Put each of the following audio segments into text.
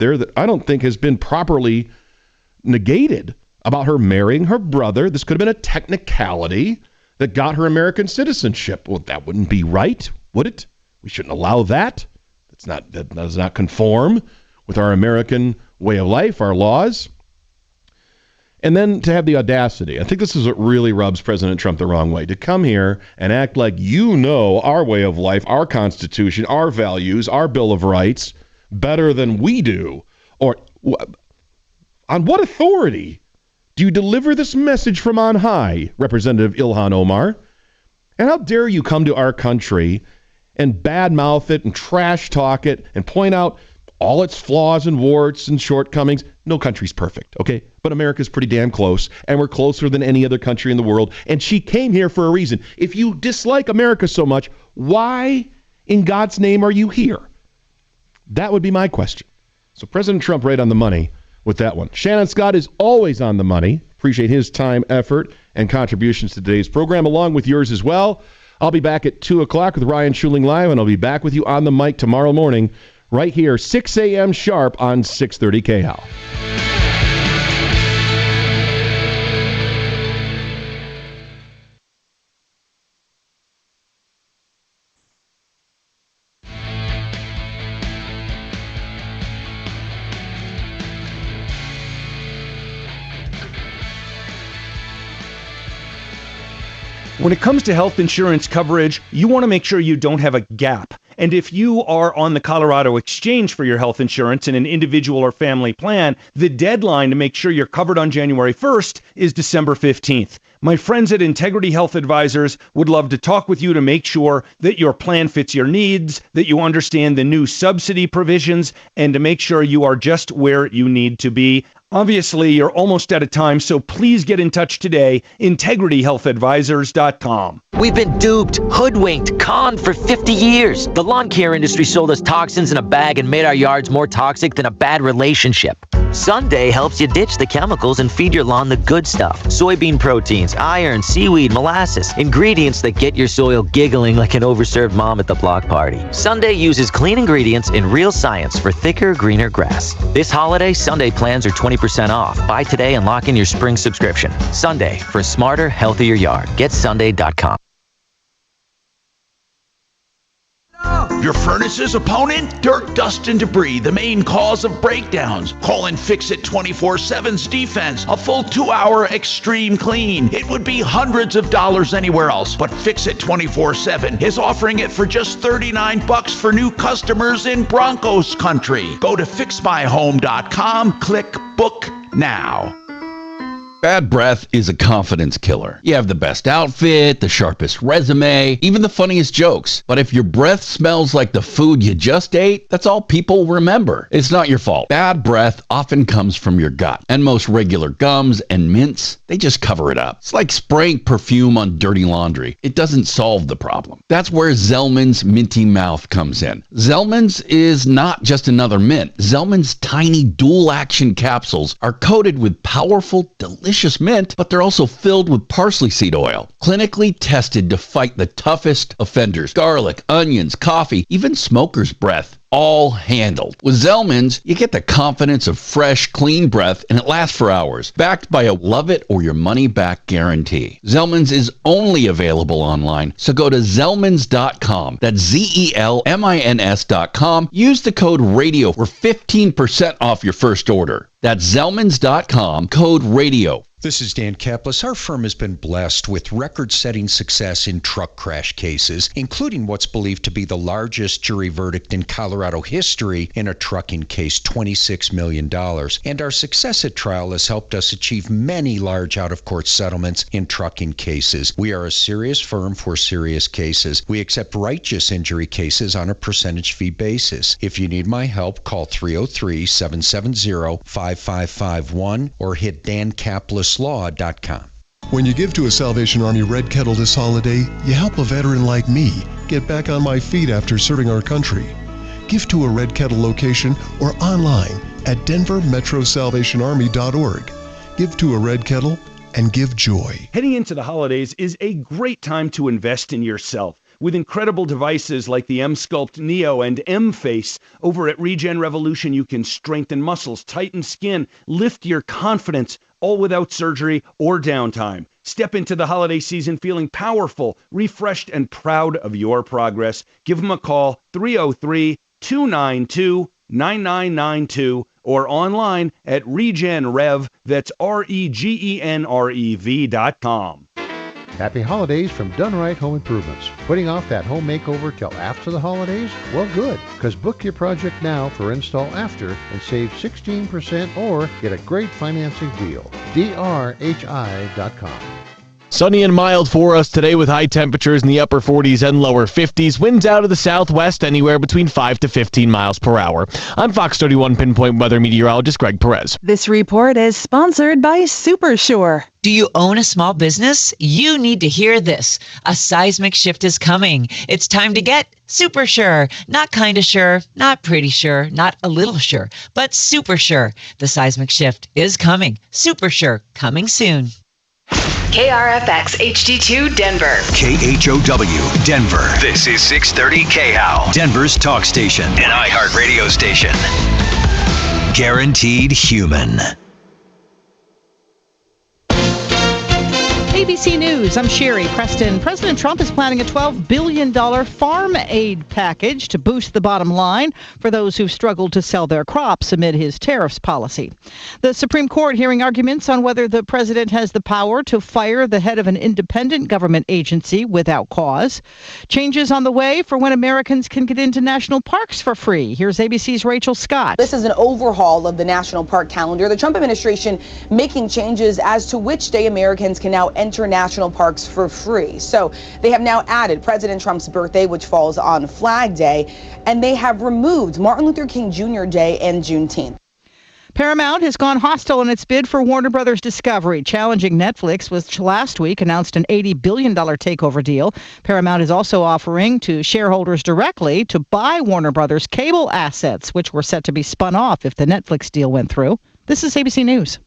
there that I don't think has been properly negated about her marrying her brother. This could have been a technicality that got her American citizenship. Well, that wouldn't be right, would it? We shouldn't allow that. That does not conform with our American way of life, our laws. And then to have the audacity, I think this is what really rubs President Trump the wrong way, to come here and act like you know our way of life, our Constitution, our values, our Bill of Rights better than we do. Or on what authority do you deliver this message from on high, Representative Ilhan Omar? And how dare you come to our country and badmouth it and trash talk it and point out all its flaws and warts and shortcomings? No country's perfect, okay? But America's pretty damn close, and we're closer than any other country in the world. And she came here for a reason. If you dislike America so much, why in God's name are you here? That would be my question. So President Trump right on the money with that one. Shannon Scott is always on the money. Appreciate his time, effort, and contributions to today's program, along with yours as well. I'll be back at 2 o'clock with Ryan Schuling Live, and I'll be back with you on the mic tomorrow morning, right here, 6 a.m. sharp on 630 KHAL. When it comes to health insurance coverage, you want to make sure you don't have a gap. And if you are on the Colorado Exchange for your health insurance in an individual or family plan, the deadline to make sure you're covered on January 1st is December 15th. My friends at Integrity Health Advisors would love to talk with you to make sure that your plan fits your needs, that you understand the new subsidy provisions, and to make sure you are just where you need to be. Obviously, you're almost out of time, so please get in touch today. IntegrityHealthAdvisors.com. We've been duped, hoodwinked, conned for 50 years. The lawn care industry sold us toxins in a bag and made our yards more toxic than a bad relationship. Sunday helps you ditch the chemicals and feed your lawn the good stuff. Soybean proteins, iron, seaweed, molasses, ingredients that get your soil giggling like an overserved mom at the block party. Sunday uses clean ingredients in real science for thicker, greener grass. This holiday, Sunday plans are 20% off. Buy today and lock in your spring subscription. Sunday, for a smarter, healthier yard. GetSunday.com. Your furnace's opponent? Dirt, dust, and debris, the main cause of breakdowns. Call and Fix It 24/7's defense. A full 2-hour extreme clean. It would be hundreds of dollars anywhere else, but Fix It 24/7 is offering it for just $39 for new customers in Broncos country. Go to fixmyhome.com, click book now. Bad breath is a confidence killer. You have the best outfit, the sharpest resume, even the funniest jokes. But if your breath smells like the food you just ate, that's all people remember. It's not your fault. Bad breath often comes from your gut. And most regular gums and mints, they just cover it up. It's like spraying perfume on dirty laundry. It doesn't solve the problem. That's where Zellman's Minty Mouth comes in. Zellman's is not just another mint. Zellman's tiny dual-action capsules are coated with powerful, delicious mint, but they're also filled with parsley seed oil, clinically tested to fight the toughest offenders. Garlic, onions, coffee, even smoker's breath. All handled. With Zellman's, you get the confidence of fresh, clean breath, and it lasts for hours, backed by a love-it-or-your-money-back guarantee. Zellman's is only available online, so go to Zellmans.com. That's Zellmins.com. Use the code RADIO for 15% off your first order. That's Zellmans.com, code RADIO. This is Dan Kaplis. Our firm has been blessed with record-setting success in truck crash cases, including what's believed to be the largest jury verdict in Colorado history in a trucking case, $26 million. And our success at trial has helped us achieve many large out-of-court settlements in trucking cases. We are a serious firm for serious cases. We accept righteous injury cases on a percentage fee basis. If you need my help, call 303-770-5551 or hit dankaplis.com. When you give to a Salvation Army Red Kettle this holiday, you help a veteran like me get back on my feet after serving our country. Give to a Red Kettle location or online at denvermetrosalvationarmy.org. Give to a Red Kettle and give joy. Heading into the holidays is a great time to invest in yourself. with incredible devices like the M-Sculpt Neo and M-Face. Over at Regen Revolution, you can strengthen muscles, tighten skin, lift your confidence, all without surgery or downtime. Step into the holiday season feeling powerful, refreshed, and proud of your progress. Give them a call, 303-292-9992, or online at RegenRev, that's RegenRev.com. Happy holidays from Done Right Home Improvements. Putting off that home makeover till after the holidays? Well, good, because book your project now for install after and save 16% or get a great financing deal. drhi.com. Sunny and mild for us today with high temperatures in the upper 40s and lower 50s. Winds out of the southwest anywhere between 5 to 15 miles per hour. I'm Fox 31 Pinpoint Weather Meteorologist Greg Perez. This report is sponsored by Supersure. Do you own a small business? You need to hear this. A seismic shift is coming. It's time to get super sure. Not kind of sure, not pretty sure, not a little sure, but super sure. The seismic shift is coming. Super sure, coming soon. KRFX HD2 Denver. KHOW Denver. This is 630 KHOW, Denver's talk station, an iHeart radio station. Guaranteed human. ABC News, I'm Sherry Preston. President Trump is planning a $12 billion farm aid package to boost the bottom line for those who've struggled to sell their crops amid his tariffs policy. The Supreme Court hearing arguments on whether the president has the power to fire the head of an independent government agency without cause. Changes on the way for when Americans can get into national parks for free. Here's ABC's Rachel Scott. This is an overhaul of the national park calendar. The Trump administration making changes as to which day Americans can now enter national parks for free. So they have now added President Trump's birthday, which falls on Flag Day, and they have removed Martin Luther King Jr. Day and Juneteenth. Paramount has gone hostile in its bid for Warner Brothers Discovery, challenging Netflix, which last week announced an $80 billion takeover deal. Paramount is also offering to shareholders directly to buy Warner Brothers cable assets, which were set to be spun off if the Netflix deal went through. This is ABC News.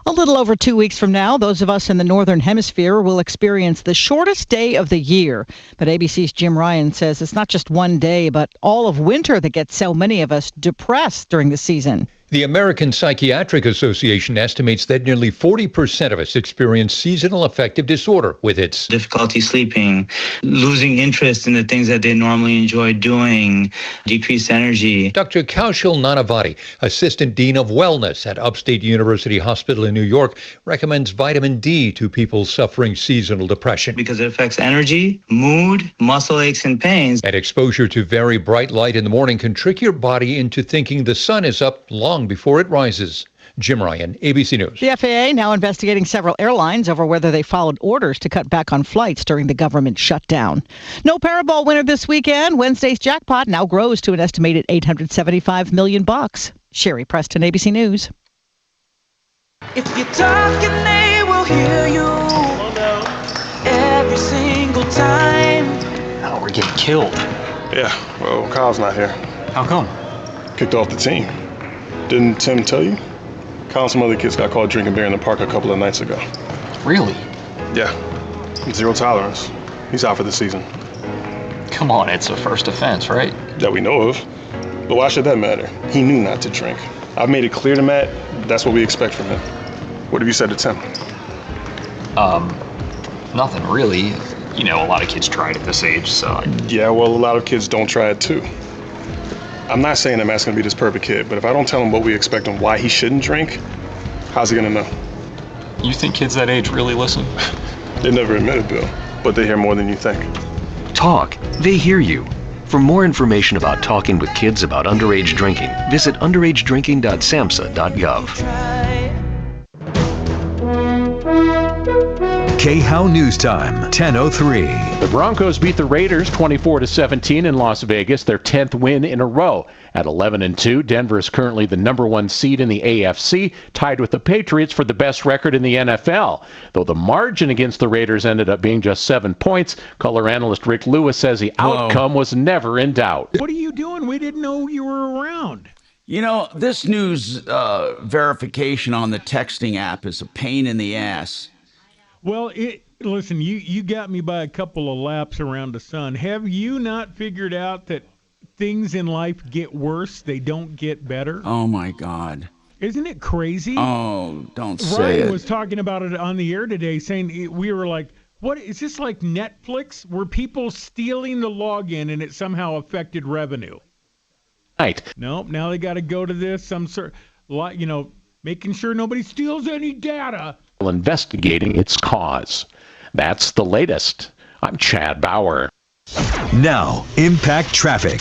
A little over 2 weeks from now, those of us in the Northern Hemisphere will experience the shortest day of the year. But ABC's Jim Ryan says it's not just one day, but all of winter that gets so many of us depressed during the season. The American Psychiatric Association estimates that nearly 40% of us experience seasonal affective disorder with its difficulty sleeping, losing interest in the things that they normally enjoy doing, decreased energy. Dr. Kaushal Nanavati, Assistant Dean of Wellness at Upstate University Hospital in New York, recommends vitamin D to people suffering seasonal depression. Because it affects energy, mood, muscle aches and pains. And exposure to very bright light in the morning can trick your body into thinking the sun is up long before it rises. Jim Ryan, ABC News. The FAA now investigating several airlines over whether they followed orders to cut back on flights during the government shutdown. No Powerball winner this weekend. Wednesday's jackpot now grows to an estimated $875 million. Sherry Preston, ABC News. If you're talking, they will hear you every single time. Oh, we're getting killed. Yeah, well, Kyle's not here. How come? Kicked off the team. Didn't Tim tell you? Kyle and some other kids got caught drinking beer in the park a couple of nights ago. Really? Yeah. Zero tolerance. He's out for the season. Come on, it's a first offense, right? That we know of. But why should that matter? He knew not to drink. I've made it clear to Matt that's what we expect from him. What have you said to Tim? Nothing really. You know, a lot of kids try it at this age, so... Yeah, well, a lot of kids don't try it too. I'm not saying that Matt's gonna be this perfect kid, but if I don't tell him what we expect and why he shouldn't drink, how's he gonna know? You think kids that age really listen? They never admit it, Bill, but they hear more than you think. Talk. They hear you. For more information about talking with kids about underage drinking, visit underagedrinking.samhsa.gov. KHOW News Time, 10:03. The Broncos beat the Raiders 24-17 in Las Vegas, their 10th win in a row. At 11-2, Denver is currently the number one seed in the AFC, tied with the Patriots for the best record in the NFL. Though the margin against the Raiders ended up being just 7 points, color analyst Rick Lewis says the outcome was never in doubt. What are you doing? We didn't know you were around. You know, this news verification on the texting app is a pain in the ass. Well, Listen, you got me by a couple of laps around the sun. Have you not figured out that things in life get worse, they don't get better? Oh, my God. Isn't it crazy? Oh, don't say Ryan it. was talking about it on the air today, saying we were like, what is this, like Netflix? Were people stealing the login and it somehow affected revenue? Right. Nope, now they got to go to this, making sure nobody steals any data. Investigating its cause. That's the latest. I'm Chad Bauer. Now, impact traffic.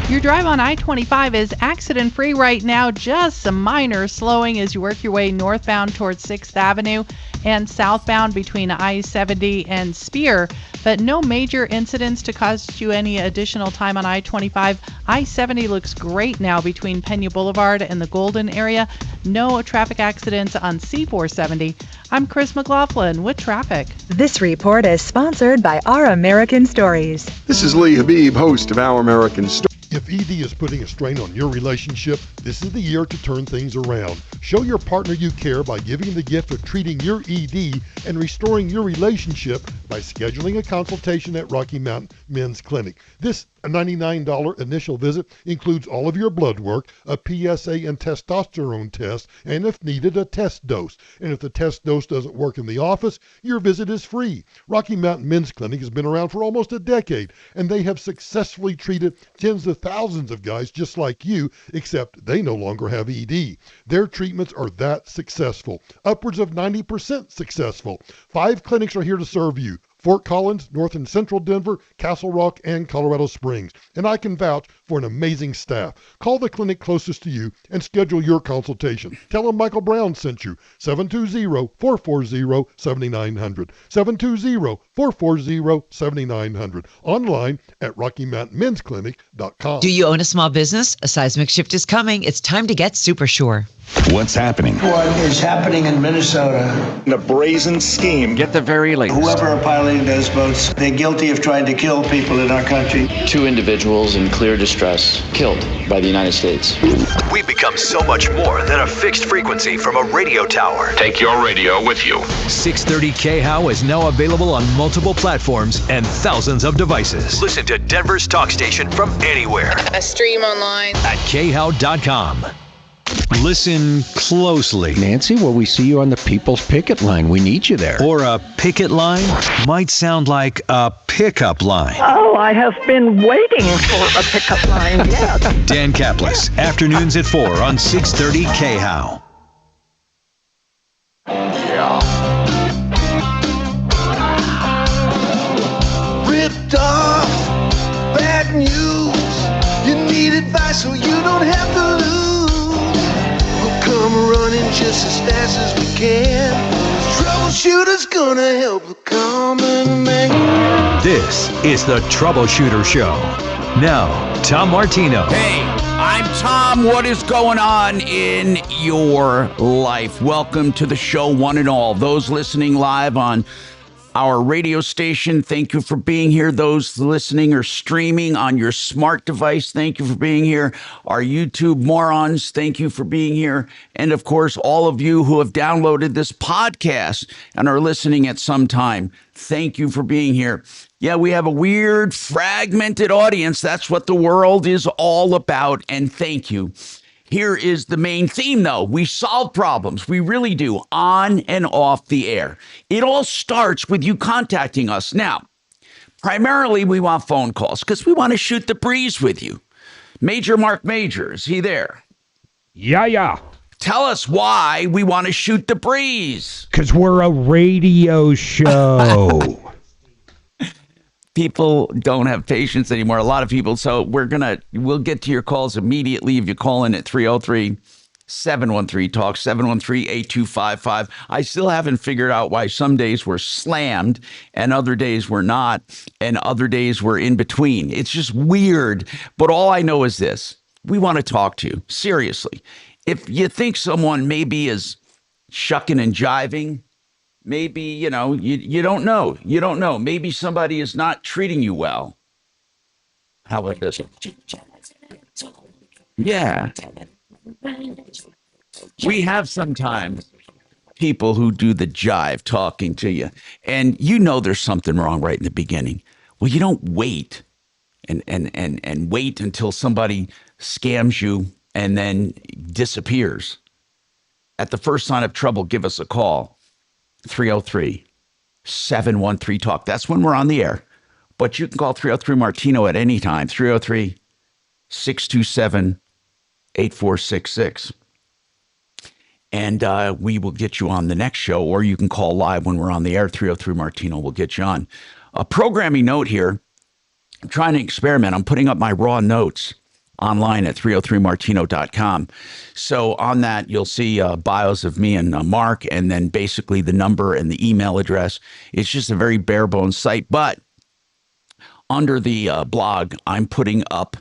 Your drive on I-25 is accident-free right now. Just some minor slowing as you work your way northbound towards 6th Avenue and southbound between I-70 and Spear, but no major incidents to cost you any additional time on I-25. I-70 looks great now between Pena Boulevard and the Golden area. No traffic accidents on C-470. I'm Chris McLaughlin with traffic. This report is sponsored by Our American Stories. This is Lee Habib, host of Our American Stories. If ED is putting a strain on your relationship, this is the year to turn things around. Show your partner you care by giving the gift of treating your ED and restoring your relationship by scheduling a consultation at Rocky Mountain Men's Clinic. This $99 initial visit includes all of your blood work, a PSA and testosterone test, and if needed, a test dose. And if the test dose doesn't work in the office, your visit is free. Rocky Mountain Men's Clinic has been around for almost a decade, and they have successfully treated tens of thousands of guys just like you, except they no longer have ED. Their treatments are that successful, upwards of 90% successful. 5 clinics are here to serve you. Fort Collins, North and Central Denver, Castle Rock, and Colorado Springs. And I can vouch for an amazing staff. Call the clinic closest to you and schedule your consultation. Tell them Michael Brown sent you. 720-440-7900. 720-440-7900. Online at RockyMountainMen'sClinic.com. Do you own a small business? A seismic shift is coming. It's time to get super sure. What's happening? What is happening in Minnesota? In a brazen scheme. Get the very latest. Whoever are piloting those boats, they're guilty of trying to kill people in our country. 2 individuals in clear distress killed by the United States. We've become so much more than a fixed frequency from a radio tower. Take your radio with you. 630 KHOW is now available on multiple platforms and thousands of devices. Listen to Denver's talk station from anywhere. A stream online at KHOW.com. Listen closely. Nancy, will we see you on the People's Picket Line? We need you there. Or a picket line might sound like a pickup line. Oh, I have been waiting for a pickup line, yes. Dan Kaplis, afternoons at 4 on 630 KHOW. Ripped off, bad news. You need advice so you don't have to lose. Come running just as fast as we can. Troubleshooter's gonna help the common man. This is the Troubleshooter Show. Now, Tom Martino. Hey, I'm Tom. What is going on in your life? Welcome to the show, one and all. Those listening live on our radio station, thank you for being here. Those listening or streaming on your smart device, thank you for being here. Our YouTube morons, thank you for being here. And of course, all of you who have downloaded this podcast and are listening at some time, thank you for being here. Yeah, we have a weird, fragmented audience. That's what the world is all about. And thank you. Here is the main theme, though. We solve problems. We really do, on and off the air. It all starts with you contacting us. Now, primarily, we want phone calls because we want to shoot the breeze with you. Major Marc Mager, is he there? Yeah. Tell us why we want to shoot the breeze. Because we're a radio show. People don't have patience anymore. A lot of people. So we'll get to your calls immediately if you call in at 303-713-TALK, 713-8255. I still haven't figured out why some days we're slammed and other days we're not, and other days we're in between. It's just weird. But all I know is this. We want to talk to you. Seriously. If you think someone maybe is shucking and jiving, maybe, you don't know. You don't know. Maybe somebody is not treating you well. How about this? Yeah. We have sometimes. people who do the jive talking to you, and you know there's something wrong right in the beginning. Well, you don't wait and wait until somebody scams you and then disappears. At the first sign of trouble, give us a call. 303-713-TALK. That's when we're on the air. But you can call 303 Martino at any time. 303-627-8466. And we will get you on the next show, or you can call live when we're on the air. 303 Martino will get you on. A programming note here. I'm trying to experiment. I'm putting up my raw notes online at 303martino.com. So on that, you'll see bios of me and Mark, and then basically the number and the email address. It's just a very bare bones site. But under the blog, I'm putting up,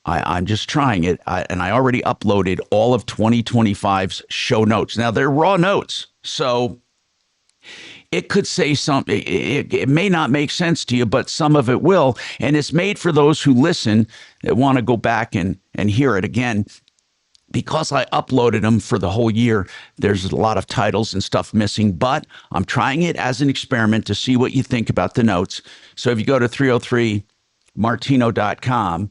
I'm just trying it, and I already uploaded all of 2025's show notes. Now, they're raw notes, so it could say something. It may not make sense to you, but some of it will. And it's made for those who listen that want to go back and hear it again. Because I uploaded them for the whole year, there's a lot of titles and stuff missing, but I'm trying it as an experiment to see what you think about the notes. So if you go to 303martino.com,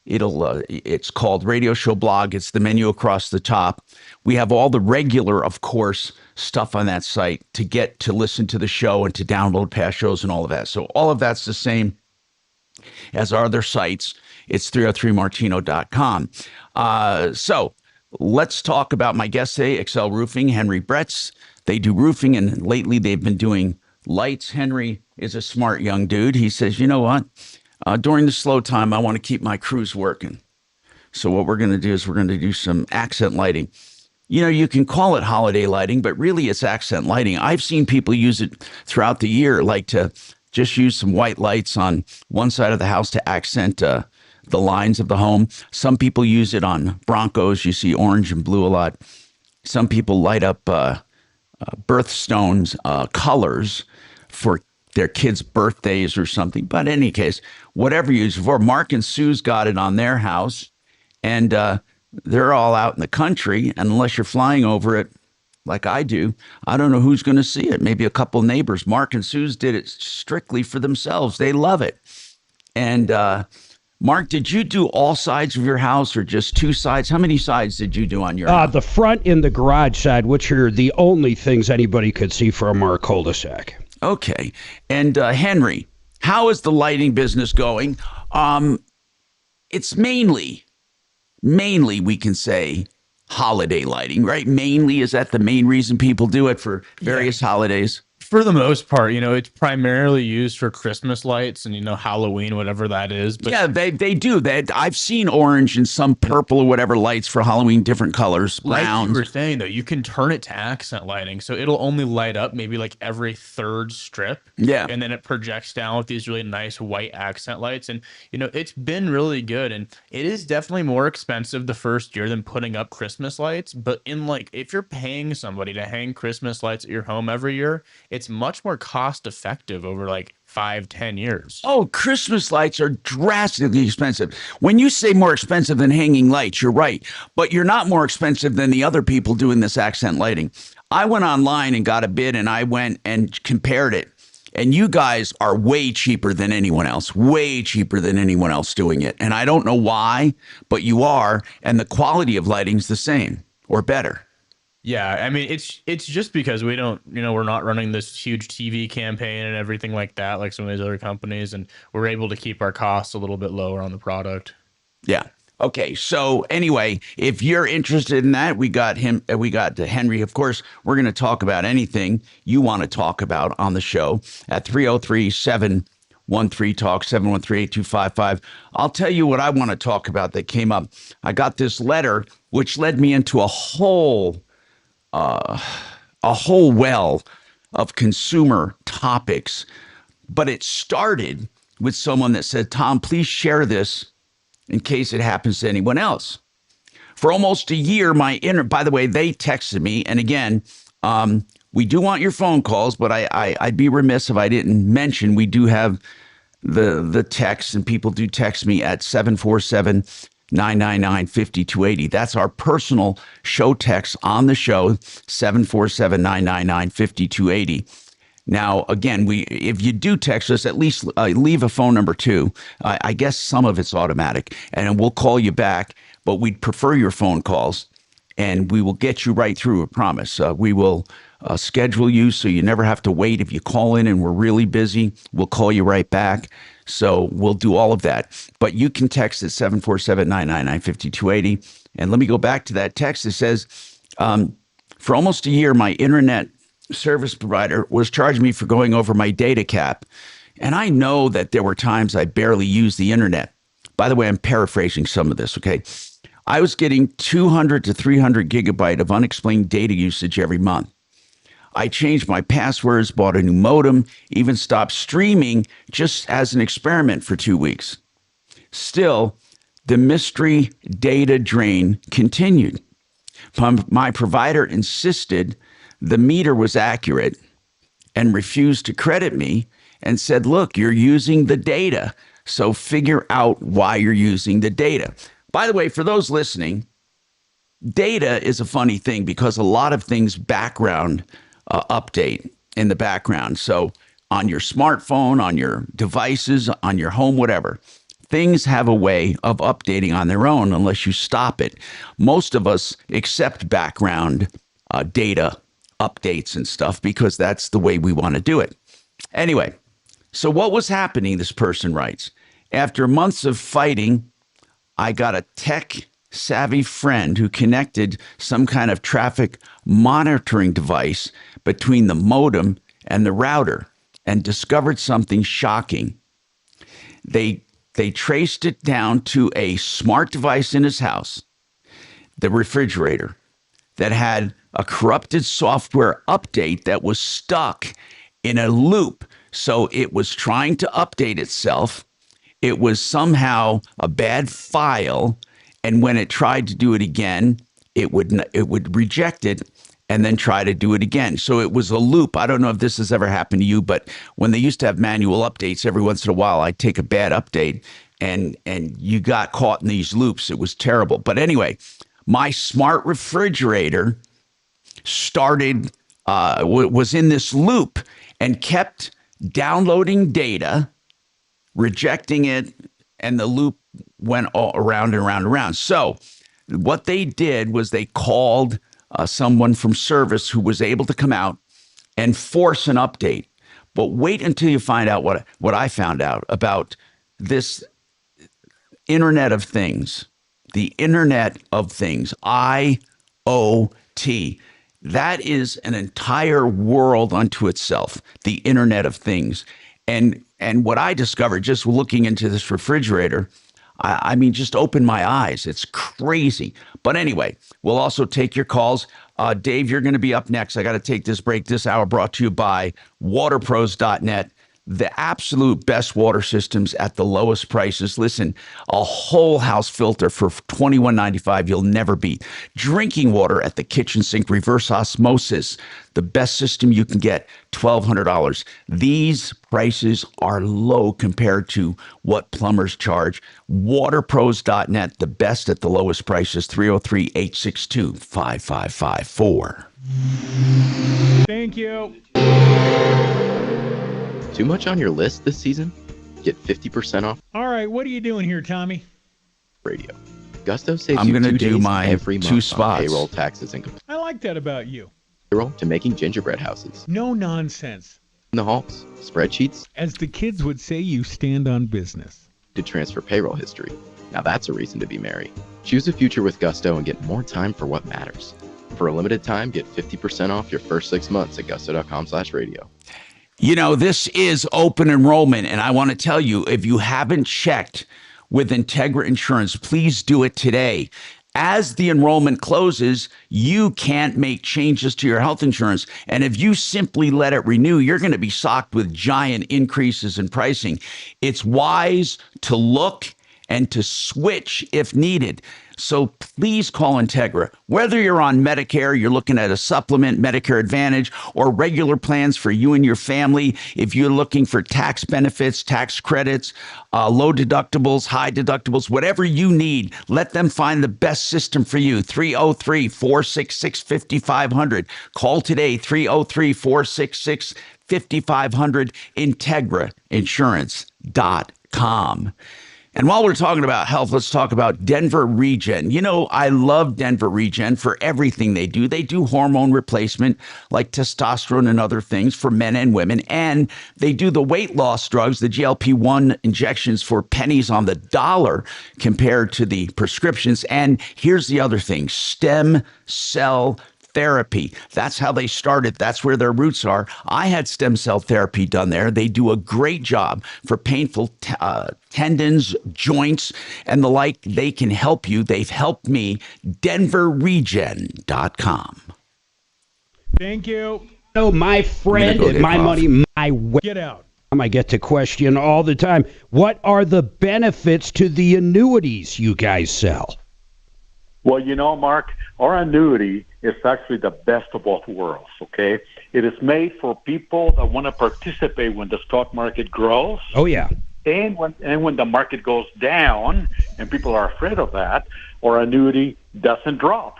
it's called Radio Show Blog. It's the menu across the top. We have all the regular, of course, stuff on that site to get to listen to the show and to download past shows and all of that. So all of that's the same as our other sites. It's 303martino.com. So let's talk about my guest today, Excel Roofing, Henry Bretz. They do roofing, and lately they've been doing lights. Henry is a smart young dude. He says, you know what? During the slow time, I want to keep my crews working. So what we're going to do is we're going to do some accent lighting. You know, you can call it holiday lighting, but really it's accent lighting. I've seen people use it throughout the year, like to just use some white lights on one side of the house to accent the lines of the home. Some people use it on Broncos. You see orange and blue a lot. Some people light up birthstones colors for their kids' birthdays or something. But in any case, whatever you use it for. Mark and Sue's got it on their house, and they're all out in the country. And unless you're flying over it like I do, I don't know who's going to see it. Maybe a couple neighbors. Mark and Sue's did it strictly for themselves. They love it. And Mark, did you do all sides of your house or just two sides? How many sides did you do on your house? The front and the garage side, which are the only things anybody could see from our cul-de-sac. Okay. And Henry, how is the lighting business going? It's mainly we can say holiday lighting, right? Mainly, is that the main reason people do it, for various holidays? For the most part, you know, it's primarily used for Christmas lights and, you know, Halloween, whatever that is. But yeah, they do that. I've seen orange and some purple or whatever lights for Halloween, different colors, browns. Like you were saying, though, you can turn it to accent lighting. So it'll only light up maybe like every third strip. Yeah. And then it projects down with these really nice white accent lights. And, you know, it's been really good. And it is definitely more expensive the first year than putting up Christmas lights. But if you're paying somebody to hang Christmas lights at your home every year, it's much more cost effective over like 5-10 years. Oh, Christmas lights are drastically expensive. When you say more expensive than hanging lights, you're right. But you're not more expensive than the other people doing this accent lighting. I went online and got a bid, and I went and compared it. And you guys are way cheaper than anyone else, way cheaper than anyone else doing it. And I don't know why, but you are. And the quality of lighting's the same or better. Yeah, I mean, it's just because we don't, you know, we're not running this huge TV campaign and everything like that, like some of these other companies, and we're able to keep our costs a little bit lower on the product. Yeah. Okay. So anyway, if you're interested in that, we got Henry. Of course, we're going to talk about anything you want to talk about on the show at 303-713-TALK, 713-8255. I'll tell you what I want to talk about that came up. I got this letter, which led me into a whole well of consumer topics, but it started with someone that said, Tom, please share this in case it happens to anyone else. For almost a year, by the way, they texted me. And again, we do want your phone calls, but I'd be remiss if I didn't mention we do have the text, and people do text me at 747 747-999-5280. That's our personal show text on the show, 747-999-5280. Now, again, if you do text us, at least leave a phone number too. I guess some of it's automatic, and we'll call you back, but we'd prefer your phone calls, and we will get you right through, I promise. We will schedule you so you never have to wait. If you call in and we're really busy, we'll call you right back. So we'll do all of that. But you can text at 747-999-5280. And let me go back to that text. It says, for almost a year, my internet service provider was charging me for going over my data cap. And I know that there were times I barely used the internet. By the way, I'm paraphrasing some of this, okay? I was getting 200 to 300 gigabyte of unexplained data usage every month. I changed my passwords, bought a new modem, even stopped streaming just as an experiment for 2 weeks. Still, the mystery data drain continued. My provider insisted the meter was accurate and refused to credit me and said, look, you're using the data, so figure out why you're using the data. By the way, for those listening, data is a funny thing because a lot of things background update in the background. So on your smartphone, on your devices, on your home, whatever, things have a way of updating on their own unless you stop it. Most of us accept background data updates and stuff because that's the way we want to do it. Anyway, so what was happening, this person writes, after months of fighting, I got a tech-savvy friend who connected some kind of traffic monitoring device between the modem and the router and discovered something shocking. They traced it down to a smart device in his house, the refrigerator, that had a corrupted software update that was stuck in a loop. So it was trying to update itself. It was somehow a bad file. And when it tried to do it again, it would reject it and then try to do it again. So it was a loop. I don't know if this has ever happened to you, but when they used to have manual updates, every once in a while, I'd take a bad update and you got caught in these loops. It was terrible. But anyway, my smart refrigerator was in this loop and kept downloading data, rejecting it, and the loop went all around and around and around. So what they did was they called someone from service who was able to come out and force an update. But wait until you find out what I found out about this Internet of Things. The Internet of Things, IoT. That is an entire world unto itself, the Internet of Things. And what I discovered just looking into this refrigerator, I mean, just opened my eyes. It's crazy. But anyway, we'll also take your calls. Dave, you're going to be up next. I got to take this break. This hour brought to you by waterpros.net. The absolute best water systems at the lowest prices. Listen, a whole house filter for $21.95 you'll never beat. Drinking water at the kitchen sink, reverse osmosis, the best system you can get, $1,200. These prices are low compared to what plumbers charge. Waterpros.net, the best at the lowest prices, 303-862-5554. Thank you. Too much on your list this season? Get 50% off All right, what are you doing here, Tommy? radio. Gusto saves I'm you going to 2 do days my every month 2 on spots. payroll, taxes, and I like that about you. payroll to making gingerbread houses. No nonsense. In the halls, spreadsheets As the kids would say, you stand on business. to transfer payroll history. Now that's a reason to be merry. Choose a future with Gusto and get more time for what matters. For a limited time, get 50% off your first 6 months at gusto.com/radio. You know, this is open enrollment, and I want to tell you, if you haven't checked with Integra Insurance, please do it today. As the enrollment closes, you can't make changes to your health insurance. And if you simply let it renew, you're going to be socked with giant increases in pricing. It's wise to look and to switch if needed. So please call Integra. Whether you're on Medicare, you're looking at a supplement, Medicare Advantage, or regular plans for you and your family, if you're looking for tax benefits, tax credits, low deductibles, high deductibles, whatever you need, let them find the best system for you. 303-466-5500. Call today, 303-466-5500, IntegraInsurance.com. And while we're talking about health, let's talk about Denver Regen. You know, I love Denver Regen for everything they do. They do hormone replacement like testosterone and other things for men and women. And they do the weight loss drugs, the GLP-1 injections for pennies on the dollar compared to the prescriptions. And here's the other thing, stem cell therapy. That's how they started. That's where their roots are. I had stem cell therapy done there. They do a great job for painful tendons, joints, and the like. They can help you. They've helped me. DenverRegen.com. Thank you. No, my friend, my money, my way. Get out. I get to question all the time. What are the benefits to the annuities you guys sell? Well, you know, Mark, our annuity is actually the best of both worlds, okay? It is made for people that want to participate when the stock market grows. Oh, yeah. And when the market goes down, and people are afraid of that, our annuity doesn't drop.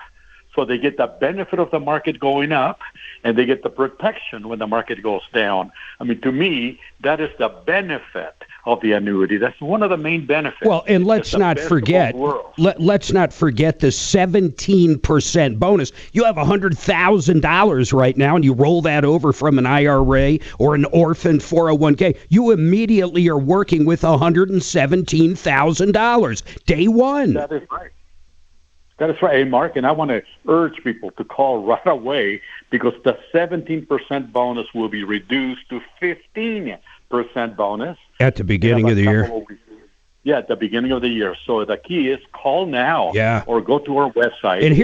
So they get the benefit of the market going up, and they get the protection when the market goes down. I mean, to me, that is the benefit of the annuity. That's one of the main benefits. Well, and let's not forget the 17% bonus. You have $100,000 right now, and you roll that over from an IRA or an orphan 401k. You immediately are working with $117,000 day one. That is right. That is right, hey, Mark, and I want to urge people to call right away because the 17% bonus will be reduced to 15% bonus. At the beginning of the year. Yeah, at the beginning of the year. So the key is call now or go to our website and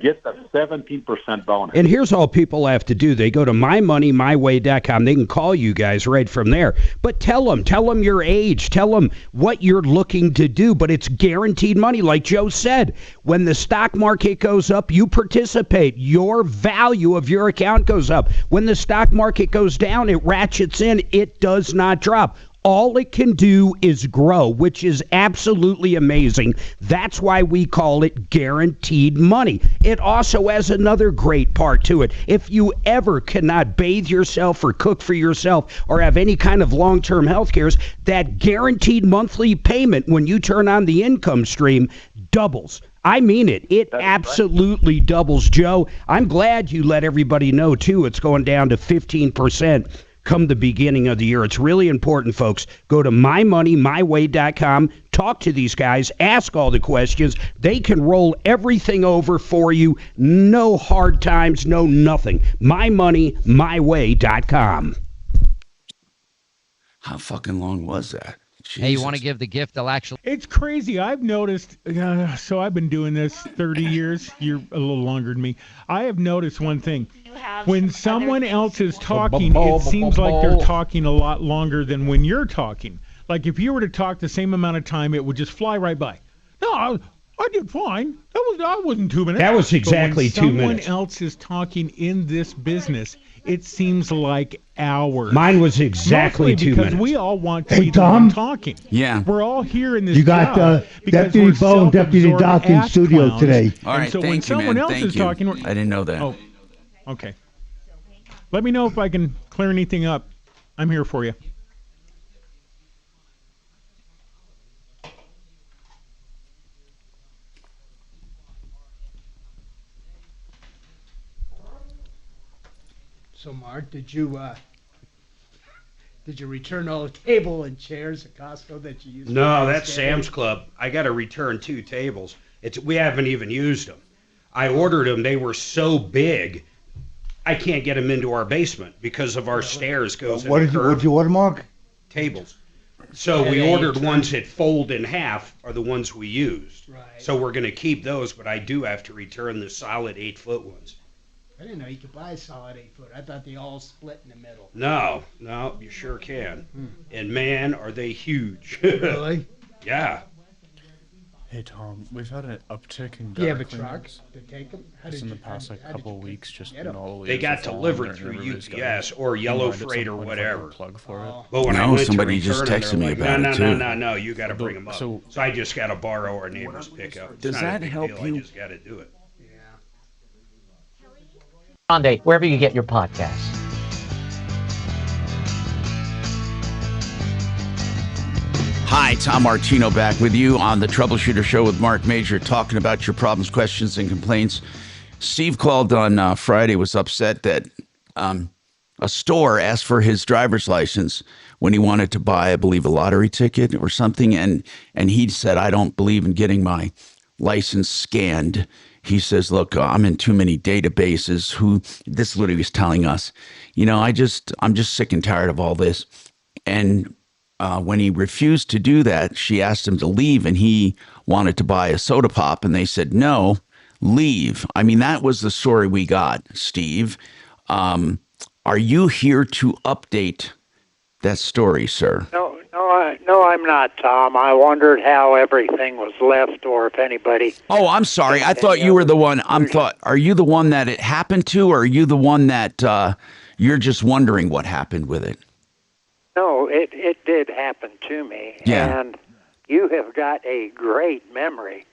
get the 17% bonus. And here's all people have to do. They go to mymoneymyway.com. They can call you guys right from there. But tell them your age. Tell them what you're looking to do. But it's guaranteed money. Like Joe said, when the stock market goes up, you participate. Your value of your account goes up. When the stock market goes down, it ratchets in. It does not drop. All it can do is grow, which is absolutely amazing. That's why we call it guaranteed money. It also has another great part to it. If you ever cannot bathe yourself or cook for yourself or have any kind of long-term health cares, that guaranteed monthly payment when you turn on the income stream doubles. I mean it. It absolutely doubles, Joe. I'm glad you let everybody know, too. It's going down to 15%. Come the beginning of the year. It's really important, folks. Go to mymoneymyway.com, talk to these guys, ask all the questions. They can roll everything over for you. No hard times, no nothing. mymoneymyway.com. How fucking long was that? Jesus. Hey, you want to give the gift? They'll actually. It's crazy. I've noticed. So I've been doing this 30 years. You're a little longer than me. I have noticed one thing. When someone else is talking, it seems like they're talking a lot longer than when you're talking. Like if you were to talk the same amount of time, it would just fly right by. No, I did fine. That wasn't 2 minutes. That was exactly 2 minutes. When someone else is talking in this business, it seems like hours. Mine was exactly 2 minutes. Because we all want to be talking. Yeah. We're all here in this You got Deputy Bo and Deputy Doc in studio today. All right, so thank when you, someone man. else Thank is you. talking, I didn't know that. Oh, okay. Let me know if I can clear anything up. I'm here for you. So, Mark, did you return all the table and chairs at Costco that you used? No, that's Sam's Club. I got to return 2 tables. We haven't even used them. I ordered them. They were so big, I can't get them into our basement because of our stairs goes. What did you order, Mark? Tables. So we ordered ones that fold in half are the ones we used. Right. So we're going to keep those, but I do have to return the solid 8-foot ones. I didn't know you could buy a solid 8-foot. I thought they all split in the middle. No, you sure can. And man, are they huge. Really? Yeah. Hey Tom, we've had an uptick in Do you have a dark truck cleaners to take them? just in the past couple of weeks. Just get in 'em? all the They leaves got have fallen delivered and through everybody's got UPS a or Yellow remind at Freight some or point if I got a whatever. plug for it. But when I No, went somebody to just return them, texted they're me like, about no, it, no, too. no, no, you got to bring them up. So So I just got to borrow our neighbor's pickup. It's Does not a that big help deal. you? I just got to do it. Sunday, wherever you get your podcasts. Hi, Tom Martino back with you on the Troubleshooter Show with Marc Mager, talking about your problems, questions, and complaints. Steve called on Friday, was upset that a store asked for his driver's license when he wanted to buy, I believe, a lottery ticket or something, and he said, I don't believe in getting my license scanned. He says, look, I'm in too many databases. This is what he was telling us. You know, I'm just sick and tired of all this. And when he refused to do that, she asked him to leave, and he wanted to buy a soda pop, and they said, no, leave. I mean, that was the story we got, Steve. Are you here to update that story, sir? No, I'm not, Tom. I wondered how everything was left, or if anybody. Oh, I'm sorry. I thought you were the one. Are you the one that it happened to, or are you the one that you're just wondering what happened with it? No, it did happen to me. Yeah. And you have got a great memory.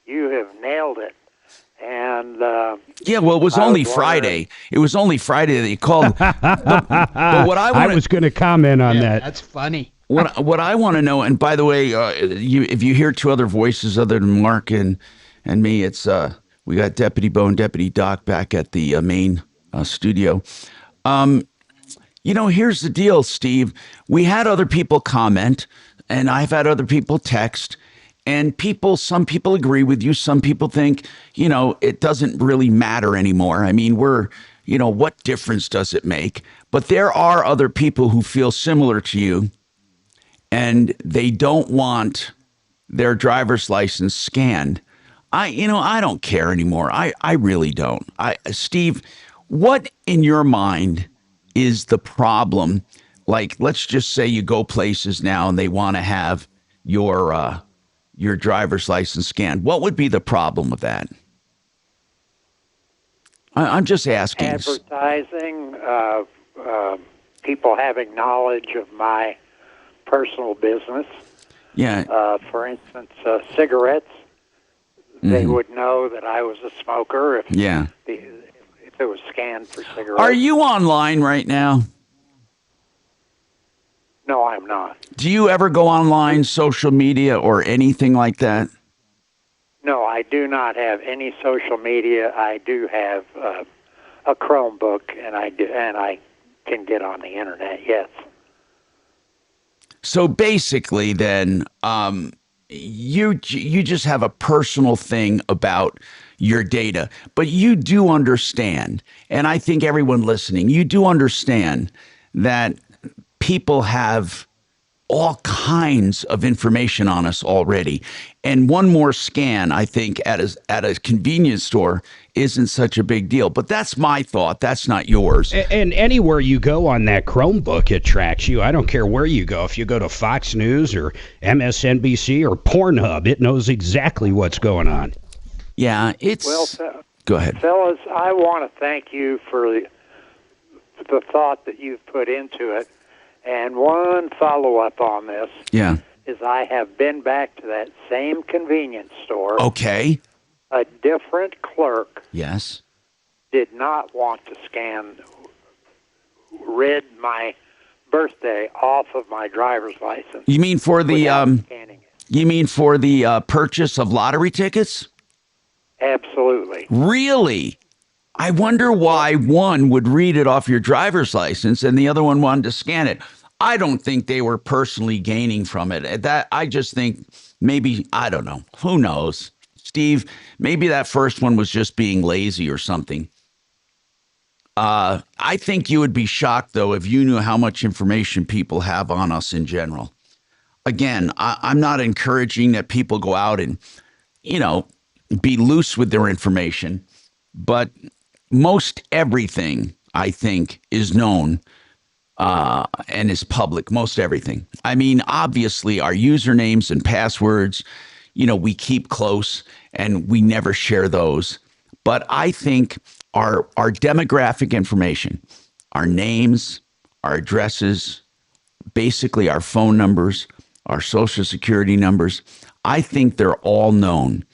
You have nailed it. And yeah, well, it was only Friday. It was only Friday that you called. But what I was going to comment on that. That's funny. What I want to know, and by the way, if you hear two other voices other than Mark and me, it's we got Deputy Bo and Deputy Doc back at the main studio. You know, here's the deal, Steve. We had other people comment, and I've had other people text, and some people agree with you. Some people think, you know, it doesn't really matter anymore. I mean, what difference does it make? But there are other people who feel similar to you, and they don't want their driver's license scanned. I don't care anymore. I really don't. Steve, what in your mind is the problem? Like, let's just say you go places now and they want to have your driver's license scanned. What would be the problem with that? I'm just asking. Advertising, people having knowledge of my personal business. Yeah. For instance, cigarettes. Mm-hmm. They would know that I was a smoker if it was scanned for cigarettes. Are you online right now? No, I'm not. Do you ever go online, social media, or anything like that? No, I do not have any social media. I do have a Chromebook, and I can get on the internet. Yes. So basically, then, you just have a personal thing about your data, but you do understand, and I think everyone listening, you do understand that people have all kinds of information on us already. And one more scan, I think, at a convenience store isn't such a big deal. But that's my thought. That's not yours. And anywhere you go on that Chromebook, it tracks you. I don't care where you go. If you go to Fox News or MSNBC or Pornhub, it knows exactly what's going on. Yeah, it's... Well, go ahead. Fellas, I want to thank you for the thought that you've put into it. And one follow-up on this is I have been back to that same convenience store. Okay. A different clerk did not want to rid my birthday off of my driver's license. You mean for the purchase of lottery tickets? Absolutely. Really? I wonder why one would read it off your driver's license and the other one wanted to scan it. I don't think they were personally gaining from it. I just think maybe, I don't know. Who knows? Steve, maybe that first one was just being lazy or something. I think you would be shocked, though, if you knew how much information people have on us in general. Again, I'm not encouraging that people go out and, be loose with their information, but most everything, I think, is known and is public. Most everything. I mean, obviously, our usernames and passwords, we keep close and we never share those. But I think our demographic information, our names, our addresses, basically our phone numbers, our social security numbers, I think they're all known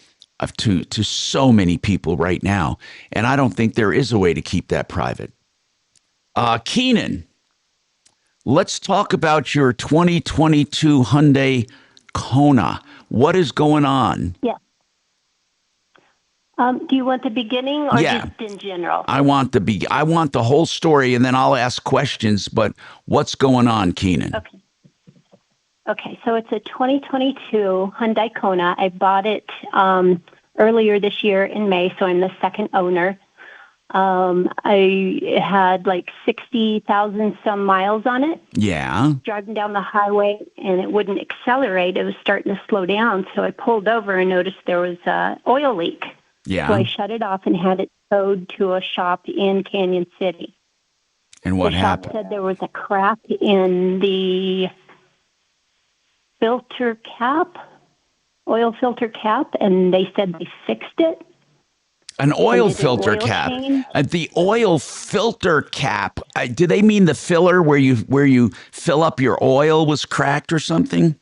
to so many people right now. And I don't think there is a way to keep that private. Keenan, let's talk about your 2022 Hyundai Kona. What is going on? Yeah. Do you want the beginning or just in general? I want the whole story, and then I'll ask questions. But what's going on, Keenan? Okay. So it's a 2022 Hyundai Kona. I bought it earlier this year in May, so I'm the second owner. I had like 60,000 some miles on it. Yeah. Driving down the highway, and it wouldn't accelerate. It was starting to slow down, so I pulled over and noticed there was an oil leak. Yeah. So I shut it off and had it towed to a shop in Canyon City. And what happened? The shop said there was a crack in the filter cap, oil filter cap, and they said they fixed it. An oil filter cap. The oil filter cap. Do they mean the filler where you fill up your oil was cracked or something?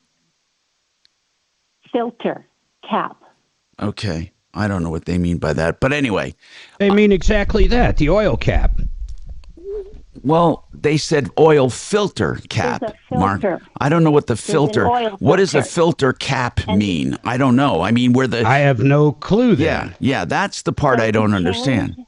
Filter cap. Okay. I don't know what they mean by that. But anyway. They mean exactly that, the oil cap. Well, they said oil filter cap, Mark. I don't know what the filter. What does a filter cap mean? I don't know. I mean, I have no clue then. Yeah, that's the part I don't understand.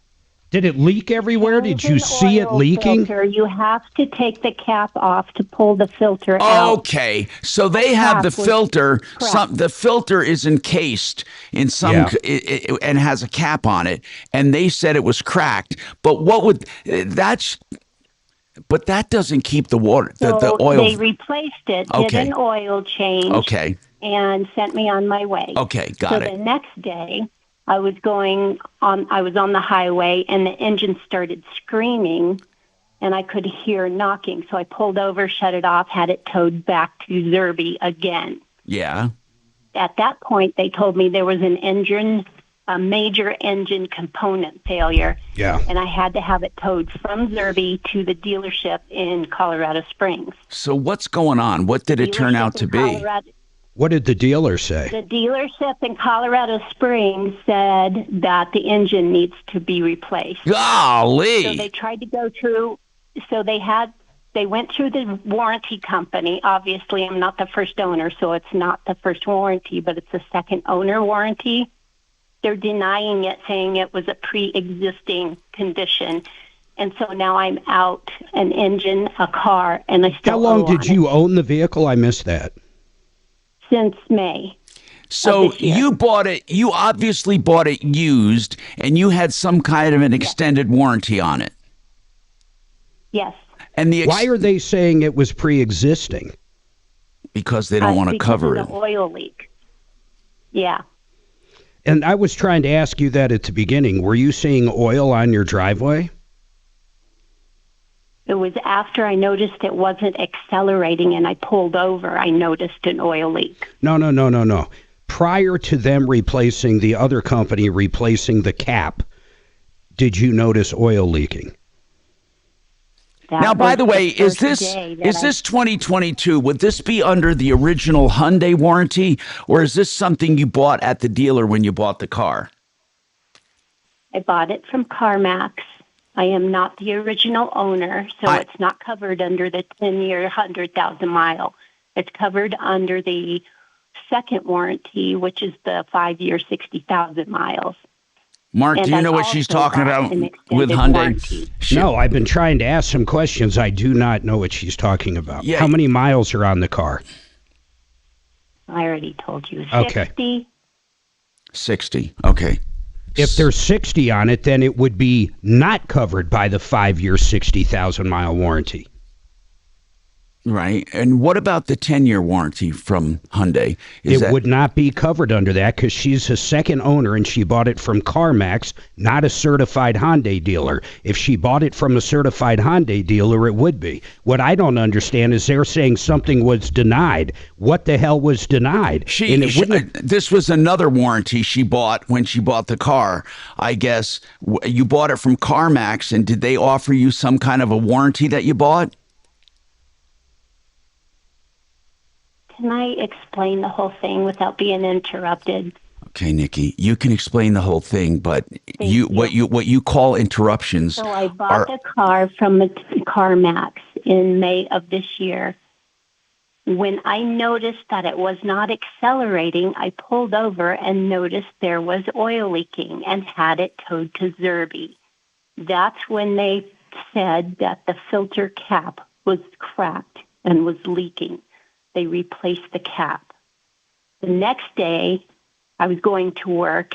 Did it leak everywhere? Did you see it leaking? Filter, you have to take the cap off to pull the filter out. Okay, so they have the filter. The filter is encased in some and has a cap on it, and they said it was cracked. But But that doesn't keep the water, the oil. They replaced it, did an oil change, and sent me on my way. Okay, got it. So the next day, I was on the highway, and the engine started screaming, and I could hear knocking. So I pulled over, shut it off, had it towed back to Zerby again. Yeah. At that point, they told me there was a major engine component failure. Yeah. And I had to have it towed from Zerby to the dealership in Colorado Springs. So what's going on? What did it turn out to be? What did the dealer say? The dealership in Colorado Springs said that the engine needs to be replaced. Golly! So they tried to go through, they went through the warranty company. Obviously, I'm not the first owner, so it's not the first warranty, but it's a second owner warranty. They're denying it, saying it was a pre-existing condition. And so now I'm out an engine, a car, and I still How long did you own the vehicle? I missed that. Since May. So you bought it, you obviously bought it used, and you had some kind of an extended warranty on it. Yes. And why are they saying it was pre-existing? Because they don't want to cover it. The oil leak. Yeah. And I was trying to ask you that at the beginning. Were you seeing oil on your driveway? It was after I noticed it wasn't accelerating and I pulled over, I noticed an oil leak. No. Prior to them replacing the other company, replacing the cap, did you notice oil leaking? Now, by the way, is this 2022? Would this be under the original Hyundai warranty, or is this something you bought at the dealer when you bought the car? I bought it from CarMax. I am not the original owner, so it's not covered under the 10-year, 100,000 mile. It's covered under the second warranty, which is the 5-year, 60,000 miles. Mark, do you know what she's talking about with Hyundai? No, I've been trying to ask some questions. I do not know what she's talking about. Yeah. How many miles are on the car? I already told you. 60. Okay. 60. Okay. If there's 60 on it, then it would be not covered by the 5-year, 60,000 mile warranty. Right. And what about the 10-year warranty from Hyundai? It would not be covered under that because she's a second owner and she bought it from CarMax, not a certified Hyundai dealer. If she bought it from a certified Hyundai dealer, it would be. What I don't understand is they're saying something was denied. What the hell was denied? This was another warranty she bought when she bought the car. I guess you bought it from CarMax, and did they offer you some kind of a warranty that you bought? Can I explain the whole thing without being interrupted? Okay, Nikki, you can explain the whole thing, but what you call interruptions. So I bought the car from CarMax in May of this year. When I noticed that it was not accelerating, I pulled over and noticed there was oil leaking and had it towed to Zerby. That's when they said that the filter cap was cracked and was leaking. They replaced the cap. The next day, I was going to work,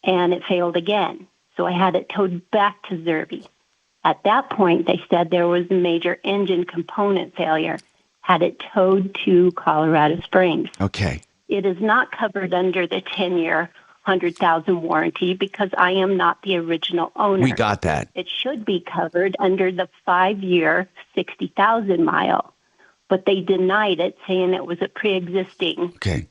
and it failed again. So I had it towed back to Zerby. At that point, they said there was a major engine component failure. Had it towed to Colorado Springs. Okay. It is not covered under the 10-year, 100,000 warranty because I am not the original owner. We got that. It should be covered under the 5-year, 60,000 mile. But they denied it, saying it was a pre-existing. Okay.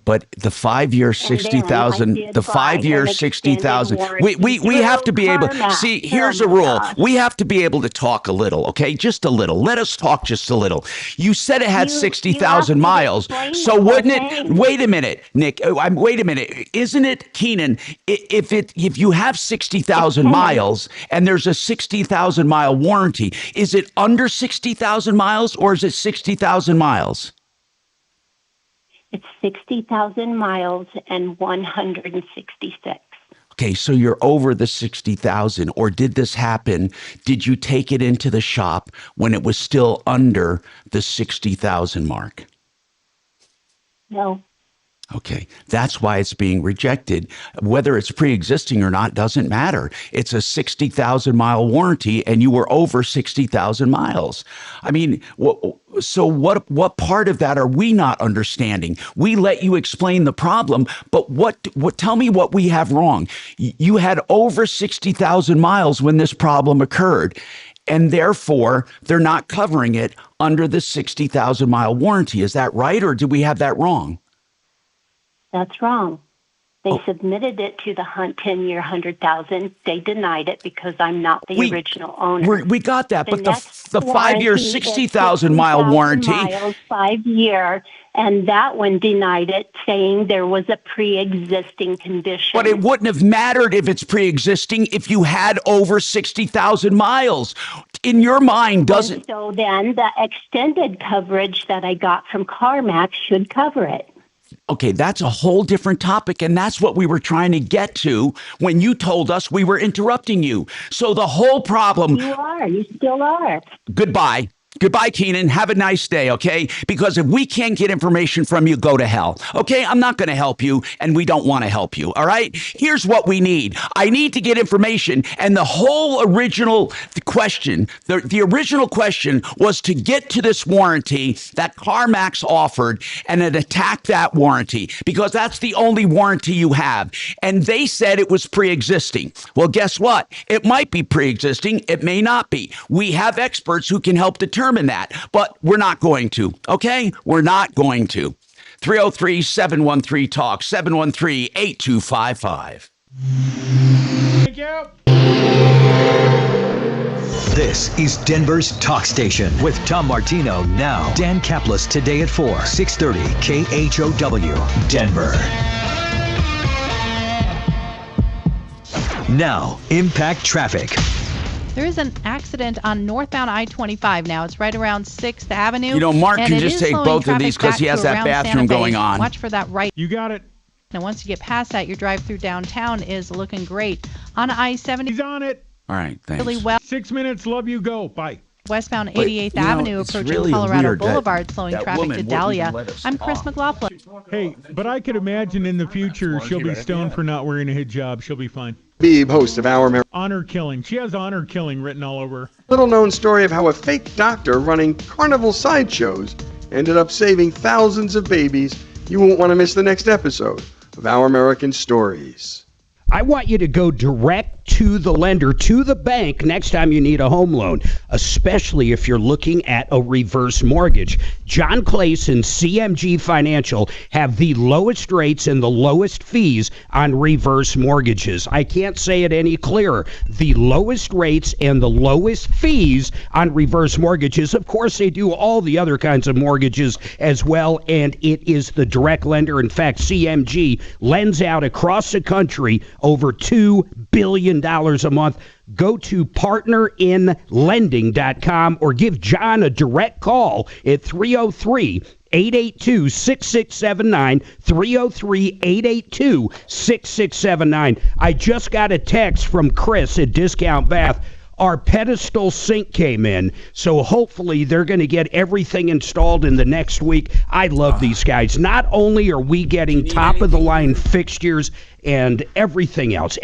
But the 5-year 60,000, the 5-year 60,000. We have to be able. See, here's a rule. We have to be able to talk a little, okay? Just a little. Let us talk just a little. You said it had 60,000 miles, so wouldn't it? Wait a minute, Nick. Wait a minute. Isn't it, Keenan? If you have 60,000 miles and there's a 60,000 mile warranty, is it under 60,000 miles or is it 60,000 miles? It's 60,000 miles and 166. Okay, so you're over the 60,000, or did this happen? Did you take it into the shop when it was still under the 60,000 mark? No. Okay, that's why it's being rejected. Whether it's pre-existing or not doesn't matter. It's a 60,000 mile warranty and you were over 60,000 miles. I mean, so what part of that are we not understanding? We let you explain the problem, but tell me what we have wrong. You had over 60,000 miles when this problem occurred, and therefore they're not covering it under the 60,000 mile warranty. Is that right, or did we have that wrong? That's wrong. They submitted it to the 10-year 100,000. They denied it because I'm not the original owner. We got that, but the 5-year 60,000 mile warranty. 5-year, and that one denied it, saying there was a pre-existing condition. But it wouldn't have mattered if it's pre-existing if you had over 60,000 miles. In your mind, doesn't... So then the extended coverage that I got from CarMax should cover it. Okay, that's a whole different topic, and that's what we were trying to get to when you told us we were interrupting you. So the whole problem... You still are. Goodbye. Goodbye, Keenan. Have a nice day, okay? Because if we can't get information from you, go to hell, okay? I'm not going to help you, and we don't want to help you, all right? Here's what we need. I need to get information, and the whole original question, the original question was to get to this warranty that CarMax offered and then attack that warranty, because that's the only warranty you have. And they said it was pre-existing. Well, guess what? It might be pre-existing. It may not be. We have experts who can help determine that, but we're not going to, okay? We're not going to. 303-713-TALK, 713-8255. Thank you. This is Denver's Talk Station with Tom Martino now. Dan Kaplis today at 4, 630 KHOW, Denver. Now, Impact Traffic. There is an accident on northbound I-25 now. It's right around 6th Avenue. You know, Mark can just take both of these because he has that bathroom going on. Watch for that right. You got it. And once you get past that, your drive through downtown is looking great. On I-70. He's on it. All right, thanks. Really well. 6 minutes. Love you. Go. Bye. Westbound 88th Avenue approaching really Colorado Boulevard, slowing traffic to Dahlia. I'm Chris McLaughlin. Hey, but I could imagine in the future she'll be stoned for not wearing a hijab. She'll be fine. Beebe, host of Our American. Honor killing. She has honor killing written all over her. Little known story of how a fake doctor running carnival sideshows ended up saving thousands of babies. You won't want to miss the next episode of Our American Stories. I want you to go direct to the lender, to the bank, next time you need a home loan, especially if you're looking at a reverse mortgage. John Clayson, CMG Financial, have the lowest rates and the lowest fees on reverse mortgages. I can't say it any clearer. The lowest rates and the lowest fees on reverse mortgages. Of course, they do all the other kinds of mortgages as well, and it is the direct lender. In fact, CMG lends out across the country over $2 billion a month. Go to partnerinlending.com or give John a direct call at 303-882-6679, 303-882-6679. I just got a text from Chris at Discount Bath. Our pedestal sink came in, so hopefully they're going to get everything installed in the next week. I love these guys. Not only are we getting top-of-the-line fixtures and everything else,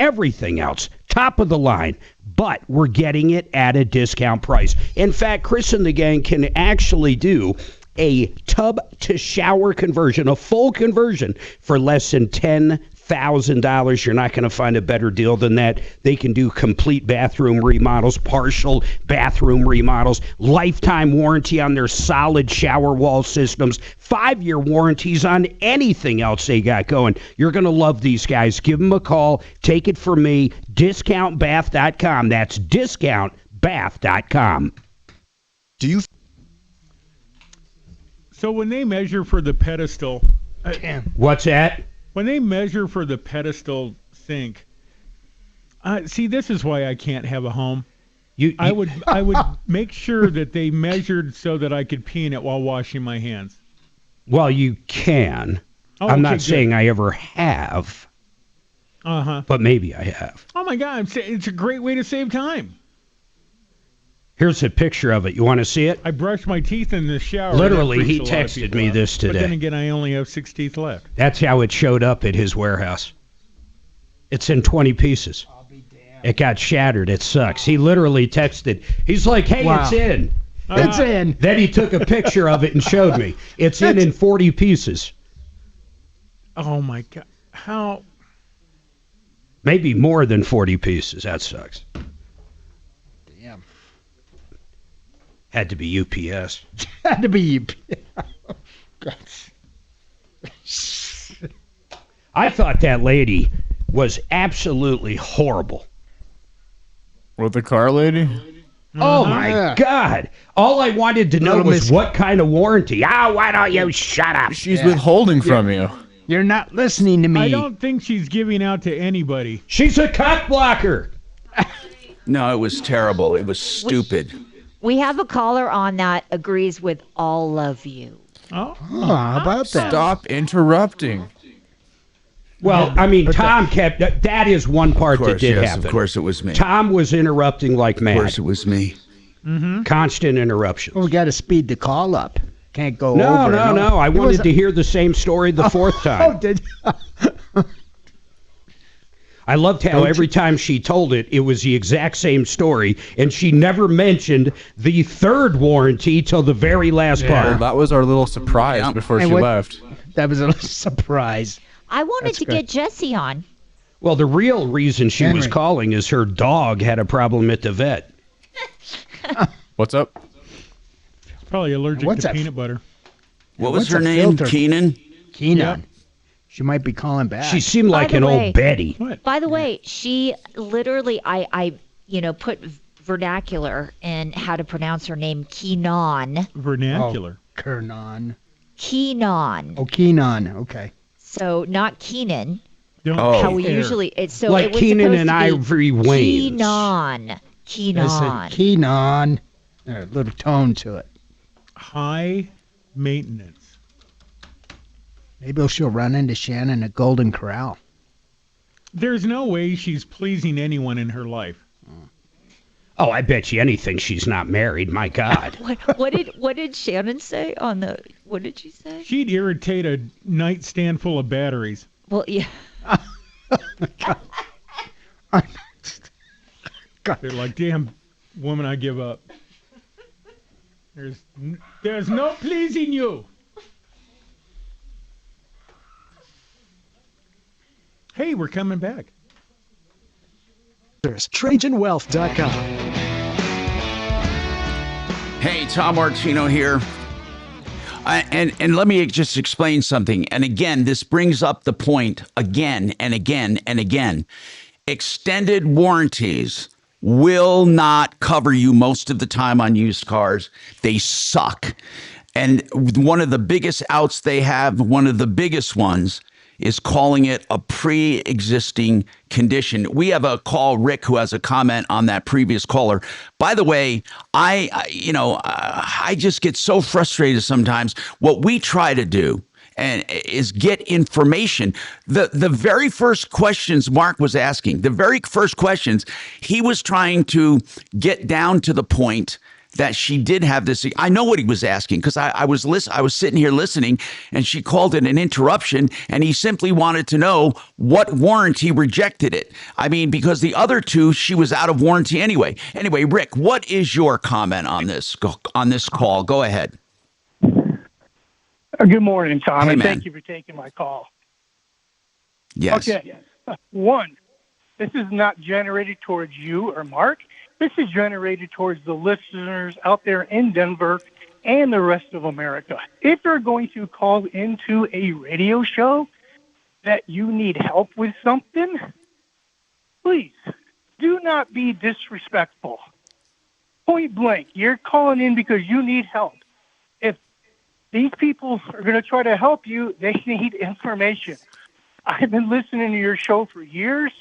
top of the line, but we're getting it at a discount price. In fact, Chris and the gang can actually do a tub-to-shower conversion, a full conversion, for less than $10,000. You're not going to find a better deal than that. They can do complete bathroom remodels, partial bathroom remodels, lifetime warranty on their solid shower wall systems, 5-year warranties on anything else they got going. You're going to love these guys. Give them a call. Take it from me. DiscountBath.com. That's DiscountBath.com. Do you... So when they measure for the pedestal... What's that? When they measure for the pedestal sink, see, this is why I can't have a home. I would make sure that they measured so that I could pee in it while washing my hands. Well, you can. I'm not saying I ever have. But maybe I have. Oh my God, it's a great way to save time. Here's a picture of it. You want to see it? I brushed my teeth in the shower. Literally, he texted me this today. But then again, I only have 6 teeth left. That's how it showed up at his warehouse. It's in 20 pieces. I'll be damned. It got shattered. It sucks. He literally texted. He's like, hey, It's in. It's in. Then he took a picture of it and showed me. It's in 40 pieces. Oh, my God. How? Maybe more than 40 pieces. That sucks. Had to be UPS. Had to be UPS. I thought that lady was absolutely horrible. With the car lady? Oh, my God. All I wanted to know was what kind of warranty. Why don't you shut up? She's withholding from you. You're not listening to me. I don't think she's giving out to anybody. She's a cock blocker. No, it was terrible. It was stupid. We have a caller on that agrees with all of you. Oh, how about that? Stop interrupting. Well, I mean, Tom kept... That is one part that did happen. Of course it was me. Tom was interrupting like mad. Of course it was me. Mm-hmm. Constant interruptions. Well, we got to speed the call up. Can't go over. No. I wanted to hear the same story the fourth time. Oh, did I loved how every time she told it, it was the exact same story, and she never mentioned the third warranty till the very last part. Well, that was our little surprise before she left. That was a little surprise. I wanted to get Jesse on. Well, the real reason she was calling is her dog had a problem at the vet. What's up? Probably allergic to peanut butter. What was her name? Keenan? Keenan. Yep. She might be calling back. She seemed like an old Betty. By the way, she literally, I put vernacular and how to pronounce her name, Keenan. Vernacular. Kernan. Keenan. Oh, Keenan. Okay. So not Keenan. How we usually it's like it was Keenan and Ivory Wayans. Keenan. Keenan. A little tone to it. High maintenance. Maybe she'll run into Shannon at Golden Corral. There's no way she's pleasing anyone in her life. Oh, I bet you anything she's not married. My God. What did Shannon say on the? What did she say? She'd irritate a nightstand full of batteries. Well, yeah. They're like, damn, woman, I give up. There's no pleasing you. Hey, we're coming back. There's TrajanWealth.com. Hey, Tom Martino here. And let me just explain something. And again, this brings up the point again and again and again. Extended warranties will not cover you most of the time on used cars. They suck. And one of the biggest outs they have, one of the biggest ones, is calling it a pre-existing condition. We have a call, Rick, who has a comment on that previous caller. By the way, I just get so frustrated sometimes. What we try to do is get information. The very first questions Mark was asking, the very first questions, he was trying to get down to the point that she did have this. I know what he was asking because I was sitting here listening, and she called it an interruption, and he simply wanted to know what warranty rejected it. I mean, because the other two, she was out of warranty anyway. Anyway, Rick, what is your comment on this call? Go ahead. Good morning, Tom, hey, and man. thank you for taking my call. Yes. Okay. One, this is not generated towards you or Mark. This is generated towards the listeners out there in Denver and the rest of America. If you're going to call into a radio show that you need help with something, please do not be disrespectful. Point blank, you're calling in because you need help. If these people are going to try to help you, they need information. I've been listening to your show for years,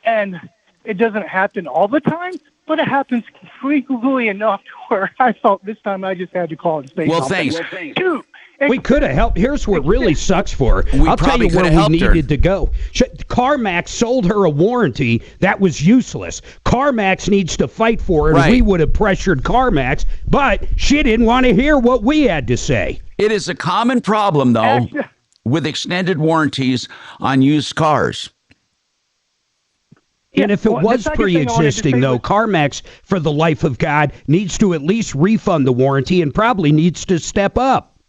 and it doesn't happen all the time, but it happens frequently enough to where I felt this time I just had to call and say something. Thanks. Two, we could have helped. Here's what really sucks for her. I'll tell you where we needed to go. CarMax sold her a warranty that was useless. CarMax needs to fight for it. Right. We would have pressured CarMax, but she didn't want to hear what we had to say. It is a common problem, though, with extended warranties on used cars. And if it was pre-existing, though, CarMax, for the life of God, needs to at least refund the warranty and probably needs to step up.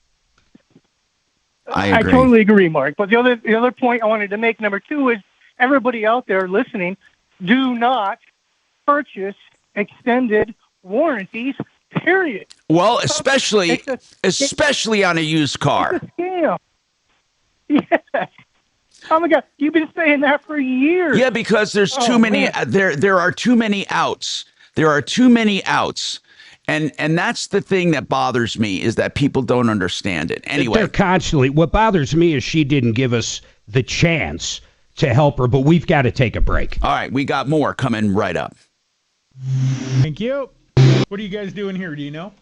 I agree. I totally agree, Mark. But the other point I wanted to make, number two, is everybody out there listening, do not purchase extended warranties, period. Well, especially on a used car. It's a scam. Yes. Oh my God, you've been saying that for years. Yeah, because there's too many. There are too many outs. There are too many outs, and that's the thing that bothers me is that people don't understand it. Anyway, they're constantly. What bothers me is she didn't give us the chance to help her. But we've got to take a break. All right, we got more coming right up. Thank you. What are you guys doing here? Do you know?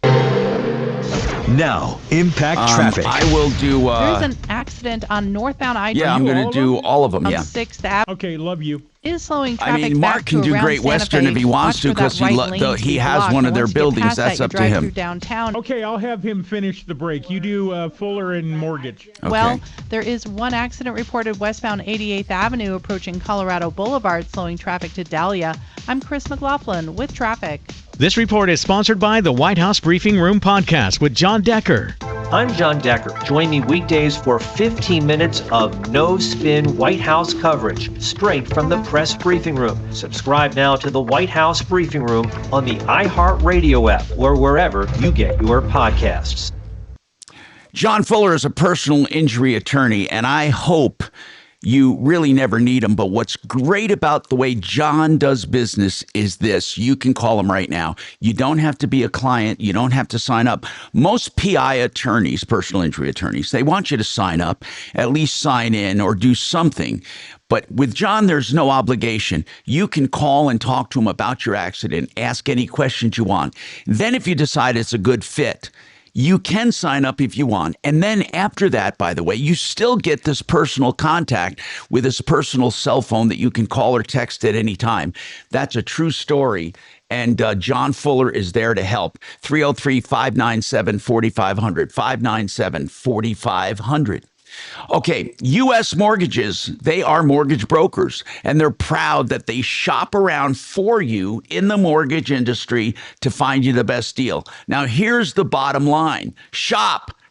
Now, impact traffic. I will do. There's an accident on northbound I-20. Yeah, I'm going to do all of them. On Yeah. 6th Ave. Okay, love you. Is slowing traffic. I mean, Mark can do Great Western if he wants to because he has one of their buildings. That's up to him. Downtown. Okay, I'll have him finish the break. You do Fuller and Mortgage. Okay. Well, there is one accident reported westbound 88th Avenue approaching Colorado Boulevard, slowing traffic to Dahlia. I'm Chris McLaughlin with traffic. This report is sponsored by the White House Briefing Room podcast with John Decker. I'm John Decker. Join me weekdays for 15 minutes of no-spin White House coverage, straight from the press briefing room. Subscribe now to the White House Briefing Room on the iHeartRadio app or wherever you get your podcasts. John Fuller is a personal injury attorney, and I hope you really never need him. But what's great about the way John does business is this. You can call him right now. You don't have to be a client. You don't have to sign up. Most PI attorneys, personal injury attorneys, they want you to sign up, at least sign in or do something. But with John, there's no obligation. You can call and talk to him about your accident, ask any questions you want. Then if you decide it's a good fit, you can sign up if you want. And then after that, by the way, you still get this personal contact with his personal cell phone that you can call or text at any time. That's a true story. And John Fuller is there to help. 303-597-4500, 597-4500. Okay, U.S. Mortgages, they are mortgage brokers, and they're proud that they shop around for you in the mortgage industry to find you the best deal. Now, here's the bottom line.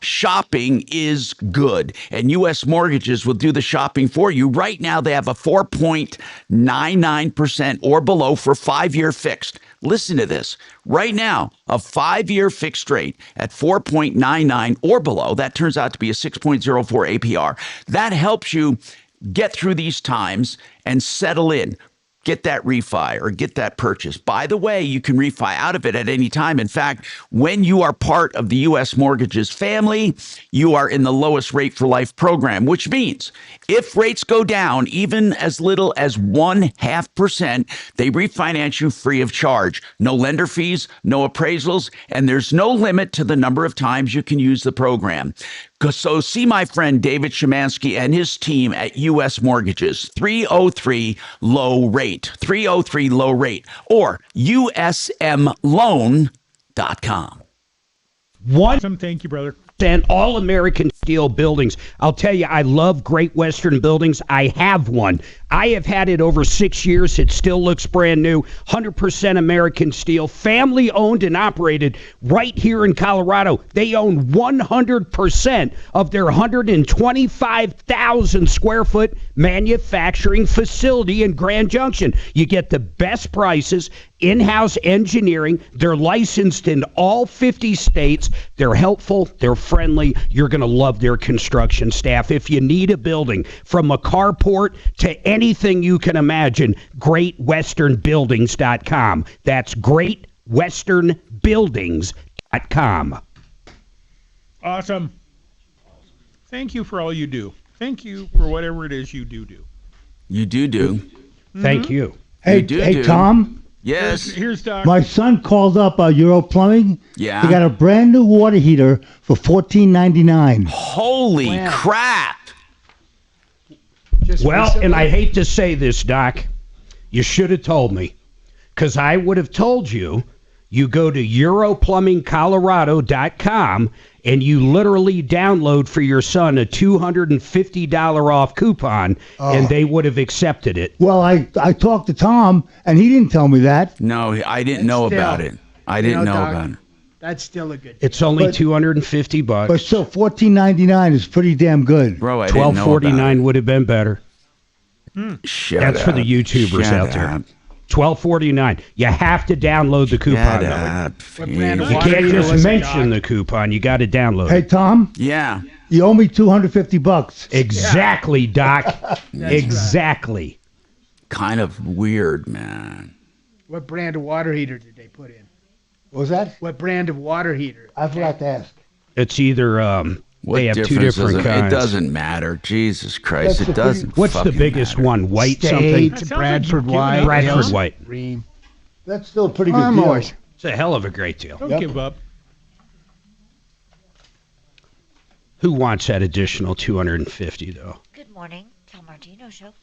Shopping is good, and U.S. Mortgages will do the shopping for you. Right now, they have a 4.99% or below for 5-year fixed. Listen to this. Right now, a 5-year fixed rate at 4.99 or below, that turns out to be a 6.04 APR. That helps you get through these times and settle in. Get that refi or get that purchase. By the way, you can refi out of it at any time. In fact, when you are part of the U.S. Mortgages family, you are in the lowest rate for life program, which means if rates go down even as little as 0.5%, they refinance you free of charge. No lender fees, no appraisals, and there's no limit to the number of times you can use the program. So see my friend David Szymanski and his team at U.S. Mortgages, 303-LOW-RATE, 303-LOW-RATE, or usmloan.com. Thank you, brother. And all American steel buildings. I'll tell you, I love Great Western Buildings. I have one. I have had it over 6 years. It still looks brand new. 100% American steel, family owned and operated right here in Colorado. They own 100% of their 125,000 square foot manufacturing facility in Grand Junction. You get the best prices, in-house engineering. They're licensed in all 50 states. They're helpful. They're friendly. You're going to love their construction staff. If you need a building, from a carport to anything you can imagine, GreatWesternBuildings.com. That's GreatWesternBuildings.com. Awesome. Thank you for all you do. Thank you for whatever it is you do. You do. Mm-hmm. Thank you. Hey, Tom. Yes. Here's Doc. My son called up Euro Plumbing. Yeah. He got a brand new water heater for $14.99. Holy crap. And I hate to say this, Doc. You should have told me. Because I would have told you, you go to europlumbingcolorado.com and you literally download for your son a $250 off coupon, and they would have accepted it. Well, I talked to Tom, and he didn't tell me that. No, I didn't know about it. I didn't know about it. That's still a good. It's only $250. But still, $14.99 is pretty damn good. Bro, I didn't know about it. $12.49 would have been better. Shut That's up. for the YouTubers out there. $12.49. You have to download the coupon. You can't just mention the coupon. You got to download Hey, it. Tom. Yeah. You owe me $250. Exactly, Doc. Exactly. Right. Kind of weird, man. What brand of water heater did they put in? What was that? What brand of water heater? I forgot to ask. It's either they have two different kinds. It doesn't matter. Jesus Christ, it doesn't. What's the biggest one? White something? Bradford White. Bradford White. Ream. That's still a pretty good deal. It's a hell of a great deal. Don't give up. Who wants that additional $250 though? Good morning, Tom Martino Show.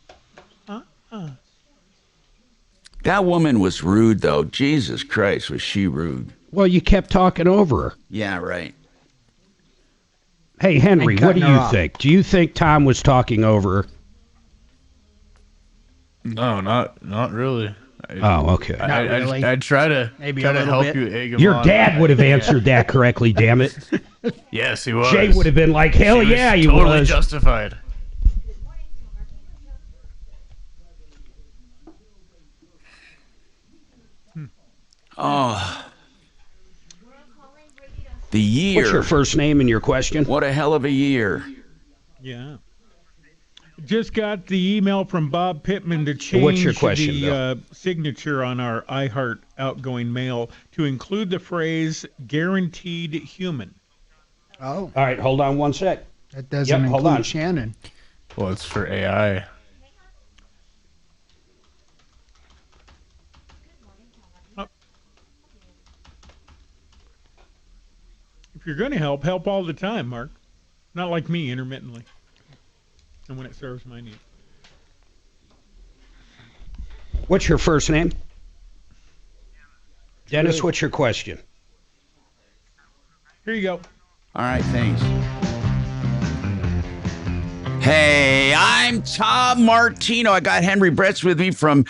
That woman was rude, though. Jesus Christ, was she rude? Well, you kept talking over her. Yeah, right. Hey, Henry, what do you think? Do you think Tom was talking over her? No, not really. Okay. I'd try to help you egg him Your on. dad would have answered that correctly, damn it. Yes, he was. Jay would have been like, hell yeah, he totally was. Justified. Oh. The year. What's your first name and your question? What a hell of a year. Yeah. Just got the email from Bob Pittman to change What's your question, the signature on our iHeart outgoing mail to include the phrase guaranteed human. Oh. All right, hold on one sec. That doesn't hold on. include Shannon. Well, it's for AI. If you're going to help all the time, Mark. Not like me, intermittently. And when it serves my needs. What's your first name? Dennis, what's your question? Here you go. All right, thanks. Hey, I'm Tom Martino. I got Henry Bretz with me from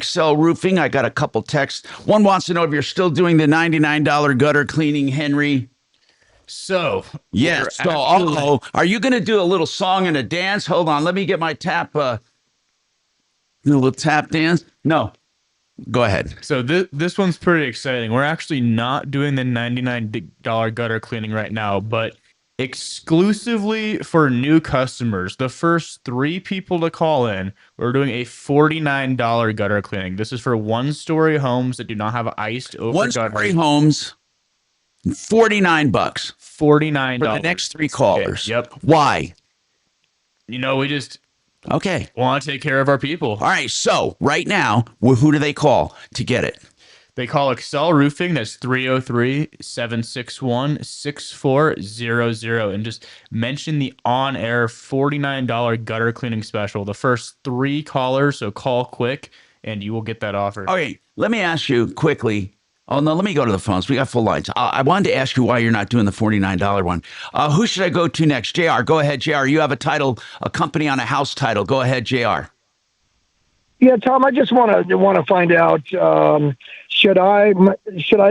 XL Roofing. I got a couple texts. One wants to know if you're still doing the $99 gutter cleaning, Henry. So, yes. So, are you going to do a little song and a dance? Hold on. Let me get my tap. A little tap dance? No. Go ahead. So this one's pretty exciting. We're actually not doing the $99 gutter cleaning right now, but exclusively for new customers, the first 3 people to call in, we're doing a $49 gutter cleaning. This is for one-story homes that do not have iced over gutters. One-story homes, $49. $49 for the next 3 callers. Okay, yep. Why? We just want to take care of our people. All right. So right now, who do they call to get it? They call Excel Roofing. That's 303-761-6400. And just mention the on-air $49 gutter cleaning special. The first 3 callers, so call quick, and you will get that offer. Okay, let me ask you quickly. Oh, no, let me go to the phones. We got full lines. I wanted to ask you why you're not doing the $49 one. Who should I go to next? JR, go ahead, JR. You have a title, a company on a house title. Go ahead, JR. Yeah, Tom, I just want to find out, should I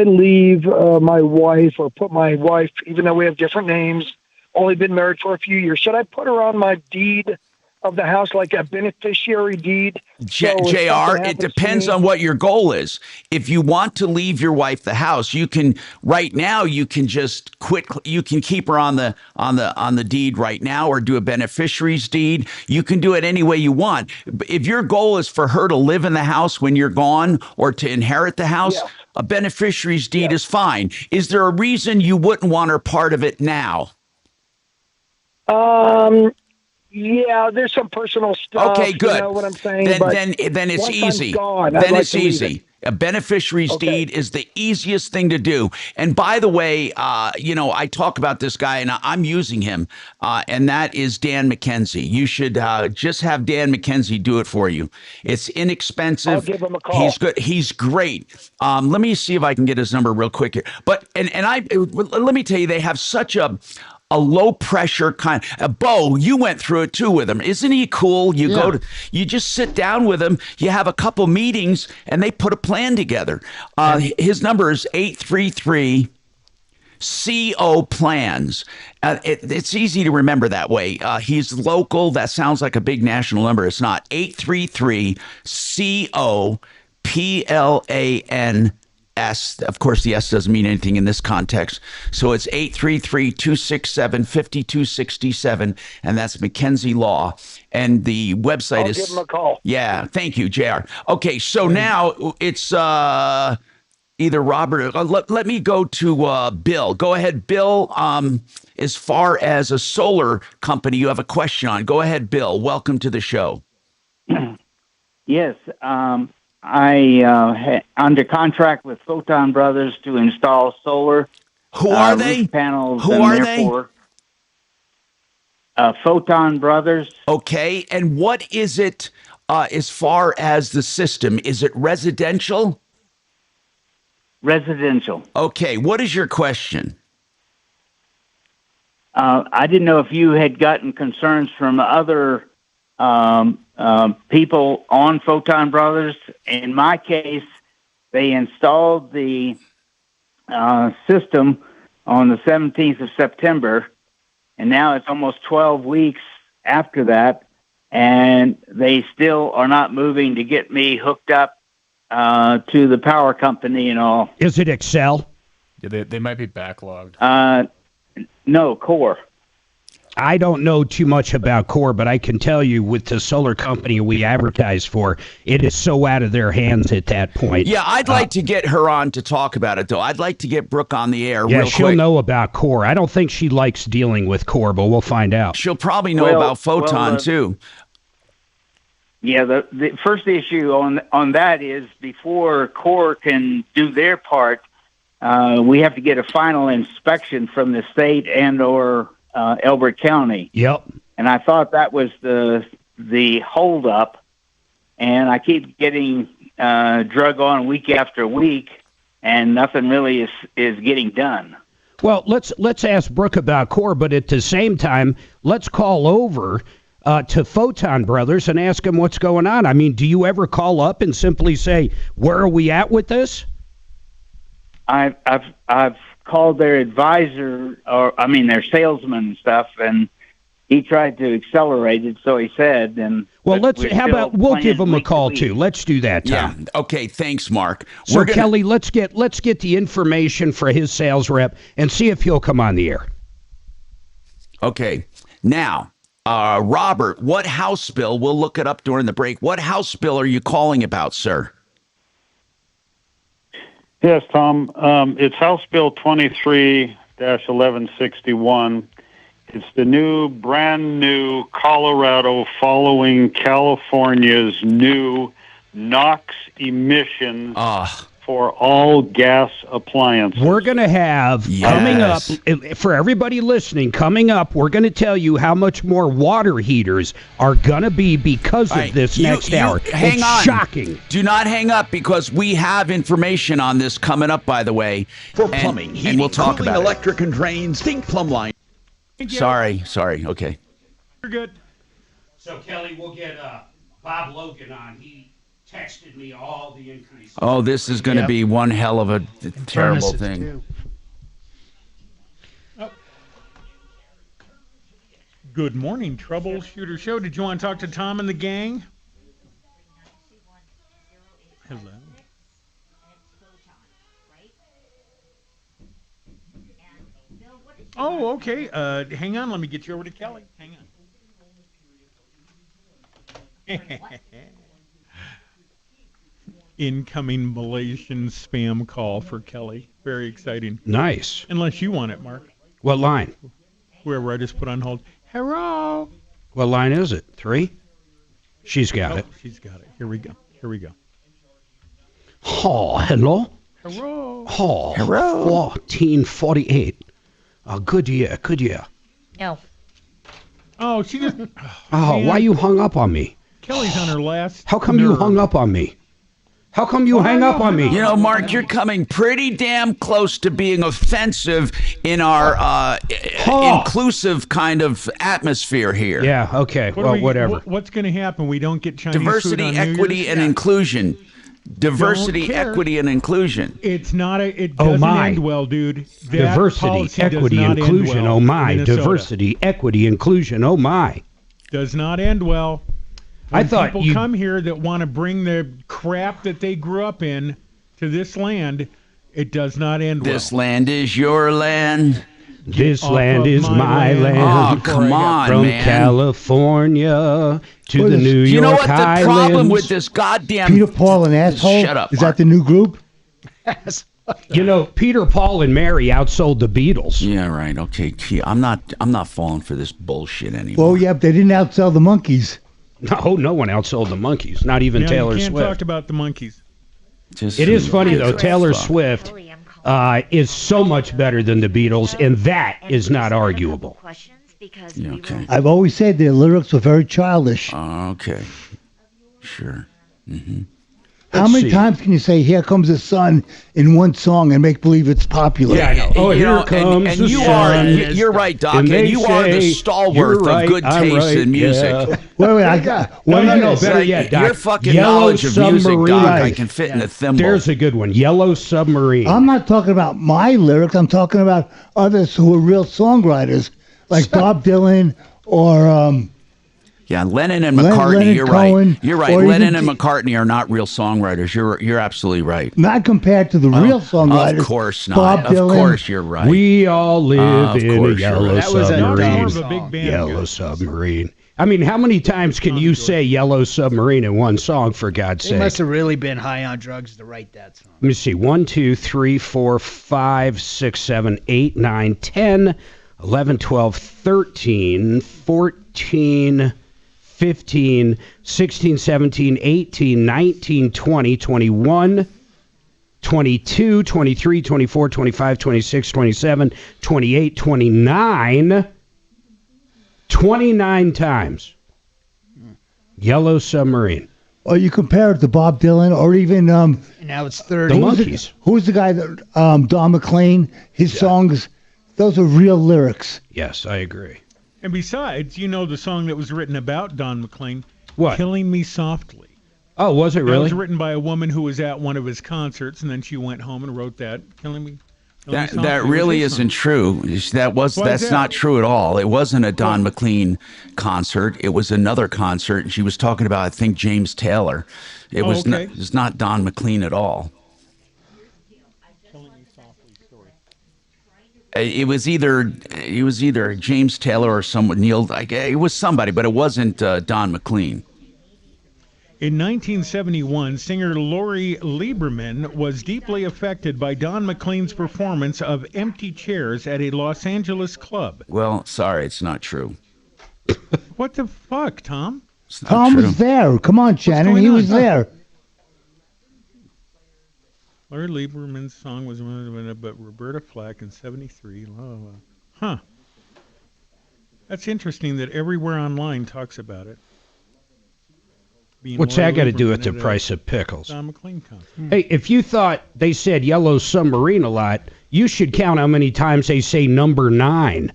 leave my wife or put my wife, even though we have different names, only been married for a few years, should I put her on my deed of the house, like a beneficiary deed? JR, it depends on what your goal is. If you want to leave your wife the house, you can right now. You can just quit. You can keep her on the deed right now, or do a beneficiary's deed. You can do it any way you want. If your goal is for her to live in the house when you're gone, or to inherit the house, a beneficiary's deed is fine. Is there a reason you wouldn't want her part of it now? Yeah, there's some personal stuff. Okay, good. You know what I'm saying? Then it's easy. Then it's easy. A beneficiary's deed is the easiest thing to do. And by the way, I talk about this guy, and I'm using him, and that is Dan McKenzie. You should just have Dan McKenzie do it for you. It's inexpensive. I'll give him a call. He's good. He's great. Let me see if I can get his number real quick here. But let me tell you, they have such a low pressure kind. Bo, you went through it too with him. Isn't he cool? You just sit down with him. You have a couple meetings, and they put a plan together. His number is 833 CO Plans. It's easy to remember that way. He's local. That sounds like a big national number. It's not. 833 CO PLAN. Of course, the S doesn't mean anything in this context. So it's 833-267-5267, and that's McKenzie Law. And the website is... I'll give him a call. Yeah, thank you, JR. Okay, so now it's either Robert... let me go to Bill. Go ahead, Bill. As far as a solar company you have a question on, go ahead, Bill. Welcome to the show. Yes, I under contract with Photon Brothers to install solar. Who are they? Panels. Who are they? Photon Brothers. Okay, and what is it as far as the system? Is it residential? Residential. Okay, what is your question? I didn't know if you had gotten concerns from other people on Photon Brothers. In my case, they installed the system on the 17th of September, and now it's almost 12 weeks after that, and they still are not moving to get me hooked up to the power company and all. Is it Excel? Yeah, they might be backlogged. No, Core. I don't know too much about Core, but I can tell you with the solar company we advertise for, it is so out of their hands at that point. Yeah, I'd like to get her on to talk about it, though. I'd like to get Brooke on the air real quick. Yeah, she'll know about Core. I don't think she likes dealing with Core, but we'll find out. She'll probably know about Photon, too. Yeah, the first issue on that is before Core can do their part, we have to get a final inspection from the state and or Elbert County. Yep. And I thought that was the holdup, and I keep getting drug on week after week, and nothing really is getting done. Well, let's ask Brooke about Core, but at the same time, let's call over to Photon Brothers and ask them what's going on. I mean, do you ever call up and simply say, where are we at with this? I've called their advisor, their salesman and stuff, and he tried to accelerate it, so he said. And well, we'll give him a call too. Let's do that, Tom. Yeah. Okay. Thanks, Mark. So Kelly, let's get the information for his sales rep and see if he'll come on the air. Okay. Now, Robert, what House bill? We'll look it up during the break. What House bill are you calling about, sir? Yes, Tom. It's House Bill 23-1161. It's the brand new Colorado following California's new NOx emissions for all gas appliances. We're going to have coming up, for everybody listening, coming up, we're going to tell you how much more water heaters are going to be because of this next hour. Hang on. Shocking. Do not hang up because we have information on this coming up, by the way. For plumbing, heating, we'll talk cooling, about electric and drains, think Plumbline. Sorry. Okay. You're good. So, Kelly, we'll get Bob Logan on. He texted me all the increases. Oh, this is going to be one hell of a terrible thing. Good morning, Troubleshooter Show. Did you want to talk to Tom and the gang? Hello. Oh, okay. Hang on. Let me get you over to Kelly. Hang on. Incoming Malaysian spam call for Kelly. Very exciting. Nice. Unless you want it, Mark. What line? Whoever I just put on hold. Hello. What line is it? 3? She's got it. She's got it. Here we go. Oh, hello. Hello. Oh, hello. 1448. Good year. No. Oh, she just. Oh, why you hung up on me? Kelly's on her last. How come you hung up on me? How come you hang up on me? You know, Mark, you're coming pretty damn close to being offensive in our inclusive kind of atmosphere here. Yeah, okay. Whatever. What's going to happen? We don't get Chinese diversity, food on equity, and inclusion. Diversity, equity, and inclusion. It's not it doesn't end well, dude. That diversity, equity, inclusion. Oh my. Diversity, equity, inclusion. Oh my. Does not end well. When I thought people come here that want to bring the crap that they grew up in to this land, it does not end well. This land is your land. This land is my land. Oh, come on, From man. California to the New York Highlands. You know what the problem with this goddamn... Peter, Paul, and Asshole? Shut up, Is Mark. that the new group? You know, Peter, Paul, and Mary outsold the Beatles. Yeah, right. Okay, I'm not falling for this bullshit anymore. Well, yeah, but they didn't outsell the Monkees. No one outsold the Monkees. Not even Taylor you can't Swift. talk about the Monkees. It is funny, though. Taylor Swift is so much better than the Beatles, and that is not arguable. Okay. I've always said their lyrics were very childish. Okay. Sure. Mm-hmm. How many times can you say "Here Comes the Sun" in one song and make believe it's popular? Yeah, I know. Oh, here comes and the you sun. you're right, Doc, And and you are the stalwart of good taste in music. Yeah. Wait, I got. No, better yet, Doc. Your fucking Yellow knowledge of music, Submarine. Doc, I Right. can fit in a thimble. There's a good one. Yellow Submarine. I'm not talking about my lyrics. I'm talking about others who are real songwriters, like Bob Dylan or. Yeah, Lennon and McCartney. Leonard You're Cohen, right. You're right. or Lennon even and McCartney are not real songwriters. You're absolutely right. Not compared to the real songwriters. Of course not. Bob Dylan. Of course you're right. We all live in a course you're yellow right. submarine. More of a big band. Yellow Submarine. I mean, how many times can you say Yellow Submarine in one song, for God's They sake? must have really been high on drugs to write that song. Let me see. 1, 2, 3, 4, 5, 6, 7, 8, 9, 10, 11, 12, 13, 14, 15, 16, 17, 18, 19, 20, 21, 22, 23, 24, 25, 26, 27, 28, 29, 29 times. Yellow Submarine. Or you compare it to Bob Dylan, or even And now it's 30. The Monkees. Who's the guy that Don McLean? His songs, those are real lyrics. Yes, I agree. And besides, you know the song that was written about Don McLean? What? Killing Me Softly. Oh, was it really? It was written by a woman who was at one of his concerts, and then she went home and wrote that. Killing Me Softly. That really isn't true. That's not true at all. It wasn't a Don McLean concert. It was another concert, and she was talking about, I think, James Taylor. It was not Don McLean at all. It was either James Taylor or someone, Neil. It was somebody, but it wasn't Don McLean. In 1971, singer Lori Lieberman was deeply affected by Don McLean's performance of Empty Chairs at a Los Angeles club. Well, sorry, it's not true. What the fuck, Tom? Tom was there. Come on, Shannon. He was there. Lori Lieberman's song was but Roberta Flack in 73. Huh. That's interesting that everywhere online talks about it. What's that got to do with the price of pickles? Don McLean concert. Hey, if you thought they said Yellow Submarine a lot, you should count how many times they say number 9.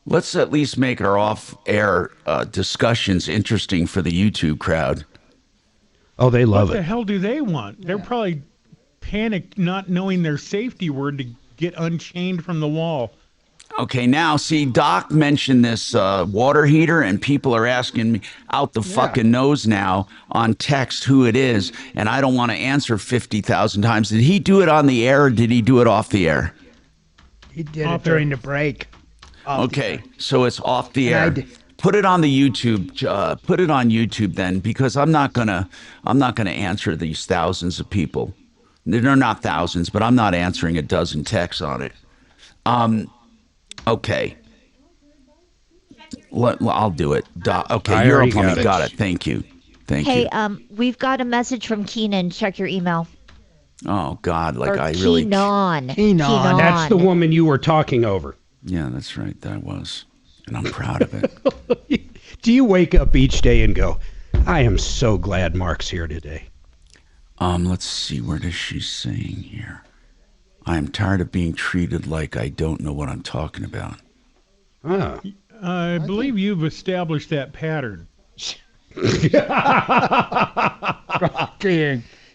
Let's at least make our off-air discussions interesting for the YouTube crowd. Oh, they love it. What the it. hell do they want? They're probably panicked not knowing their safety word to get unchained from the wall. Okay, now, see, Doc mentioned this water heater, and people are asking me out the fucking nose now on text who it is, and I don't want to answer 50,000 times. Did he do it on the air, or did he do it off the air? He did it during the break. Okay, so it's off the air. Put it on the YouTube. Put it on YouTube then, because I'm not gonna answer these thousands of people. They're not thousands, but I'm not answering a dozen texts on it. Okay. I'll do it. Okay, you're up on me. Got it. Thank you. Thank you. Hey, we've got a message from Keenan. Check your email. Oh God, Keenan. That's the woman you were talking over. Yeah, that's right. That was. And I'm proud of it. Do you wake up each day and go, I am so glad Mark's here today? Let's see. What is she saying here? I am tired of being treated like I don't know what I'm talking about. I believe you've established that pattern.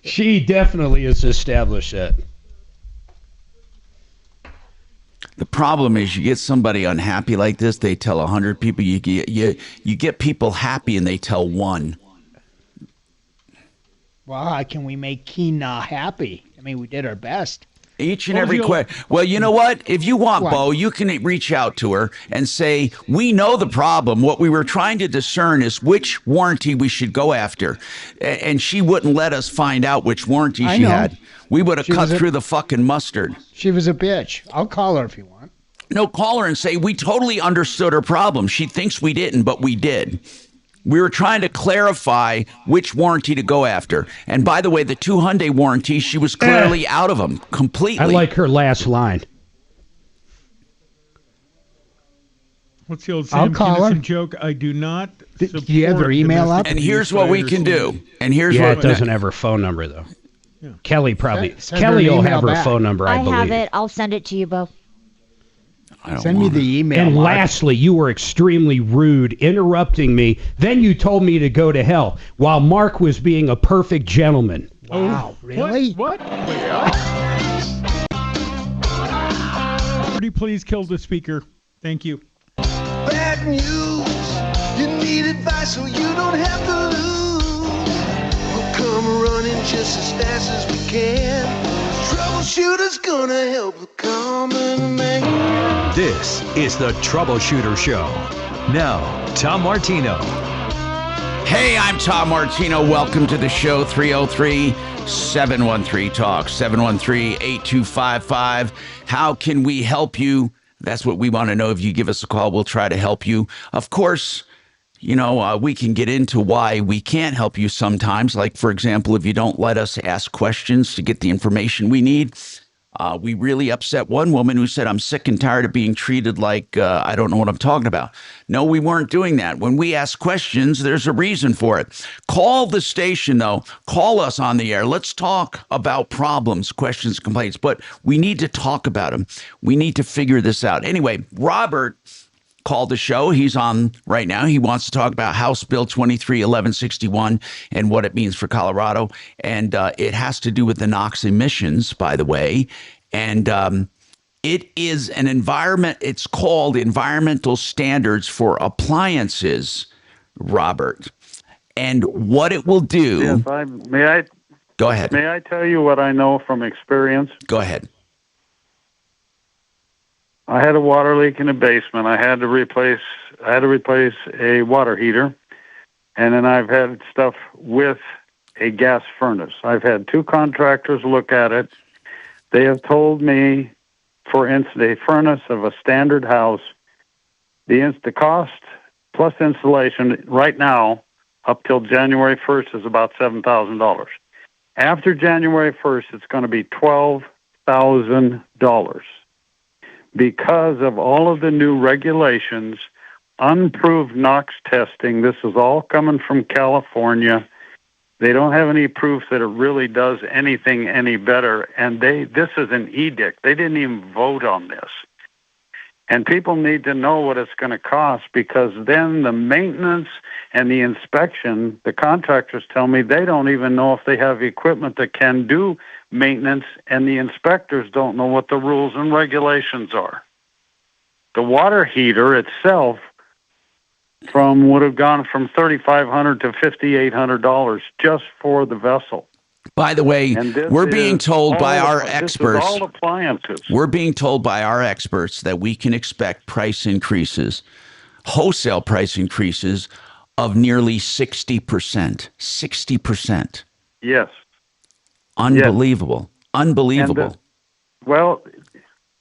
She definitely has established that. The problem is you get somebody unhappy like this, they tell 100 people. You get people happy and they tell one. Well, how can we make Keena happy? I mean, we did our best. Each and every question. Well, you know what? If you want, Bo, you can reach out to her and say, we know the problem. What we were trying to discern is which warranty we should go after. And she wouldn't let us find out which warranty she had. We would have cut through the fucking mustard. She was a bitch. I'll call her if you want. No, call her and say, we totally understood her problem. She thinks we didn't, but we did. We were trying to clarify which warranty to go after. And by the way, the 2 Hyundai warranties, she was clearly out of them completely. I like her last line. What's the old Sam Kinison joke? I do not support. Do you have her email up? And here's what we can do. And here's what it doesn't have her phone number though. Yeah. Kelly probably. Kelly will have her phone number. I believe. I have it. I'll send it to you, Bo. Send me the email. And Mark. lastly, you were extremely rude, interrupting me. Then you told me to go to hell while Mark was being a perfect gentleman. Wow, really? What? Pretty please kill the speaker. Thank you. Bad news. You need advice so you don't have to lose. We'll come running just as fast as we can. Troubleshooter's gonna help the common man. This is the Troubleshooter Show. Now, Tom Martino. Hey, I'm Tom Martino. Welcome to the show. 303-713-TALK, 713-8255. How can we help you? That's what we want to know. If you give us a call, we'll try to help you. Of course, you know, we can get into why we can't help you sometimes. Like, for example, if you don't let us ask questions to get the information we need. We really upset one woman who said, I'm sick and tired of being treated like I don't know what I'm talking about. No, we weren't doing that. When we ask questions, there's a reason for it. Call the station, though. Call us on the air. Let's talk about problems, questions, complaints. But we need to talk about them. We need to figure this out. Anyway, Robert called the show. He's on right now. He wants to talk about House Bill 231161 and what it means for Colorado. And it has to do with the NOx emissions, by the way. And it is an environment. It's called Environmental Standards for Appliances, Robert. And what it will do. Yes, may I? Go ahead. May I tell you what I know from experience? Go ahead. I had a water leak in the basement. I had to replace a water heater, and then I've had stuff with a gas furnace. I've had 2 contractors look at it. They have told me, for instance, a furnace of a standard house, the cost plus installation right now up till January 1st is about $7,000. After January 1st, it's going to be $12,000. Because of all of the new regulations, unproved NOx testing, this is all coming from California. They don't have any proof that it really does anything any better. And this is an edict. They didn't even vote on this. And people need to know what it's going to cost, because then the maintenance and the inspection, the contractors tell me they don't even know if they have equipment that can do maintenance, and the inspectors don't know what the rules and regulations are. The water heater itself would have gone from $3,500 to $5,800 just for the vessel. By the way, we're being told by our experts. All appliances. We're being told by our experts that we can expect price increases, wholesale price increases of nearly 60%. 60%. Yes. Unbelievable. Yes. Unbelievable. Well,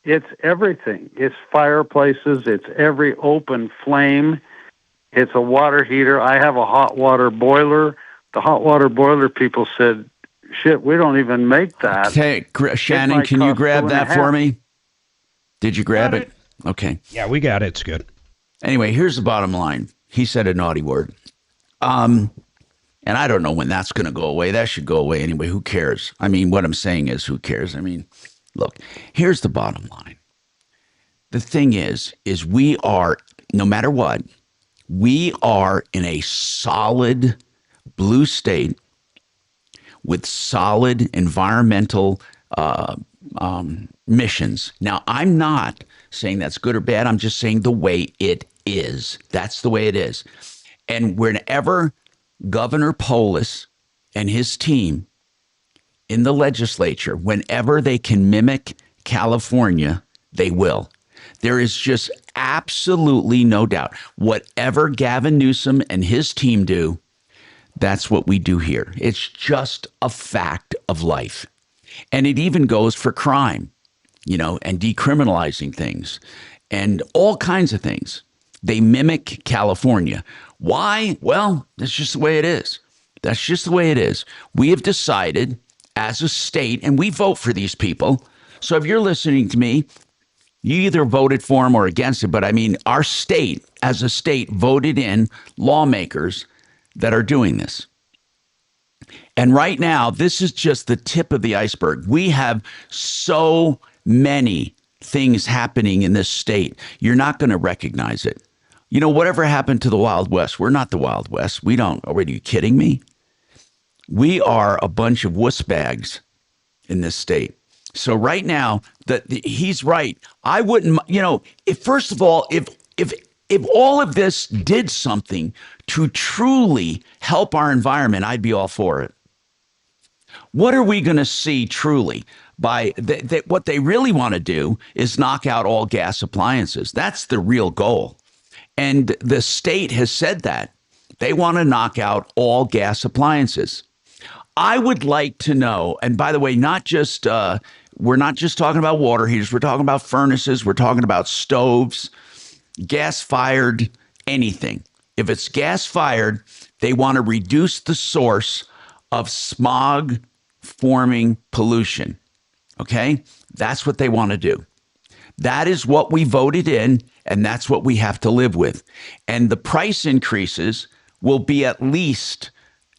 it's everything. It's fireplaces. It's every open flame. It's a water heater. I have a hot water boiler. The hot water boiler people said, shit, we don't even make that. Okay, Shannon, can you grab that for me? Did you grab it? Okay. Yeah, we got it. It's good. Anyway, here's the bottom line. He said a naughty word. And I don't know when that's going to go away. That should go away anyway. Who cares? I mean, what I'm saying is, who cares? I mean, look, here's the bottom line. The thing is we are, no matter what, we are in a solid blue state with solid environmental missions. Now, I'm not saying that's good or bad. I'm just saying the way it is. That's the way it is. And whenever Governor Polis and his team in the legislature, whenever they can mimic California, they will. There is just absolutely no doubt. Whatever Gavin Newsom and his team do, that's what we do here. It's just a fact of life. And it even goes for crime, and decriminalizing things and all kinds of things. They mimic California. Why? Well, that's just the way it is. That's just the way it is. We have decided as a state, and we vote for these people. So if you're listening to me, you either voted for them or against it. But I mean, our state, as a state, voted in lawmakers that are doing this. And right now, this is just the tip of the iceberg. We have so many things happening in this state. You're not going to recognize it. Whatever happened to the Wild West? We're not the Wild West. We don't. Are you kidding me? We are a bunch of wuss bags in this state. So right now, he's right. I wouldn't, if first of all, if all of this did something to truly help our environment, I'd be all for it. What are we going to see truly? What they really want to do is knock out all gas appliances. That's the real goal. And the state has said that. They want to knock out all gas appliances. I would like to know, and by the way, we're not just talking about water heaters. We're talking about furnaces. We're talking about stoves, gas-fired, anything. If it's gas-fired, they want to reduce the source of smog-forming pollution. Okay? That's what they want to do. That is what we voted in, and that's what we have to live with. And the price increases will be at least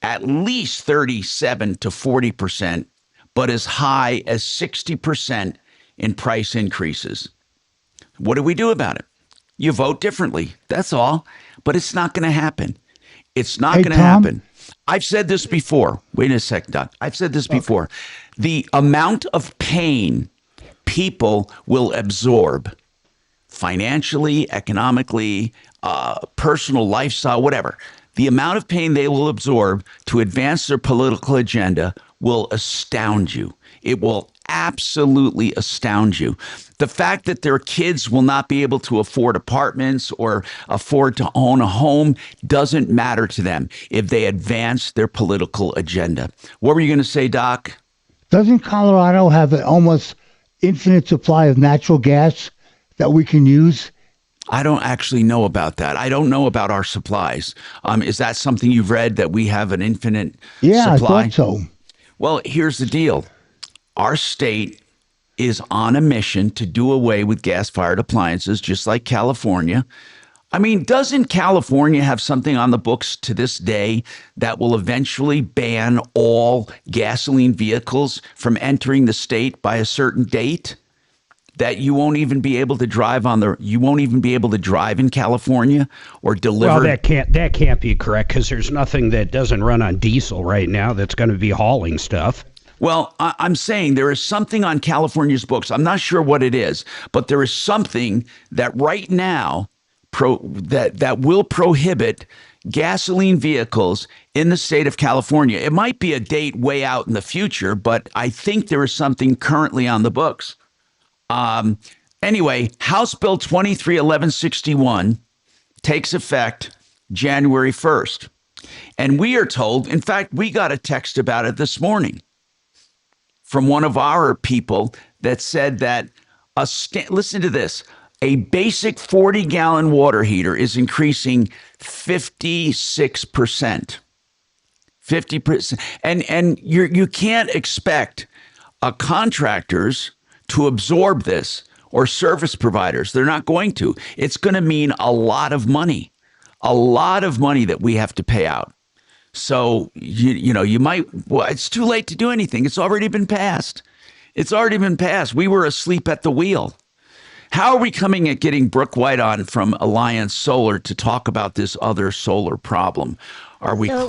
37 to 40%, but as high as 60% in price increases. What do we do about it? You vote differently. That's all. But it's not going to happen. It's not going to happen. I've said this before. Wait a second, Doc. I've said this before. The amount of pain people will absorb financially, economically, personal lifestyle, whatever. The amount of pain they will absorb to advance their political agenda will astound you. It will absolutely astound you. The fact that their kids will not be able to afford apartments or afford to own a home doesn't matter to them if they advance their political agenda. What were you going to say, Doc? Doesn't Colorado have an almost infinite supply of natural gas that we can use? I don't actually know about that. I don't know about our supplies. Is that something you've read, that we have an infinite supply? I thought so. Well, here's the deal. Our state is on a mission to do away with gas-fired appliances, just like California. I mean, doesn't California have something on the books to this day that will eventually ban all gasoline vehicles from entering the state by a certain date? That you won't even be able to drive in California or deliver. Well, that can't be correct, because there's nothing that doesn't run on diesel right now that's going to be hauling stuff. Well, I'm saying there is something on California's books. I'm not sure what it is, but there is something that right now that will prohibit gasoline vehicles in the state of California. It might be a date way out in the future, but I think there is something currently on the books. Anyway, House Bill 231161 takes effect January 1st. And we are told, in fact, we got a text about it this morning from one of our people that said that, listen to this, a basic 40-gallon water heater is increasing 56%. 50%. And you can't expect contractors to absorb this, or service providers. They're not going to. It's going to mean a lot of money that we have to pay out. So, you might, it's too late to do anything. It's already been passed. We were asleep at the wheel. How are we coming at getting Brooke White on from Alliance Solar to talk about this other solar problem?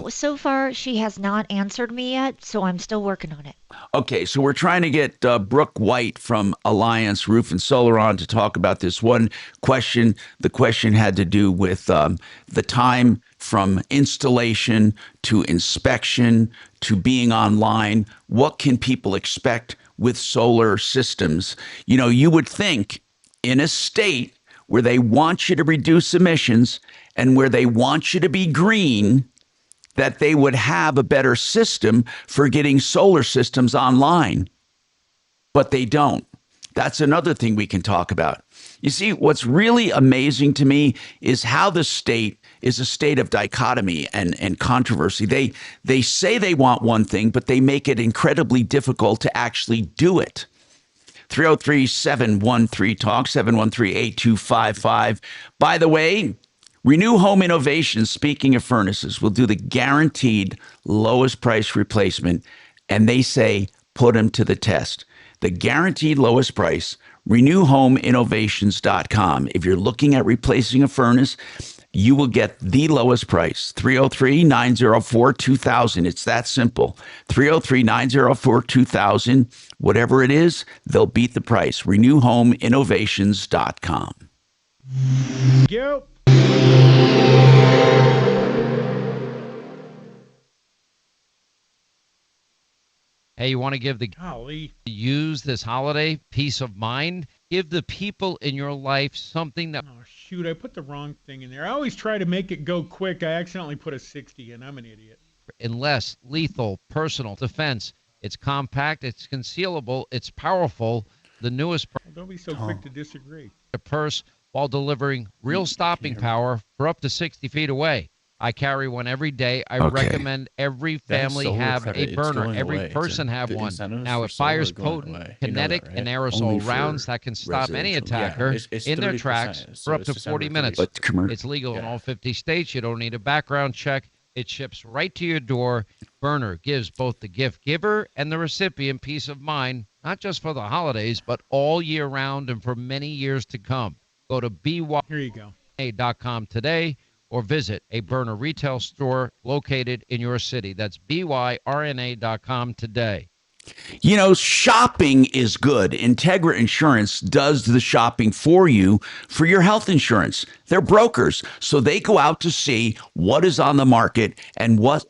So far, she has not answered me yet, so I'm still working on it. Okay, so we're trying to get Brooke White from Alliance Roof and Solar on to talk about this one question. The question had to do with the time from installation to inspection to being online. What can people expect with solar systems? You would think in a state where they want you to reduce emissions and where they want you to be green, that they would have a better system for getting solar systems online. But they don't. That's another thing we can talk about. You see, what's really amazing to me is how the state is a state of dichotomy and controversy. They say they want one thing, but they make it incredibly difficult to actually do it. 303-713-TALK, 713-8255. By the way, Renew Home Innovations, speaking of furnaces, will do the guaranteed lowest price replacement, and they say put them to the test. The guaranteed lowest price, renewhomeinnovations.com. If you're looking at replacing a furnace, you will get the lowest price, 303-904-2000. It's that simple. 303-904-2000. Whatever it is, they'll beat the price. renewhomeinnovations.com. Yep. Hey, you want to give use this holiday peace of mind? Give the people in your life something that... Oh, shoot, I put the wrong thing in there. I always try to make it go quick. I accidentally put a 60 in. I'm an idiot. In less lethal personal defense. It's compact, it's concealable, it's powerful. The newest... Don't be so quick to disagree. ...purse while delivering real stopping power for up to 60 feet away. I carry one every day. I Okay. recommend every That family solar have credit, a it's burner. going Every away. person have The one. incentives Now, for it fires solar are going potent, away. You know that, kinetic, right? and Only aerosol for rounds that can stop any residential. attacker It's in their 30%, tracks so for up it's to December 40 minutes. 30th. But It's legal in Yeah. all 50 states. You don't need a background check. It ships right to your door. Burner gives both the gift giver and the recipient peace of mind, not just for the holidays, but all year round and for many years to come. Go to Here you go. BYRNA.com today or visit a burner retail store located in your city. That's BYRNA.com today. You know, shopping is good. Integra Insurance does the shopping for you for your health insurance. They're brokers, so they go out to see what is on the market and what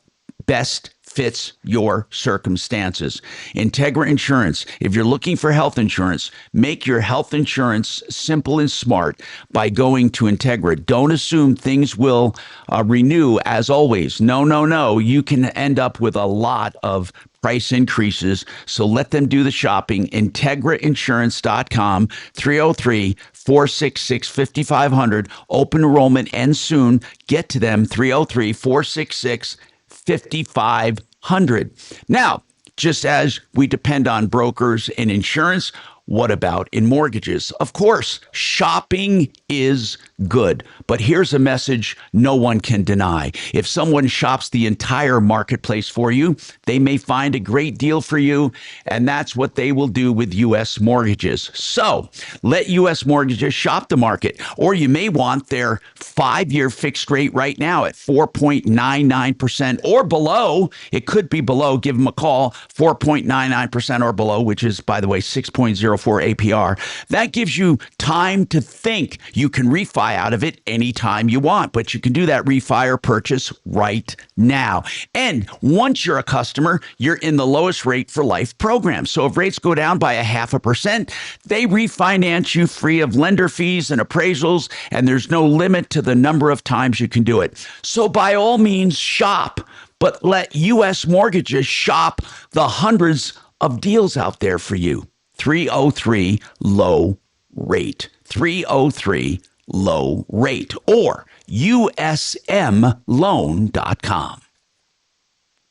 best fits your circumstances. Integra Insurance, if you're looking for health insurance, make your health insurance simple and smart by going to Integra. Don't assume things will renew as always. No. You can end up with a lot of price increases. So let them do the shopping. IntegraInsurance.com, 303-466-5500. Open enrollment ends soon. Get to them, 303-466-5500. Now, just as we depend on brokers in insurance, what about in mortgages? Of course, shopping is good. But here's a message no one can deny. If someone shops the entire marketplace for you, they may find a great deal for you, and that's what they will do with U.S. Mortgages. So let U.S. Mortgages shop the market, or you may want their 5-year fixed rate right now at 4.99% or below. It could be below. Give them a call, 4.99% or below, which is, by the way, 6.04 APR. That gives you time to think. You can refi out of it anytime you want, but you can do that refi or purchase right now. And once you're a customer, you're in the lowest rate for life program. So if rates go down by 0.5%, they refinance you free of lender fees and appraisals, and there's no limit to the number of times you can do it. So by all means, shop, but let U.S. Mortgages shop the hundreds of deals out there for you. 303 low rate. 303 low rate or usmloan.com.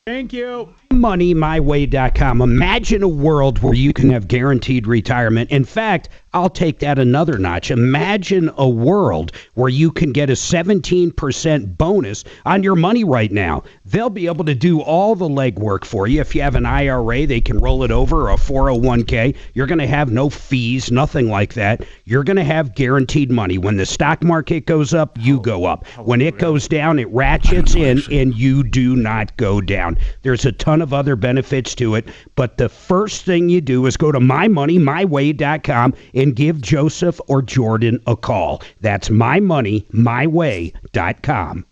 Thank you. MoneyMyWay.com. Imagine a world where you can have guaranteed retirement. In fact, I'll take that another notch. Imagine a world where you can get a 17% bonus on your money right now. They'll be able to do all the legwork for you. If you have an IRA, they can roll it over, or a 401k. You're going to have no fees, nothing like that. You're going to have guaranteed money. When the stock market goes up, you go up. When it goes down, it ratchets in, and you do not go down. There's a ton of other benefits to it, but the first thing you do is go to mymoneymyway.com and give Joseph or Jordan a call. That's mymoneymyway.com.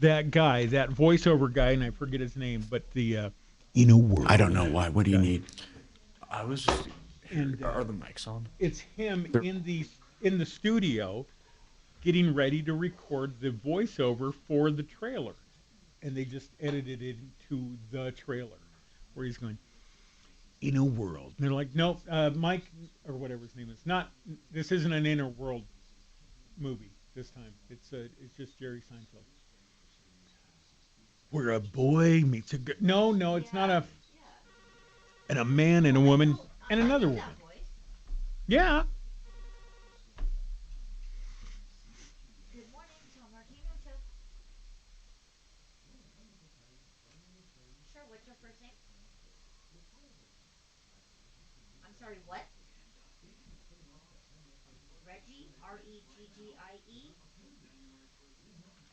That guy, that voiceover guy, and I forget his name, but the I don't know why. What do you need? I was just. And, are the mics on? It's him in the studio getting ready to record the voiceover for the trailer, and they just edited it into the trailer where he's going, in a world. And they're like, no, Mike, or whatever his name is, this isn't an inner world movie this time. It's just Jerry Seinfeld. Where a boy meets a girl. No, it's not and a man and a woman and another woman. Yeah. Good morning, Tom Martino. Sure, what's your first name? I'm sorry, what? Reggie, Reggie.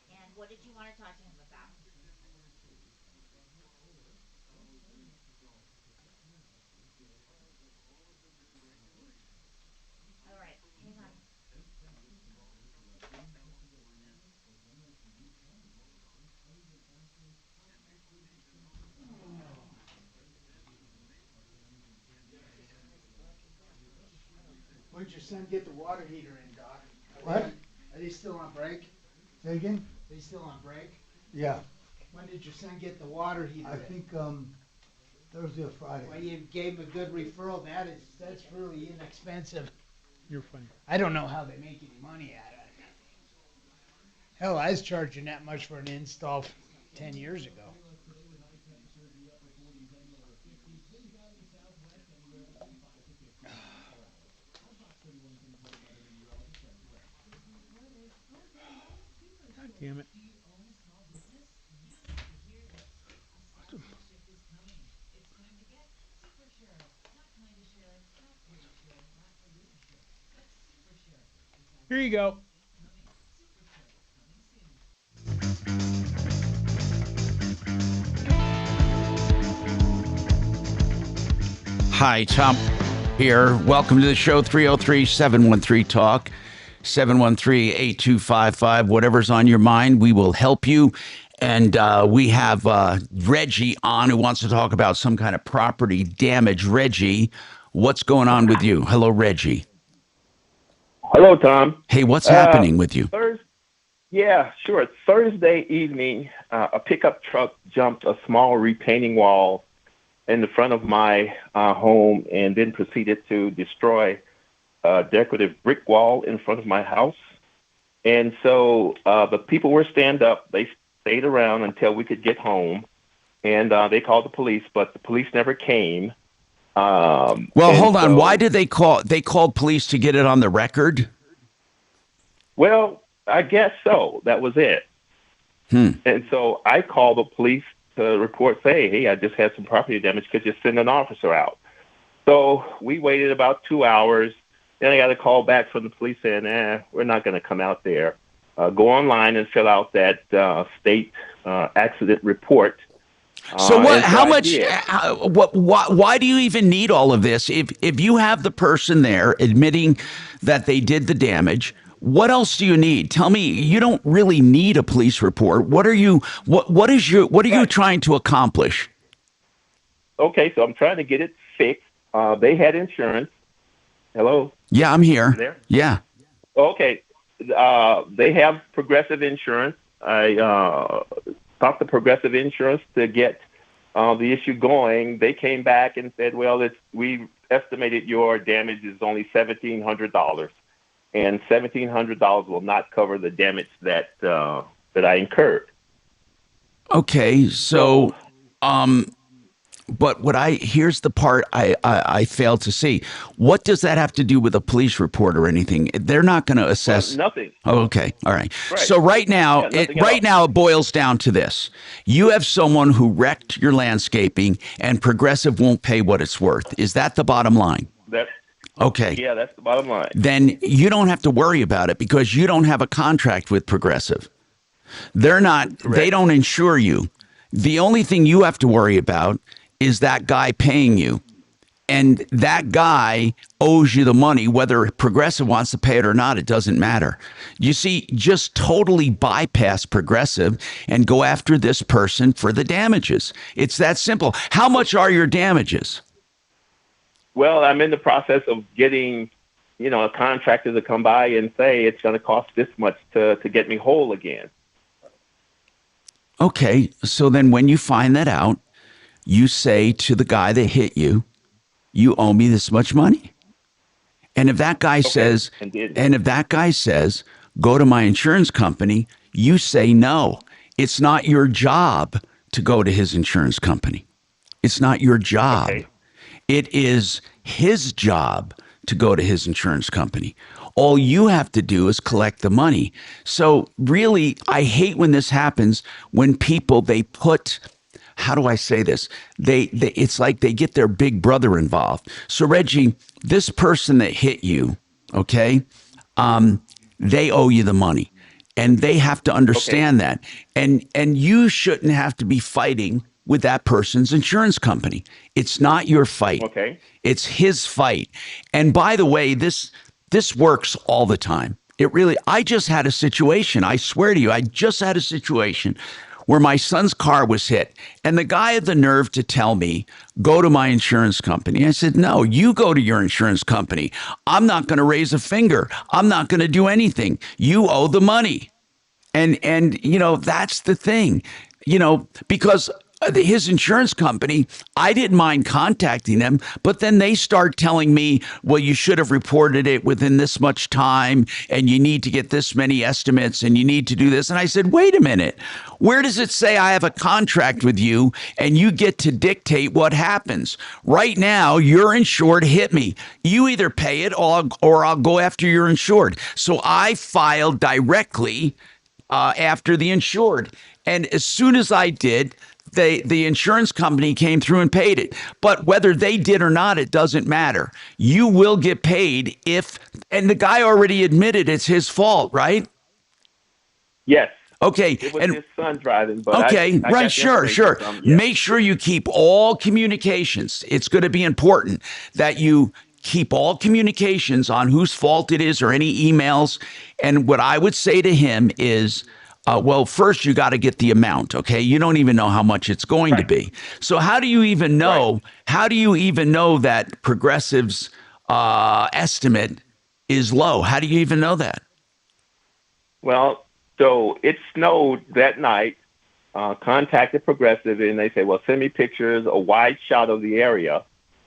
And what did you want to talk to him about? All right, hang on. When did your son get the water heater in, Doc? What? Are they still on break? Say again? Are they still on break? Yeah. When did your son get the water heater I in? think Thursday or Friday. Well, you gave him a good referral. That's really inexpensive. You're funny. I don't know how they make any money at it. Hell, I was charging that much for an install 10 years ago. God damn it. Here you go. Hi, Tom here. Welcome to the show, 303-713-TALK, 713-8255. Whatever's on your mind, we will help you. And we have Reggie on who wants to talk about some kind of property damage. Reggie, what's going on with you? Hello, Reggie. Hello, Tom. Hey, what's happening with you? Yeah, sure. Thursday evening, a pickup truck jumped a small retaining wall in the front of my home and then proceeded to destroy a decorative brick wall in front of my house. And so the people were stand up. They stayed around until we could get home, and they called the police, but the police never came. Well, hold on. Why did they call? They called police to get it on the record? Well, I guess so. That was it. And so I called the police to report, say, hey, I just had some property damage. Could you send an officer out? So we waited about 2 hours. Then I got a call back from the police saying, we're not going to come out there. Go online and fill out that state accident report. So what? How much? Why do you even need all of this? If you have the person there admitting that they did the damage, what else do you need? Tell me. You don't really need a police report. What are you? What are you trying to accomplish? Okay, so I'm trying to get it fixed. They had insurance. Hello. Yeah, I'm here. You there? Yeah. Okay. They have Progressive insurance. I talked to Progressive Insurance to get the issue going. They came back and said, well, we estimated your damage is only $1,700, and $1,700 will not cover the damage that I incurred. Okay, so but here's the part I failed to see. What does that have to do with a police report or anything? They're not going to assess nothing. Oh, okay, all right. So right now, it boils down to this: you have someone who wrecked your landscaping, and Progressive won't pay what it's worth. Is that the bottom line? Okay. Yeah, that's the bottom line. Then you don't have to worry about it because you don't have a contract with Progressive. They're not. Correct. They don't insure you. The only thing you have to worry about is that guy paying you. And that guy owes you the money, whether Progressive wants to pay it or not, it doesn't matter. You see, just totally bypass Progressive and go after this person for the damages. It's that simple. How much are your damages? Well, I'm in the process of getting, a contractor to come by and say it's going to cost this much to get me whole again. Okay, so then when you find that out, you say to the guy that hit you, you owe me this much money. And if that guy says, go to my insurance company, you say, no, it's not your job to go to his insurance company. It's not your job. Okay. It is his job to go to his insurance company. All you have to do is collect the money. So really, I hate when this happens, when people, they put, how do I say this? It's like they get their big brother involved. So Reggie, this person that hit you, okay, they owe you the money, and they have to understand that. And you shouldn't have to be fighting with that person's insurance company. It's not your fight. Okay. It's his fight. And by the way, this works all the time. I just had a situation. I swear to you, I just had a situation where my son's car was hit, and the guy had the nerve to tell me, go to my insurance company. I said, no, you go to your insurance company. I'm not going to raise a finger. I'm not going to do anything. You owe the money. And that's the thing, because his insurance company, I didn't mind contacting them, but then they start telling me, well, you should have reported it within this much time, and you need to get this many estimates, and you need to do this. And I said, wait a minute, where does it say I have a contract with you and you get to dictate what happens? Right now, you're insured, hit me. You either pay it or I'll go after your insured. So I filed directly after the insured. And as soon as I did, the insurance company came through and paid it. But whether they did or not, it doesn't matter. You will get paid and the guy already admitted it's his fault, right? Yes. Okay. It was his son driving, but okay, I right, got sure. Make sure you keep all communications. It's going to be important that you keep all communications on whose fault it is or any emails. And what I would say to him is, well, first you got to get the amount, okay? You don't even know how much it's going to be. So how do you even know? Right. How do you even know that Progressive's estimate is low? How do you even know that? Well, so it snowed that night. Contacted Progressive, and they say, well, send me pictures, a wide shot of the area,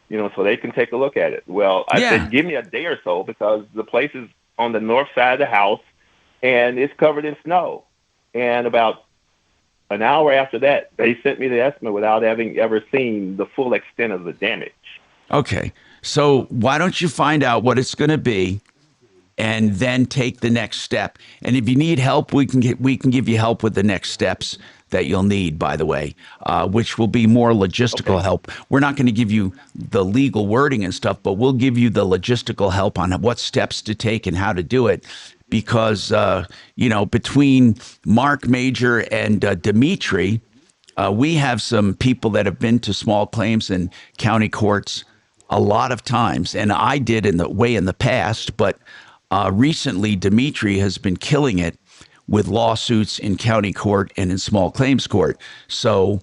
so they can take a look at it. Well, I said, give me a day or so because the place is on the north side of the house, and it's covered in snow. And about an hour after that, they sent me the estimate without having ever seen the full extent of the damage. Okay. So why don't you find out what it's going to be and then take the next step? And if you need help, we can give you help with the next steps that you'll need, by the way, which will be more logistical help. We're not going to give you the legal wording and stuff, but we'll give you the logistical help on what steps to take and how to do it. Because, between Marc Mager and Dimitri, we have some people that have been to small claims and county courts a lot of times. And I did in the past, but recently Dimitri has been killing it with lawsuits in county court and in small claims court. So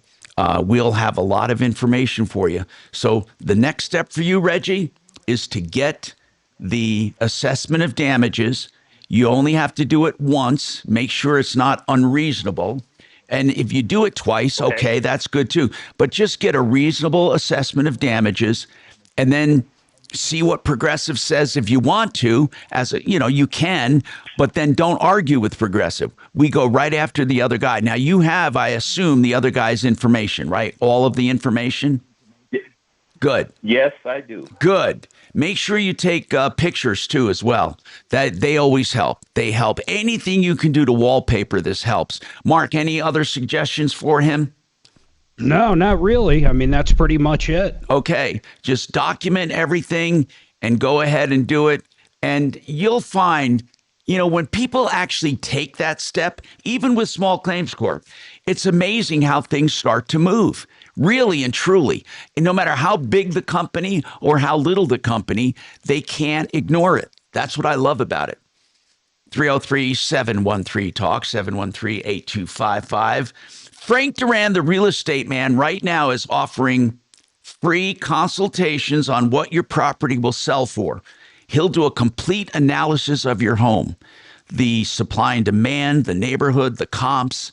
we'll have a lot of information for you. So the next step for you, Reggie, is to get the assessment of damages. You only have to do it once. Make sure it's not unreasonable. And if you do it twice, okay, that's good too. But just get a reasonable assessment of damages and then see what Progressive says if you want to. You can, but then don't argue with Progressive. We go right after the other guy. Now you have, I assume, the other guy's information, right? All of the information? Good. Yes, I do. Good. Make sure you take pictures too as well. That they always help. They help. Anything you can do to wallpaper this helps. Mark, any other suggestions for him? No, not really. I mean, that's pretty much it. Okay. Just document everything and go ahead and do it. And you'll find, when people actually take that step, even with small claims court, it's amazing how things start to move. Really and truly. And no matter how big the company or how little the company, they can't ignore it. That's what I love about it. 303-713-TALK, 713-8255. Frank Duran, the real estate man, right now is offering free consultations on what your property will sell for. He'll do a complete analysis of your home, the supply and demand, the neighborhood, the comps,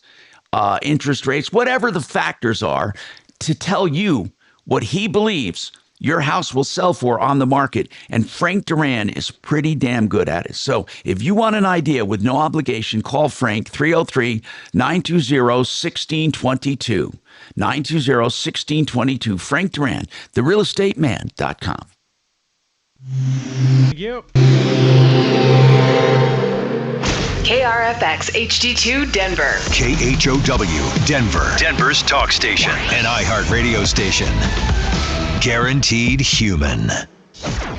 interest rates, whatever the factors are, to tell you what he believes your house will sell for on the market. And Frank Duran is pretty damn good at it. So if you want an idea with no obligation, call Frank 303-920-1622. 920-1622. Frank Duran, therealestateman.com. Thank you. KRFX HD2 Denver. KHOW Denver. Denver's talk station. An iHeartRadio station. Guaranteed human.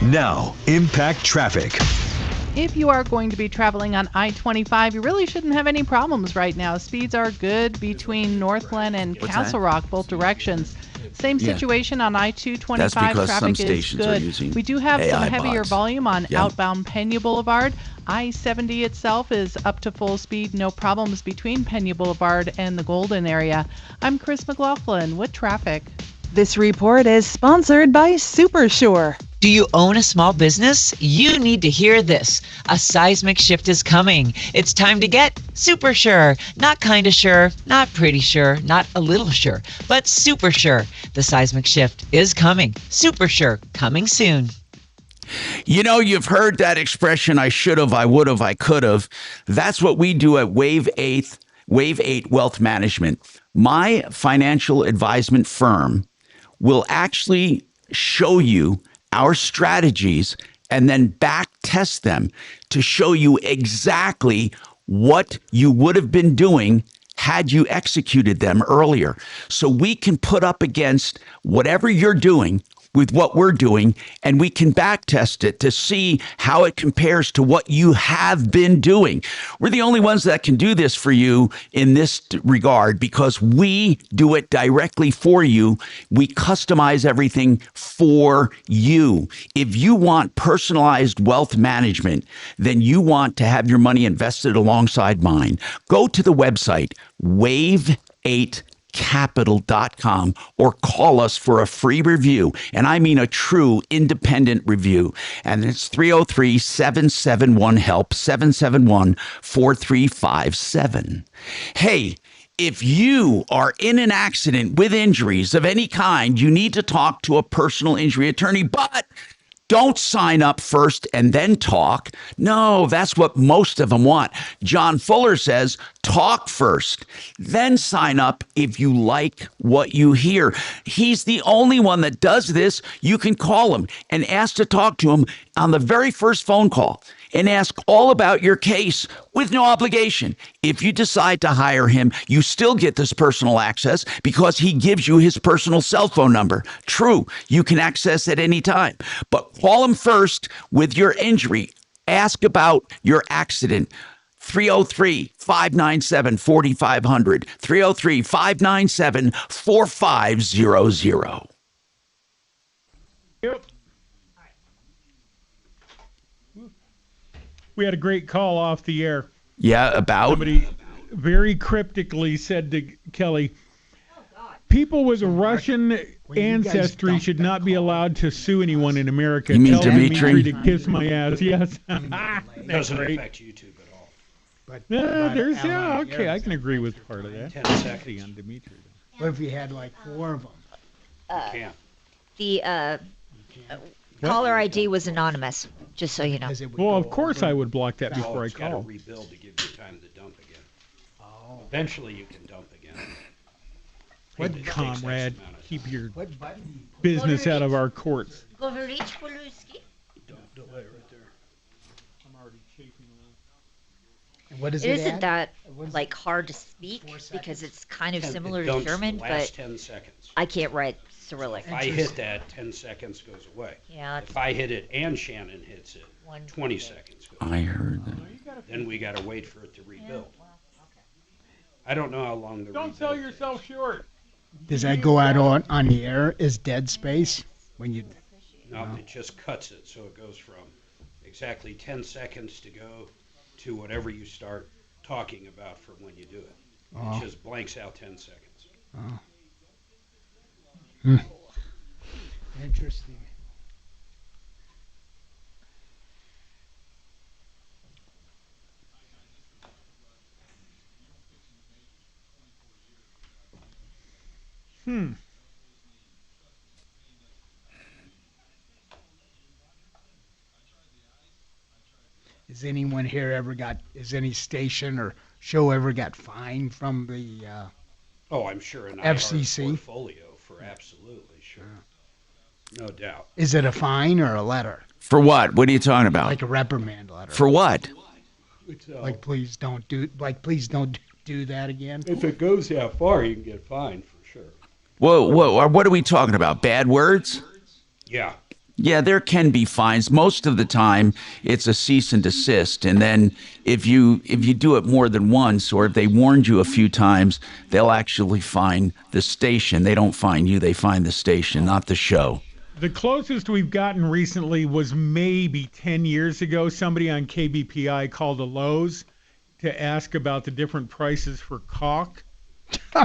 Now, impact traffic. If you are going to be traveling on I-25, you really shouldn't have any problems right now. Speeds are good between Northland and Castle Rock, both directions. Same situation on I-225. That's because traffic some is stations good. are using We do have AI some heavier bots. volume on outbound Pena Boulevard. I-70 itself is up to full speed. No problems between Pena Boulevard and the Golden area. I'm Chris McLaughlin with traffic. This report is sponsored by Super Sure. Do you own a small business? You need to hear this. A seismic shift is coming. It's time to get super sure. Not kind of sure, not pretty sure, not a little sure, but super sure. The seismic shift is coming. Super sure, coming soon. You know, you've heard that expression, I should have, I would have, I could have. That's what we do at Wave 8 Wealth Management. My financial advisement firm will actually show you our strategies and then back test them to show you exactly what you would have been doing had you executed them earlier. So we can put up against whatever you're doing with what we're doing, and we can back test it to see how it compares to what you have been doing. We're the only ones that can do this for you in this regard because we do it directly for you. We customize everything for you. If you want personalized wealth management, then you want to have your money invested alongside mine. Go to the website, wave8capital.com, or call us for a free review. And I mean a true independent review. And it's 303-771-HELP, 771-4357. Hey, if you are in an accident with injuries of any kind, you need to talk to a personal injury attorney, but don't sign up first and then talk. No, that's what most of them want. John Fuller says, talk first, then sign up if you like what you hear. He's the only one that does this. You can call him and ask to talk to him on the very first phone call and ask all about your case with no obligation. If you decide to hire him, you still get this personal access because he gives you his personal cell phone number. True, you can access at any time, but call him first with your injury. Ask about your accident. 303-597-4500, 303-597-4500. Yep. We had a great call off the air. Yeah, about? Somebody very cryptically said to Kelly, people with Russian ancestry should not be allowed to sue anyone in America. You mean Tell Dimitri? to kiss my ass. Yes. Doesn't affect YouTube at all. But okay, I can agree with part of that. 10 seconds. On Dimitri. What if you had like 4 of them? You can't. The caller ID was anonymous, just so you know. Well, of course I would block that before I It's got to call. rebuild to give you time to dump again. Oh. Eventually you can dump again. What, It takes X comrade? amount of Keep your What button? business out of our courts. Don't delay right there. I'm already chafing And what It isn't that like hard to speak because it's kind of similar to German, last but 10 seconds. I can't write Cyrillic. If I hit that, 10 seconds goes away. Yeah. If I hit it and Shannon hits it, 20 seconds goes away. I heard that. Then we got to wait for it to rebuild. I don't know how long the Don't sell yourself short. Does that go out on the air as dead space when you? No, it just cuts it, so it goes from exactly 10 seconds to go to whatever you start talking about for when you do it. Oh. It just blanks out 10 seconds. Oh. Interesting. Has anyone here ever has any station or show ever got fined from the Oh, I'm sure an FCC? IRS portfolio for absolutely sure. No doubt. Is it a fine or a letter? For what? What are you talking about? Like a reprimand letter. For what? Like please don't do that again. If it goes that far, you can get fined for sure. Whoa, what are we talking about? Bad words? Yeah. Yeah, there can be fines. Most of the time, it's a cease and desist. And then if you do it more than once, or if they warned you a few times, they'll actually fine the station. They don't fine you, they fine the station, not the show. The closest we've gotten recently was maybe 10 years ago. Somebody on KBPI called a Lowe's to ask about the different prices for caulk.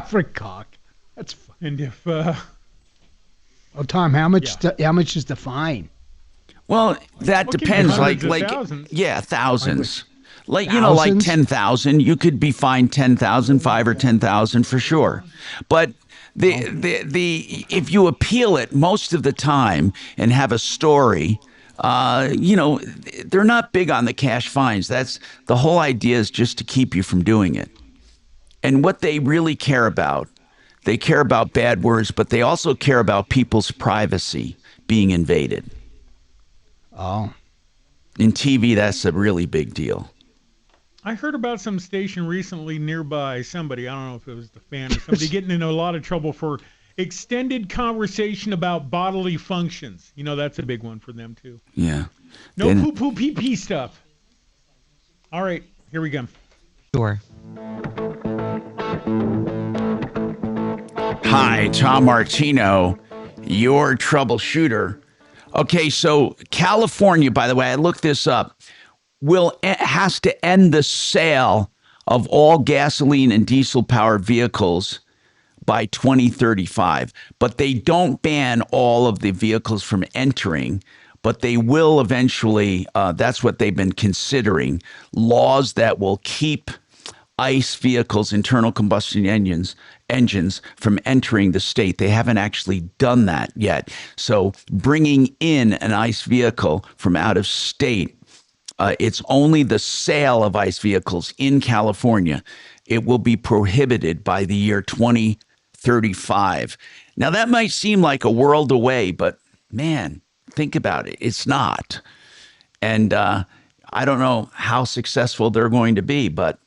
For caulk. That's fun. And if Tom, how much is the fine? Well, that Well, it can be depends. hundreds Like, of thousands. yeah, thousands. Like, you know, like Thousands? 10,000. You could be fined 10,000, 5 or 10,000 for sure. But the if you appeal it most of the time and have a story, you know, they're not big on the cash fines. That's the whole idea, is just to keep you from doing it. And what they really care about, they care about bad words, but they also care about people's privacy being invaded. Oh. In TV, that's a really big deal. I heard about some station recently nearby, somebody, I don't know if it was the fan or somebody, getting into a lot of trouble for extended conversation about bodily functions. You know, that's a big one for them, too. Yeah. No poo-poo pee-pee stuff. All right, here we go. Sure. Hi, Tom Martino, your troubleshooter. Okay, so California, by the way, I looked this up, has to end the sale of all gasoline and diesel-powered vehicles by 2035. But they don't ban all of the vehicles from entering, but they will eventually, that's what they've been considering, laws that will keep ICE vehicles, internal combustion engines from entering the state. They haven't actually done that yet. So bringing in an ICE vehicle from out of state, it's only the sale of ICE vehicles in California. It will be prohibited by the year 2035. Now, that might seem like a world away, but man, think about it. It's not. And I don't know how successful they're going to be, but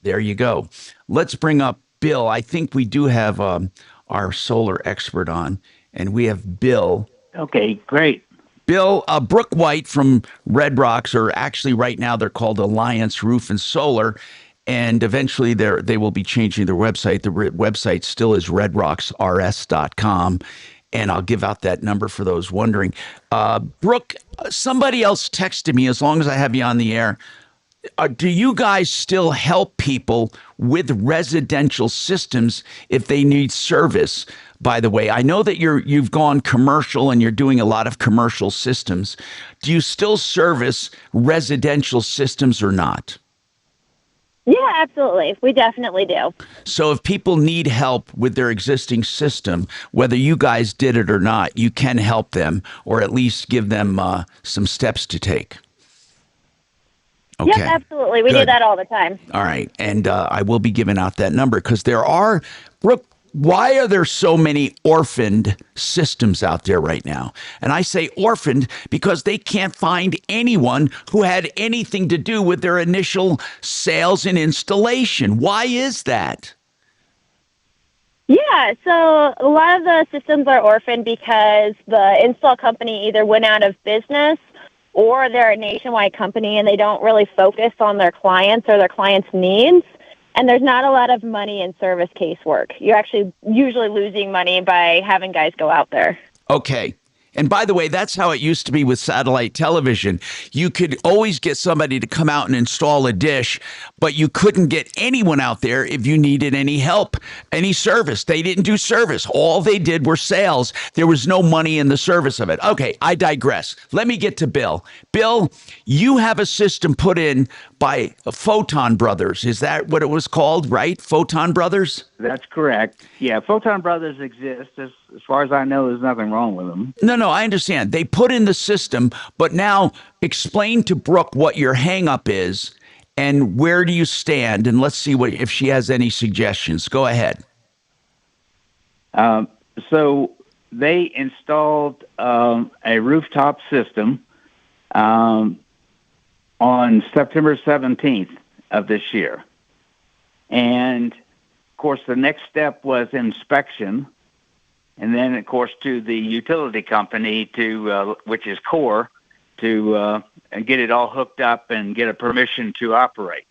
there you go. Let's bring up Bill. I think we do have our solar expert on, and we have Bill. Okay, great. Bill, Brooke White from Red Rocks, or actually right now they're called Alliance Roof and Solar, and eventually they will be changing their website. The website still is redrocksrs.com, and I'll give out that number for those wondering. Brooke, somebody else texted me, as long as I have you on the air. Do you guys still help people with residential systems if they need service? By the way, I know that you've gone commercial and you're doing a lot of commercial systems. Do you still service residential systems or not? Yeah, absolutely. We definitely do. So if people need help with their existing system, whether you guys did it or not, you can help them, or at least give them some steps to take. Okay. Yep, absolutely. We do that all the time. All right. And I will be giving out that number because there are, Brooke, why are there so many orphaned systems out there right now? And I say orphaned because they can't find anyone who had anything to do with their initial sales and installation. Why is that? Yeah, so a lot of the systems are orphaned because the install company either went out of business or they're a nationwide company and they don't really focus on their clients or their clients' needs. And there's not a lot of money in service case work. You're actually usually losing money by having guys go out there. Okay. And by the way, that's how it used to be with satellite television. You could always get somebody to come out and install a dish, but you couldn't get anyone out there if you needed any help, any service. They didn't do service. All they did were sales. There was no money in the service of it. Okay, I digress. Let me get to Bill. Bill, you have a system put in by Photon Brothers. Is that what it was called, right? Photon Brothers? That's correct. Yeah, Photon Brothers exist. As far as I know, there's nothing wrong with them. No, I understand. They put in the system, but now explain to Brooke what your hang-up is and where do you stand, and let's see if she has any suggestions. Go ahead. So they installed a rooftop system on September 17th of this year. And, of course, the next step was inspection. And then, of course, to the utility company, which is Core, to get it all hooked up and get a permission to operate.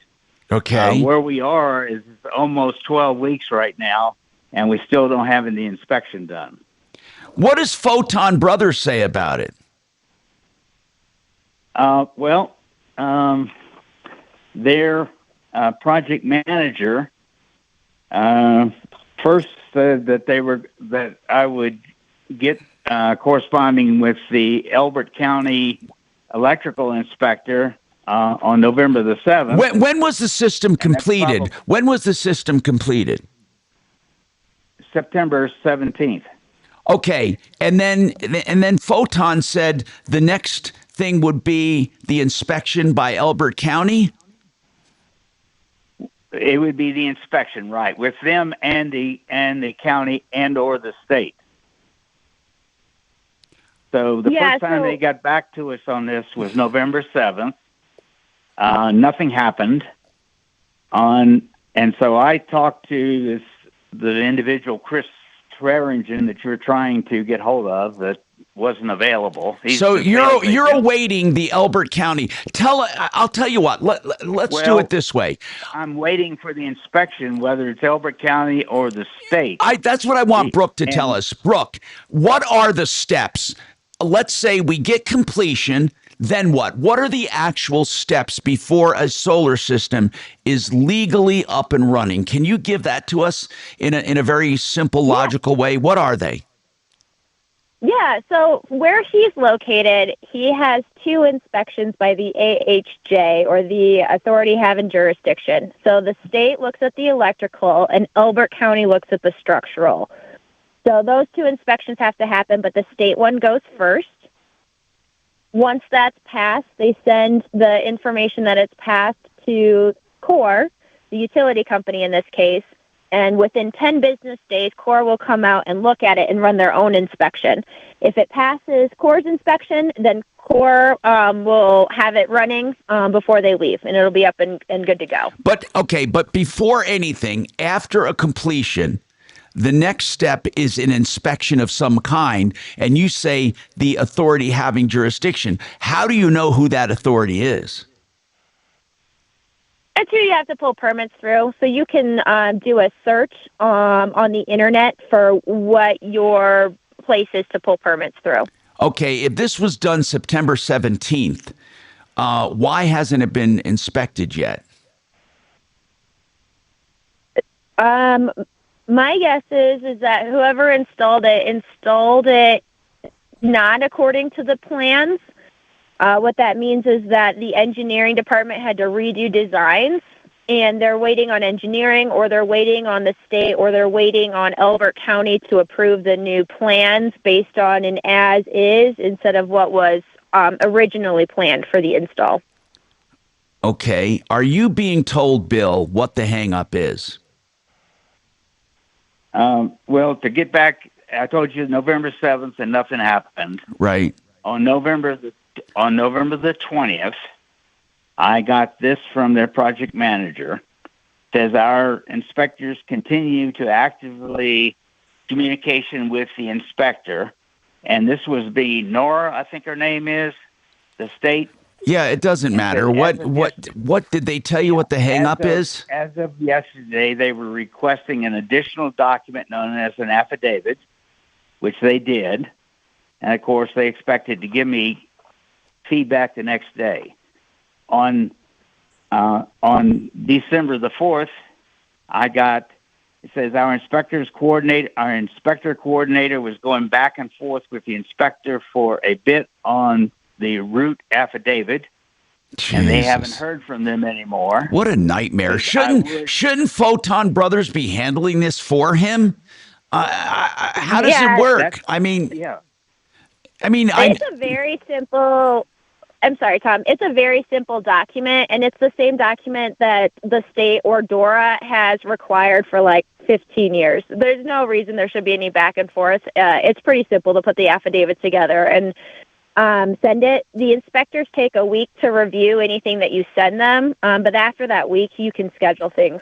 Okay. Where we are is almost 12 weeks right now, and we still don't have any inspection done. What does Photon Brothers say about it? Their project manager first said that I would get corresponding with the Elbert County electrical inspector on November the 7th. When was the system completed? When was the system completed? September 17th. Okay, and then Photon said the next thing would be the inspection by Elbert County. It would be the inspection, right, with them and the county and or the state. So the first time they got back to us on this was November 7th. Nothing happened. And so I talked to the individual, Chris Swearingen, that you're trying to get hold of that wasn't available. So you're awaiting the Elbert County. I'll tell you what. Let's do it this way. I'm waiting for the inspection, whether it's Elbert County or the state. That's what I want Brooke to tell us. Brooke, what are the steps? Let's say we get completion. Then what? What are the actual steps before a solar system is legally up and running? Can you give that to us in a very simple, logical way? What are they? Yeah, so where he's located, he has 2 inspections by the AHJ, or the authority having jurisdiction. So the state looks at the electrical, and Elbert County looks at the structural. So those 2 inspections have to happen, but the state one goes first. Once that's passed, they send the information that it's passed to CORE, the utility company in this case, and within 10 business days, CORE will come out and look at it and run their own inspection. If it passes CORE's inspection, then CORE will have it running before they leave, and it'll be up and good to go. But before anything, after a completion, the next step is an inspection of some kind, and you say the authority having jurisdiction. How do you know who that authority is? That's who you have to pull permits through. So you can do a search on the internet for what your place is to pull permits through. Okay, if this was done September 17th, why hasn't it been inspected yet? My guess is that whoever installed it not according to the plans. What that means is that the engineering department had to redo designs, and they're waiting on engineering, or they're waiting on the state, or they're waiting on Elbert County to approve the new plans based on an as-is instead of what was originally planned for the install. Okay. Are you being told, Bill, what the hang-up is? Well, to get back, I told you November 7th, and nothing happened. Right. On November the 20th, I got this from their project manager. It says our inspectors continue to actively communication with the inspector, and this was the Nora, I think her name is, the state. Yeah, it doesn't matter. What did they tell you what the hang-up is? As of yesterday, they were requesting an additional document known as an affidavit, which they did. And, of course, they expected to give me feedback the next day. On December the 4th, it says our inspector coordinator was going back and forth with the inspector for a bit on the root affidavit, and they haven't heard from them anymore. What a nightmare. Shouldn't Photon Brothers be handling this for him? How does it work? It's a very simple. I'm sorry, Tom. It's a very simple document, and it's the same document that the state or DORA has required for like 15 years. There's no reason there should be any back and forth. It's pretty simple to put the affidavit together and send it. The inspectors take a week to review anything that you send them, but after that week, you can schedule things.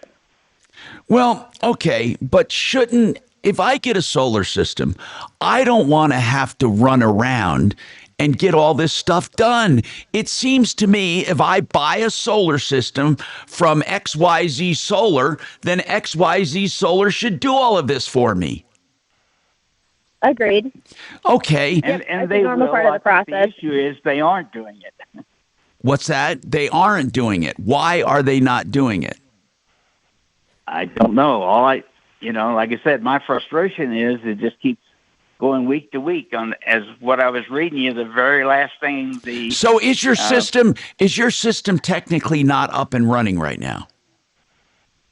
Well, okay, but if I get a solar system, I don't want to have to run around and get all this stuff done. It seems to me if I buy a solar system from XYZ Solar, then XYZ Solar should do all of this for me. Agreed. Okay. And they normal part of the process. The issue is they aren't doing it. What's that? They aren't doing it. Why are they not doing it? I don't know. Like I said, my frustration is it just keeps going week to week on as what I was reading you. The very last thing the So is your system technically not up and running right now?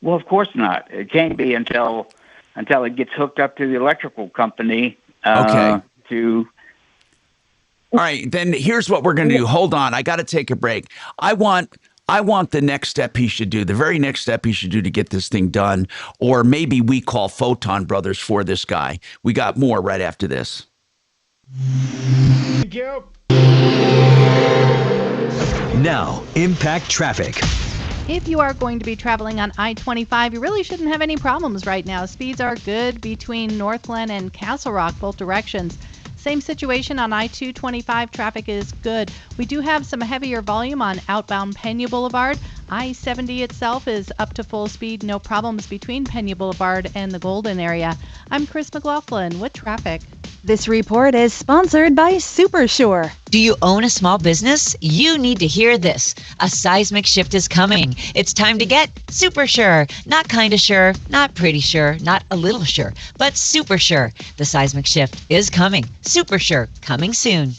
Well, of course not. It can't be until it gets hooked up to the electrical company. Okay. To All right, then here's what we're going to do. Hold on, I got to take a break. I want the next step he should do, the very next step he should do to get this thing done, or maybe we call Photon Brothers for this guy. We got more right after this. Thank you. Now, Impact Traffic. If you are going to be traveling on I-25, you really shouldn't have any problems right now. Speeds are good between Northland and Castle Rock, both directions. Same situation on I-225. Traffic is good. We do have some heavier volume on outbound Pena Boulevard. I-70 itself is up to full speed. No problems between Pena Boulevard and the Golden area. I'm Chris McLaughlin with traffic. This report is sponsored by SuperSure. Do you own a small business? You need to hear this. A seismic shift is coming. It's time to get super sure. Not kind of sure, not pretty sure, not a little sure, but super sure. The seismic shift is coming. Super sure, coming soon.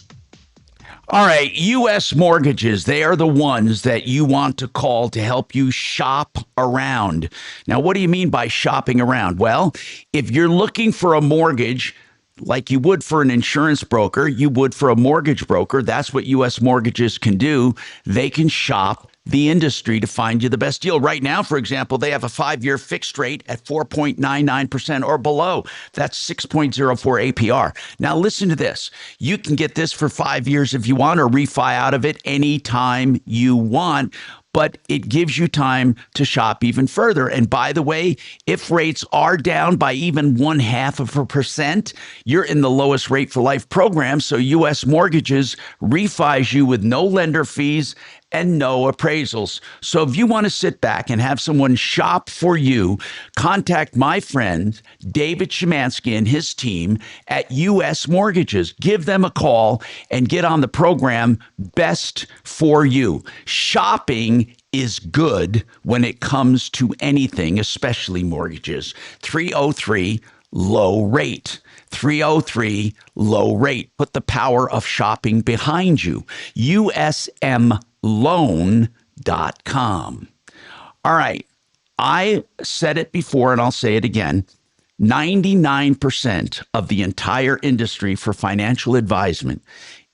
All right, U.S. Mortgages, they are the ones that you want to call to help you shop around. Now, what do you mean by shopping around? Well, if you're looking for a mortgage, like you would for an insurance broker, you would for a mortgage broker. That's what U.S. Mortgages can do. They can shop the industry to find you the best deal. Right now, for example, they have a 5-year fixed rate at 4.99% or below. That's 6.04 APR. Now, listen to this. You can get this for 5 years if you want, or refi out of it anytime you want. But it gives you time to shop even further. And by the way, if rates are down by even 0.5%, you're in the lowest rate for life program. So U.S. Mortgages refis you with no lender fees and no appraisals. So if you want to sit back and have someone shop for you, contact my friend David Szymanski and his team at U.S. Mortgages. Give them a call and get on the program Best for You. Shopping is good when it comes to anything, especially mortgages. 303 low rate. 303 low rate. Put the power of shopping behind you. USMLoan.com. All right. I said it before and I'll say it again. 99% of the entire industry for financial advisement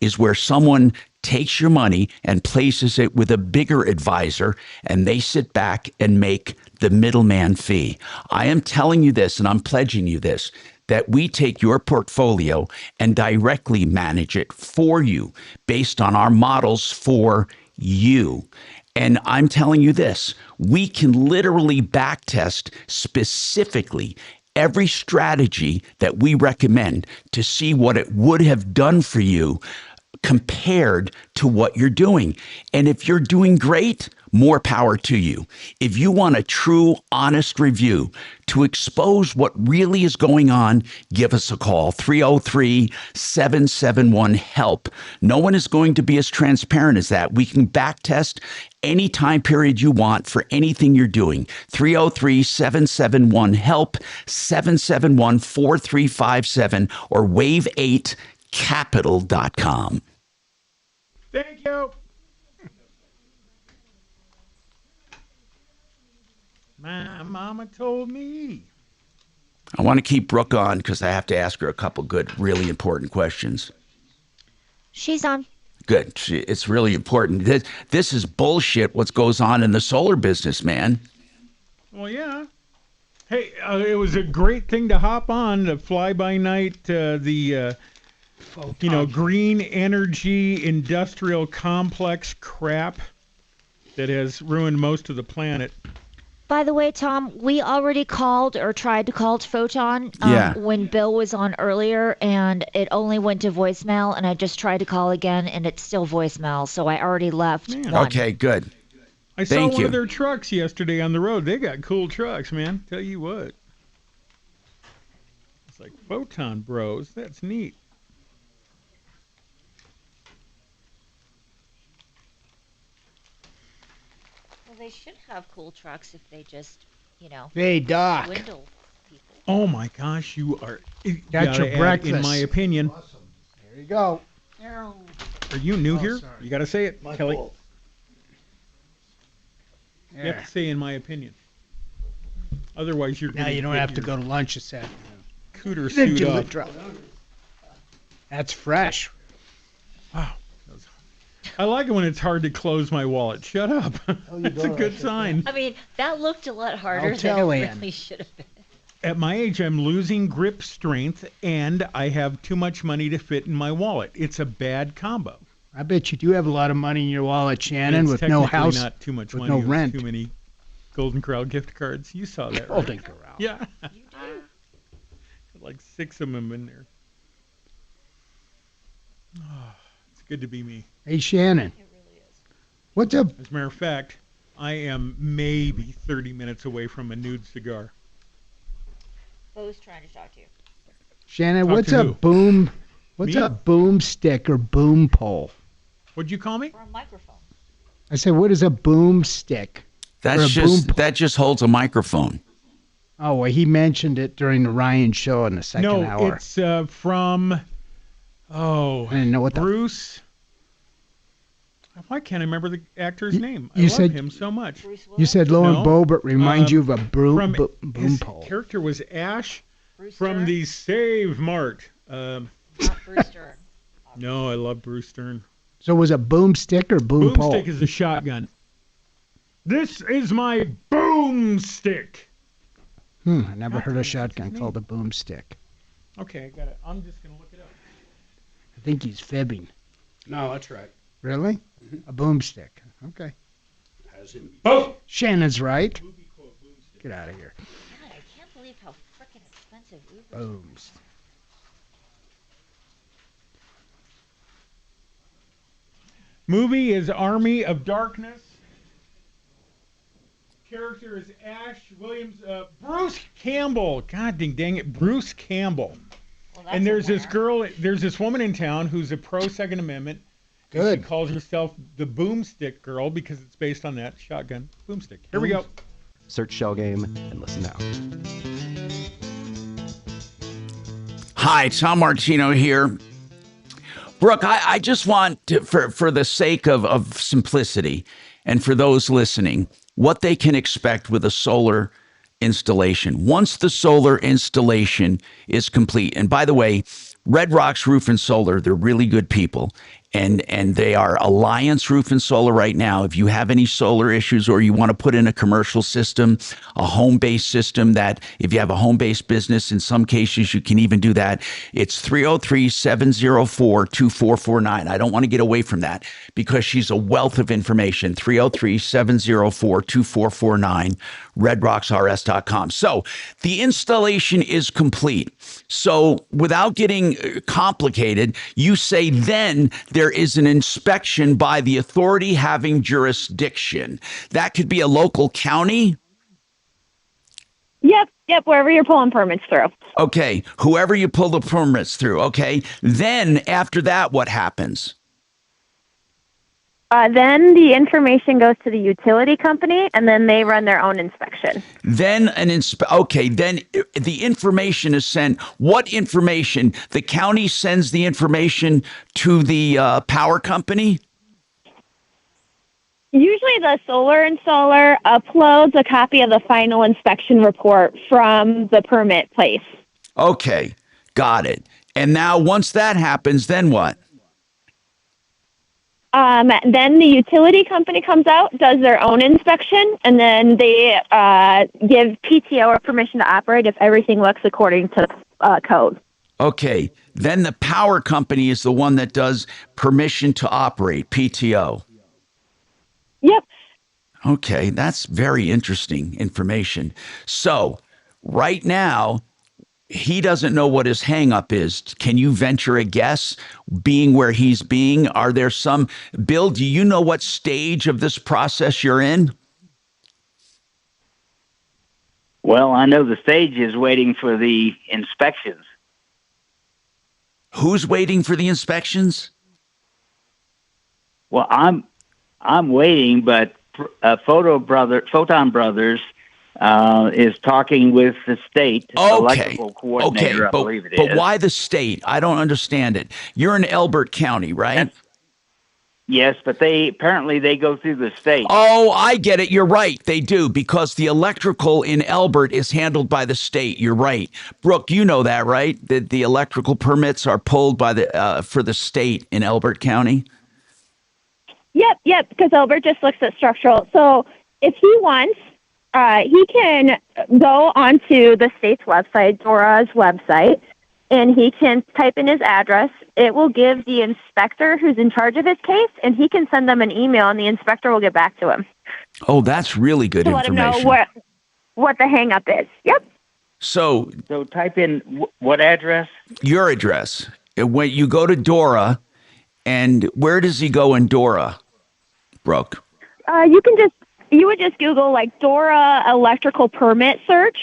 is where someone takes your money and places it with a bigger advisor, and they sit back and make the middleman fee. I am telling you this, and I'm pledging you this, that we take your portfolio and directly manage it for you based on our models for you. And I'm telling you this, we can literally backtest specifically every strategy that we recommend to see what it would have done for you compared to what you're doing. And if you're doing great, more power to you. If you want a true, honest review to expose what really is going on, give us a call, 303-771-HELP. No one is going to be as transparent as that. We can backtest any time period you want for anything you're doing. 303-771-HELP, 771-4357, or wave8capital.com. Thank you. My mama told me. I want to keep Brooke on because I have to ask her a couple good, really important questions. She's on. Good. It's really important. This is bullshit what goes on in the solar business, man. Well, yeah. Hey, it was a great thing to hop on, the fly-by-night, green energy industrial complex crap that has ruined most of the planet. By the way, Tom, we already called or tried to call Photon when Bill was on earlier, and it only went to voicemail, and I just tried to call again, and it's still voicemail, so I already left one. Okay, good. I saw one of their trucks yesterday on the road. They got cool trucks, man. Tell you what. It's like Photon Bros. That's neat. Well, they should have cool trucks if they just, Hey, Doc. swindle people. Oh my gosh, you are. That's your breakfast. In my opinion. There you go. Are you new here? Sorry. You got to say it, Kelly. fault. You have to say in my opinion. Otherwise, you're Now gonna you don't get have to your go to lunch this afternoon. Cooter Then suit do up. it. That's fresh. Wow. I like it when it's hard to close my wallet. Shut up. That's a good sign. I mean, that looked a lot harder than tell it Ann. really should have been. At my age, I'm losing grip strength, and I have too much money to fit in my wallet. It's a bad combo. I bet you do have a lot of money in your wallet, Shannon, It's with no technically house, not too much with money. no It was rent. Too many Golden Corral gift cards. You saw that, right? Golden Corral. Yeah. Like 6 of them in there. Oh, it's good to be me. Hey, Shannon. What's up? As a matter of fact, I am maybe 30 minutes away from a nude cigar. Bo's trying to talk to you. Shannon, Talk what's to a who? boom? What's Me? a boomstick or boom pole? What'd you call me? For a microphone. I said, what is a boomstick? Or a boom pole? That just holds a microphone. Oh, well, he mentioned it during the Ryan show in the second hour. It's from, I didn't know what the Bruce. Why can't I remember the actor's name? I you love said- him so much. You said Lo and No. Bobert remind you of a boom From his pole. character was Ash from the Save Mart. Not Bruce Stern. No, I love Bruce Stern. So was it boomstick or boom pole? Boomstick is a shotgun. This is my boomstick. I never heard a shotgun called a boomstick. Okay, I got it. I'm just gonna look it up. I think he's fibbing. No, that's right. Really? A boomstick. Okay. As in Oh! Shannon's right. Get out of here. God, I can't believe how freaking expensive Uber is. Booms. Movie is Army of Darkness. Character is Ash Williams. Bruce Campbell. God dang it, Bruce Campbell. And there's this girl, there's this woman in town who's a pro Second Amendment. and Good. She calls herself the Boomstick Girl because it's based on that shotgun boomstick. Here we go. Search Shell Game and listen now. Hi, Tom Martino here. Brooke, I just want to, for the sake of simplicity and for those listening, what they can expect with a solar installation. Once the solar installation is complete, and by the way, Red Rocks Roof and Solar, they're really good people. And they are Alliance Roof and Solar right now. If you have any solar issues or you want to put in a commercial system, a home-based system that if you have a home-based business, in some cases you can even do that. It's 303-704-2449. I don't want to get away from that because she's a wealth of information. 303-704-2449, redrocksrs.com. So the installation is complete. So without getting complicated, you say then there is an inspection by the authority having jurisdiction. That could be a local county. Yep, wherever you're pulling permits through. Okay, whoever you pull the permits through. Okay, then after that, what happens? Then the information goes to the utility company, and then they run their own inspection. Then then the information is sent. What information? The county sends the information to the power company? Usually the solar installer uploads a copy of the final inspection report from the permit place. Okay, got it. And now once that happens, then what? Then the utility company comes out, does their own inspection, and then they give PTO or permission to operate if everything looks according to code. Okay, then the power company is the one that does permission to operate, PTO. Yep. Okay, that's very interesting information. So right now, he doesn't know what his hang-up is. Can you venture a guess, being where he's being? Are there some... Bill, do you know what stage of this process you're in? Well, I know the stage is waiting for the inspections. Who's waiting for the inspections? Well, I'm waiting, but Photon Brothers is talking with the state Okay. electrical coordinator, I but, believe it is. but why the state? I don't understand it. You're in Elbert County, right? Yes, but they go through the state. Oh, I get it. You're right. They do, because the electrical in Elbert is handled by the state. You're right. Brooke, you know that, right? That the electrical permits are pulled by for the state in Elbert County? Yep, because Albert just looks at structural. So if he wants, he can go onto the state's website, DORA's website, and he can type in his address. It will give the inspector who's in charge of his case, and he can send them an email, and the inspector will get back to him. Oh, that's really good to let him information. know what the hang-up is. Yep. So type in what address? Your address. When you go to Dora, and where does he go in Dora, Brooke? You would just Google like Dora electrical permit search,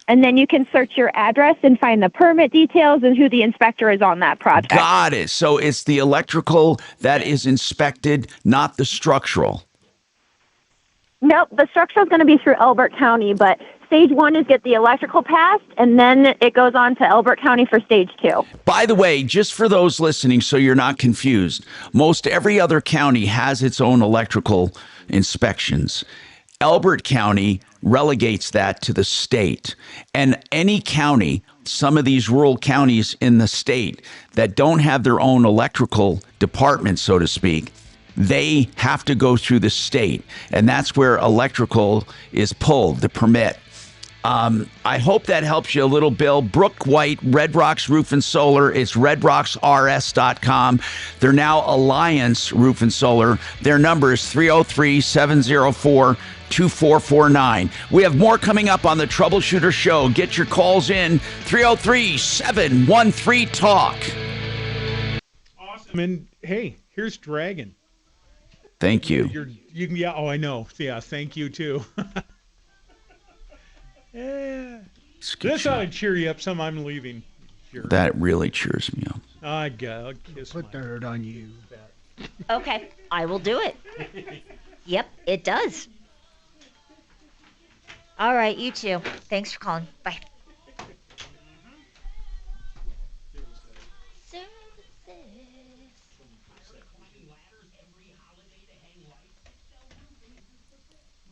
and then you can search your address and find the permit details and who the inspector is on that project. Got it. So it's the electrical that is inspected, not the structural. Nope, the structural is going to be through Elbert County, but stage 1 is get the electrical passed, and then it goes on to Elbert County for stage 2. By the way, just for those listening, so you're not confused, most every other county has its own electrical inspections. Elbert County relegates that to the state. And any county, some of these rural counties in the state that don't have their own electrical department, so to speak, they have to go through the state. And that's where electrical is pulled, the permit. I hope that helps you a little, Bill. Brooke White, Red Rocks Roof and Solar. It's redrocksrs.com. They're now Alliance Roof and Solar. Their number is 303-704-2449. We have more coming up on the Troubleshooter Show. Get your calls in, 303-713-TALK. Awesome. And hey, here's Dragon. Thank you. You can, yeah, oh, I know. Yeah, thank you too. Yeah. This ought to cheer you up. Some I'm leaving. Sure. That really cheers me up. I'll kiss Put the hurt on you. Okay, I will do it. Yep, it does. All right, you too. Thanks for calling. Bye.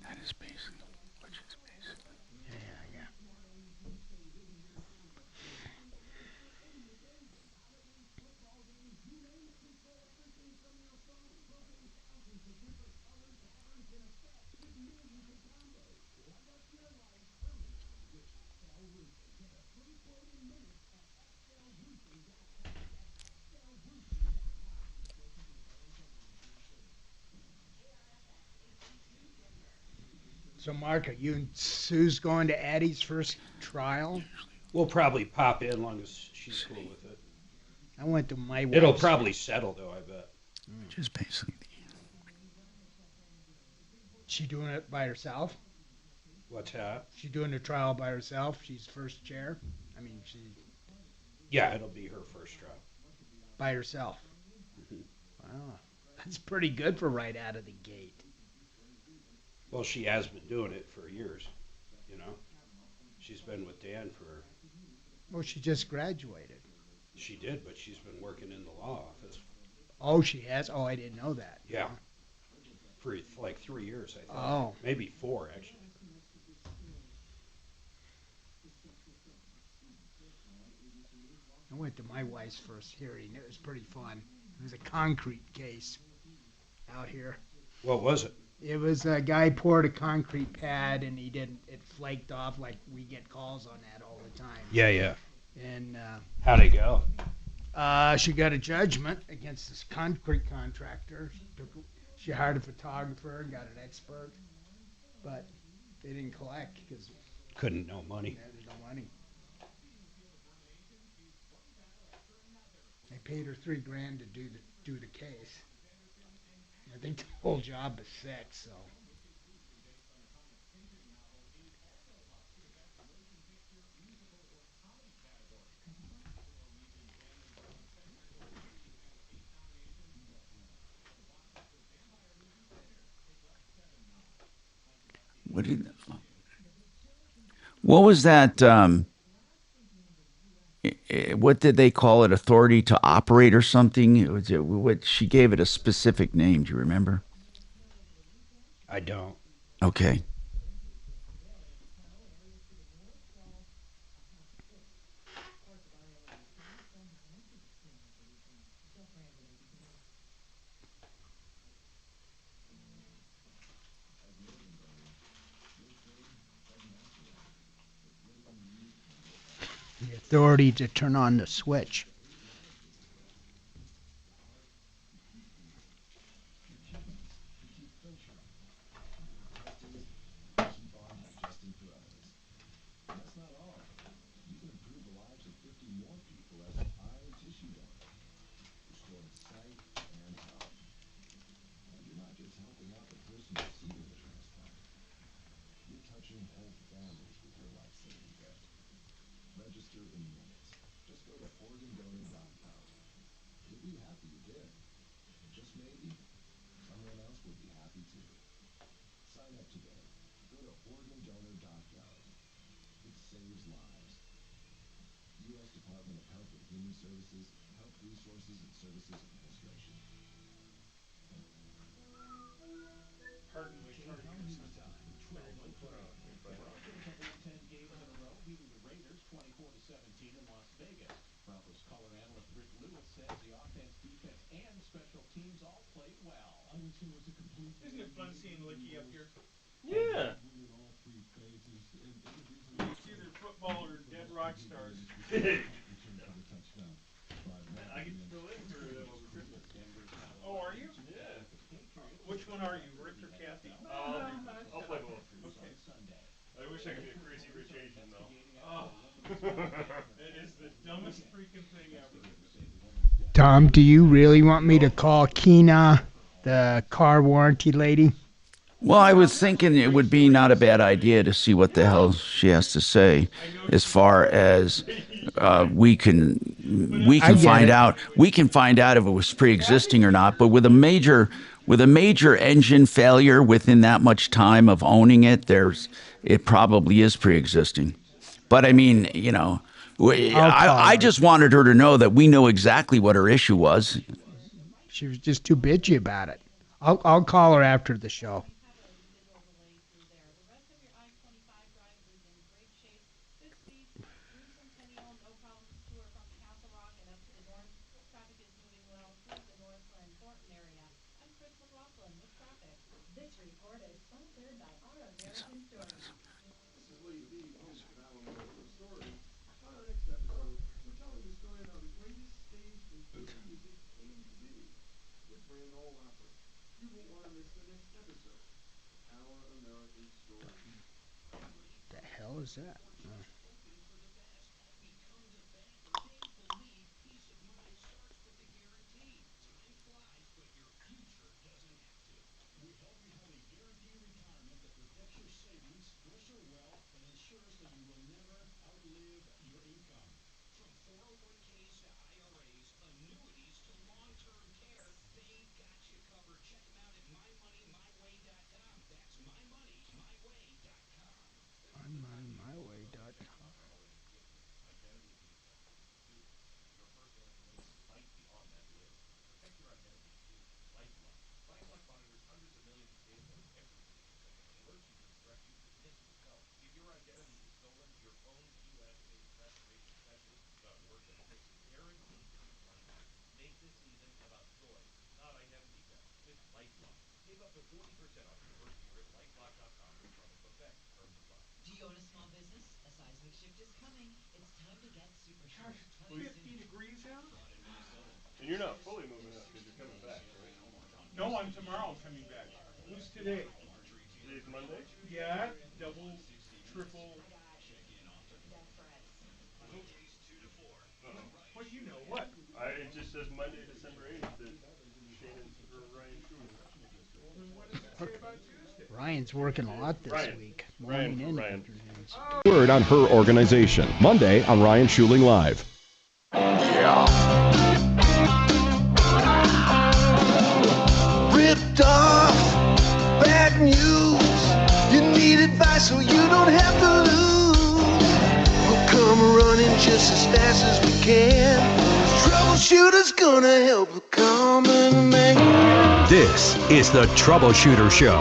That is basically. So, Mark, are you and Sue's going to Addie's first trial? We'll probably pop in long as she's cool with it. I went to my It'll wife's- probably settle, though, I bet. Just basically. She doing it by herself? What's that? She doing the trial by herself? She's first chair? I mean, she Yeah, it'll be her first trial. by herself. Wow, that's pretty good for right out of the gate. Well, she has been doing it for years, you know. She's been with Dan for... Well, she just graduated. She did, but she's been working in the law office. Oh, she has? Oh, I didn't know that. Yeah. For like 3 years, I think. Oh. Maybe 4, actually. I went to my wife's first hearing. It was pretty fun. It was a concrete case out here. What was it? It was a guy poured a concrete pad and it flaked off like we get calls on that all the time. Yeah. And How'd it go? she got a judgment against this concrete contractor. She hired a photographer and got an expert, but they didn't collect because No money. there was no money. They paid her $3,000 to do the case. I think the whole job is $6,000, so. What did? What was that? What did they call it? Authority to operate or something? What she gave it a specific name. Do you remember? I don't. Okay. The authority to turn on the switch. Isn't it fun seeing Licky up here? Yeah. It's either football or dead rock stars. I get to fill in for them over Christmas. Oh, are you? Yeah. Which one are you, Rick or Kathy? I'll play both. Okay. I wish I could be a crazy rich Asian though. Oh, it is the dumbest freaking thing ever. Tom, do you really want me to call Keena, the car warranty lady? Well, I was thinking it would be not a bad idea to see what the hell she has to say, as far as we can find out. We can find out if it was pre-existing or not. But with a major engine failure within that much time of owning it, it probably is pre-existing. But I mean, you know, I just wanted her to know that we know exactly what her issue was. She was just too bitchy about it. I'll call her after the show. The hell is that? Do you own a small business? A seismic shift is coming. It's time to get super sure. 50 degrees out? And you're not fully moving up because you're coming back, right? No, tomorrow I'm coming back. Who's today? Today's Monday? Yeah, double, triple. What do you know? What? It just says Monday, December 8th that Shannon's for Ryan Schuler. What does it say about Tuesday? Ryan's working a lot this week. Morning and afternoons. Word on her organization. Monday on Ryan Schuling Live. Ripped off, bad news. You need advice so you don't have to lose. fast as we can. Troubleshooter's gonna help the common man. This is the Troubleshooter Show.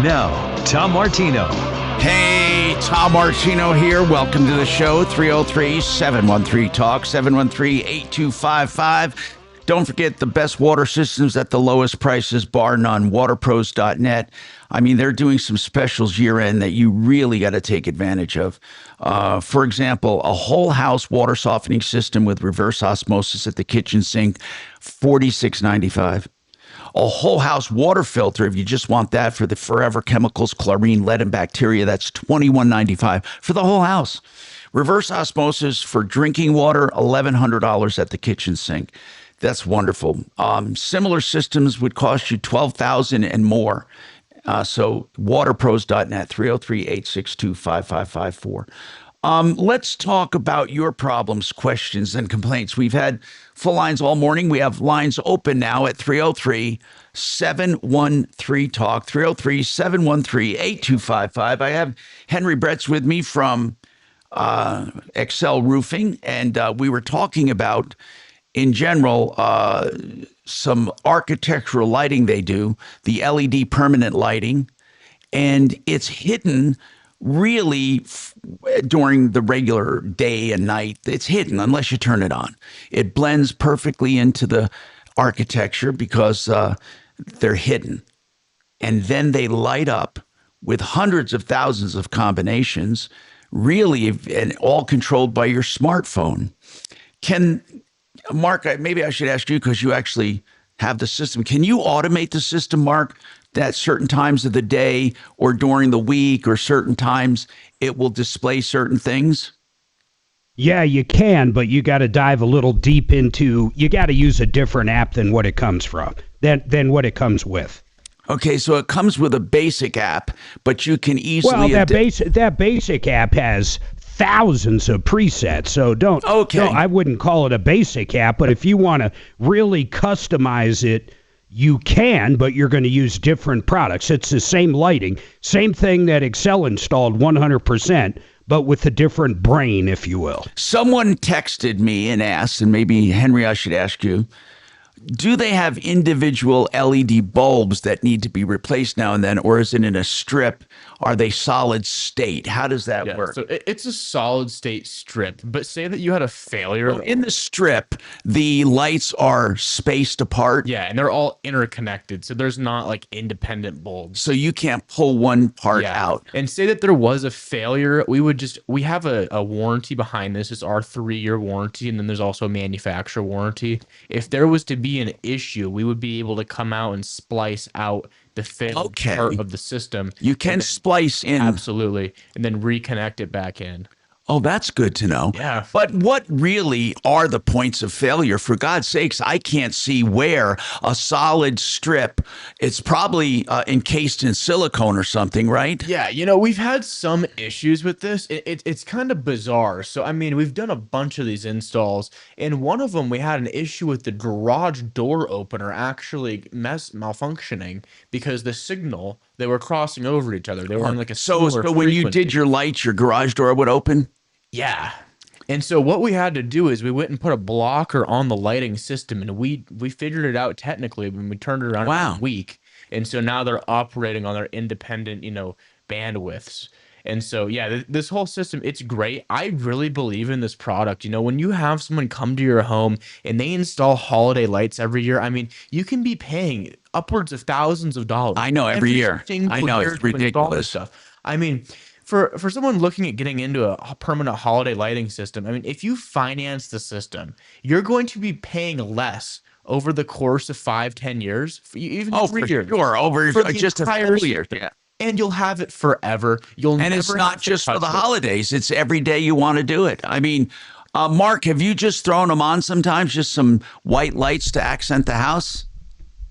Now, Tom Martino. Hey, Tom Martino here. Welcome to the show. 303-713-TALK, 713-8255. Don't forget the best water systems at the lowest prices, bar none, waterpros.net. I mean, they're doing some specials year-end that you really got to take advantage of. For example, a whole house water softening system with reverse osmosis at the kitchen sink, $46.95. A whole house water filter, if you just want that for the forever chemicals, chlorine, lead, and bacteria, that's $21.95 for the whole house. Reverse osmosis for drinking water, $1,100 at the kitchen sink. That's wonderful. Similar systems would cost you $12,000 and more. So waterpros.net, 303-862-5554. Let's talk about your problems, questions, and complaints. We've had full lines all morning. We have lines open now at 303-713-TALK, 303-713-8255. I have Henry Bretz with me from Excel Roofing, and we were talking about, in general, some architectural lighting they do, the LED permanent lighting, and it's hidden really during the regular day and night. It's hidden unless you turn it on. It blends perfectly into the architecture because they're hidden. And then they light up with hundreds of thousands of combinations, really, and all controlled by your smartphone. Mark, maybe I should ask you because you actually have the system. Can you automate the system, Mark, that certain times of the day or during the week or certain times it will display certain things? Yeah, you can, but you got to dive a little deep into, you got to use a different app than what it comes from, than what it comes with. Okay, so it comes with a basic app, but you can easily... Well, that basic app has thousands of presets, so I wouldn't call it a basic app, but if you want to really customize it, you can, but you're going to use different products. It's the same lighting, same thing that Excel installed 100%, but with a different brain, if you will. Someone texted me and asked, and maybe, Henry, I should ask you, do they have individual LED bulbs that need to be replaced now and then, or is it in a strip? Are they solid state? How does that work? So it's a solid state strip, but say that you had a failure. So in the strip, the lights are spaced apart? Yeah, and they're all interconnected, so there's not like independent bulbs. So you can't pull one part out. And say that there was a failure, we have a warranty behind this. It's our 3-year warranty, and then there's also a manufacturer warranty. If there was to be an issue, we would be able to come out and splice out the failed part of the system. You can splice in. Absolutely. And then reconnect it back in. Oh, that's good to know. Yeah. But what really are the points of failure? For God's sakes, I can't see where a solid strip, it's probably encased in silicone or something, right? Yeah, we've had some issues with this. It's kind of bizarre. So, I mean, we've done a bunch of these installs, and one of them we had an issue with the garage door opener actually malfunctioning because the signal, they were crossing over each other. They were on like a similar So when you did your lights, your garage door would open? Yeah. And so what we had to do is we went and put a blocker on the lighting system, and we figured it out technically when we turned it around in a week. And so now they're operating on their independent, bandwidths. And so, yeah, this whole system, it's great. I really believe in this product. When you have someone come to your home and they install holiday lights every year, I mean, you can be paying upwards of thousands of dollars. I know, every year. I know, it's ridiculous. Stuff. I mean, for someone looking at getting into a permanent holiday lighting system, I mean, if you finance the system, you're going to be paying less over the course of 5-10 years, even 3 years. Sure, over for just a full year. Yeah. And you'll have it forever. And it's not just for the holidays. It's every day you want to do it. I mean, Mark, have you just thrown them on sometimes, just some white lights to accent the house?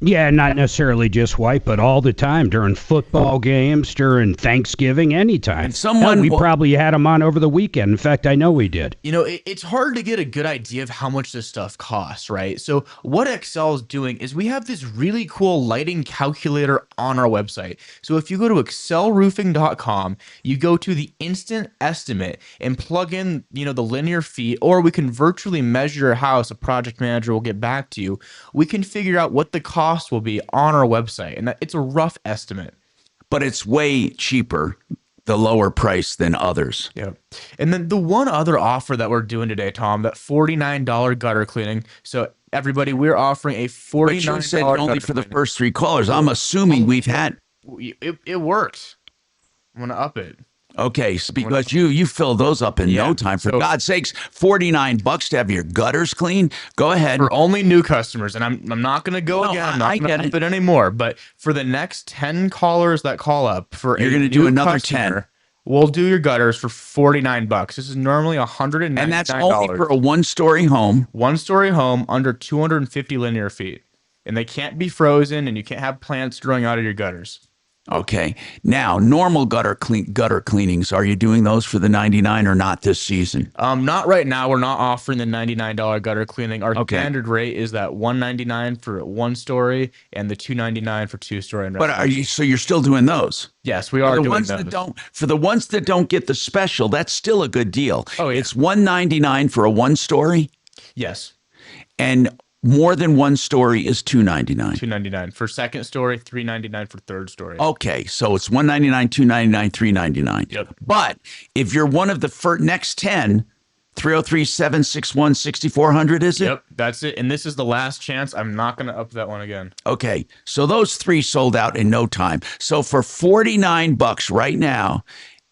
Yeah, not necessarily just white, but all the time during football games, during Thanksgiving, anytime. And we probably had them on over the weekend. In fact, I know we did. It's hard to get a good idea of how much this stuff costs, right? So what Excel is doing is we have this really cool lighting calculator on our website. So if you go to excelroofing.com, you go to the instant estimate and plug in, the linear feet, or we can virtually measure your house. A project manager will get back to you. We can figure out what the cost will be on our website, and it's a rough estimate. But it's way cheaper, the lower price than others. Yeah. And then the one other offer that we're doing today, Tom, that $49 gutter cleaning. So everybody, we're offering a $49 But you said only for the first 3 callers. I'm assuming we've had. It works. I'm gonna up it. Okay, because you fill those up in no time. For God's sakes, $49 to have your gutters clean. Go ahead. For only new customers, and I'm not going to go again. I'm not going to up it anymore. But for the next 10 callers that call up, you're going to do another 10. We'll do your gutters for $49. This is normally $199. And that's only for a 1-story home. 1-story home under 250 linear feet, and they can't be frozen, and you can't have plants growing out of your gutters. Okay. Now, normal gutter cleanings, are you doing those for the $99 or not this season? Not right now. We're not offering the $99 gutter cleaning. Our standard rate is that $199 for 1-story and the $299 for 2-story. But so you're still doing those? Yes, we are doing those. For the ones that don't get the special, that's still a good deal. Oh, yeah. It's $199 for a 1-story? Yes. And more than 1 story is $299. $299 for 2nd story, $399 for 3rd story. Okay, so it's $199, $299, $399. Yep. But if you're one of the next 10, 303-761-6400, is it? Yep, that's it. And this is the last chance. I'm not going to up that one again. Okay, so those 3 sold out in no time. So for $49 right now,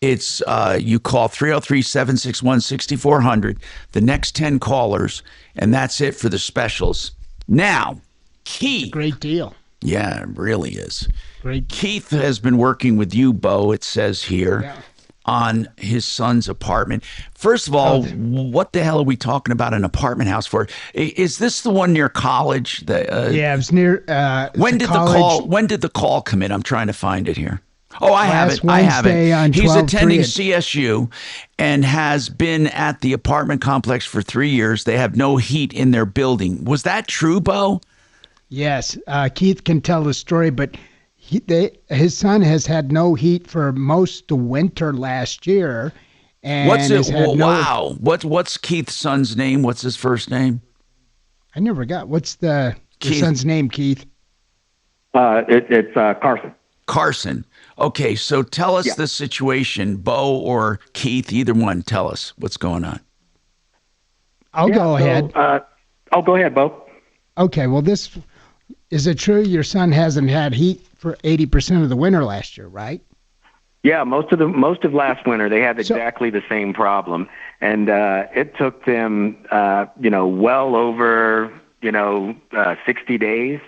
it's you call 303-761-6400, the next 10 callers, and that's it for the specials. Now, Keith. Great deal. Yeah, it really is. Great. Keith has been working with you, Bo, it says here, on his son's apartment. First of all, what the hell are we talking about an apartment house for? Is this the one near college? Yeah, it was near when did the call come in? I'm trying to find it here. Oh, I have it. He's attending CSU and has been at the apartment complex for 3 years. They have no heat in their building. Was that true, Bo? Yes. Keith can tell the story, but his son has had no heat for most of the winter last year. And What's Keith's son's name? What's his first name? I never got. What's your son's name, Keith? It's Carson. Carson. Okay, so tell us the situation, Bo or Keith, either one. Tell us what's going on. I'll go ahead. I'll go ahead, Bo. Okay, well, is it true your son hasn't had heat for 80% of the winter last year, right? Yeah, most of last winter they had exactly the same problem, and it took them well over 60 days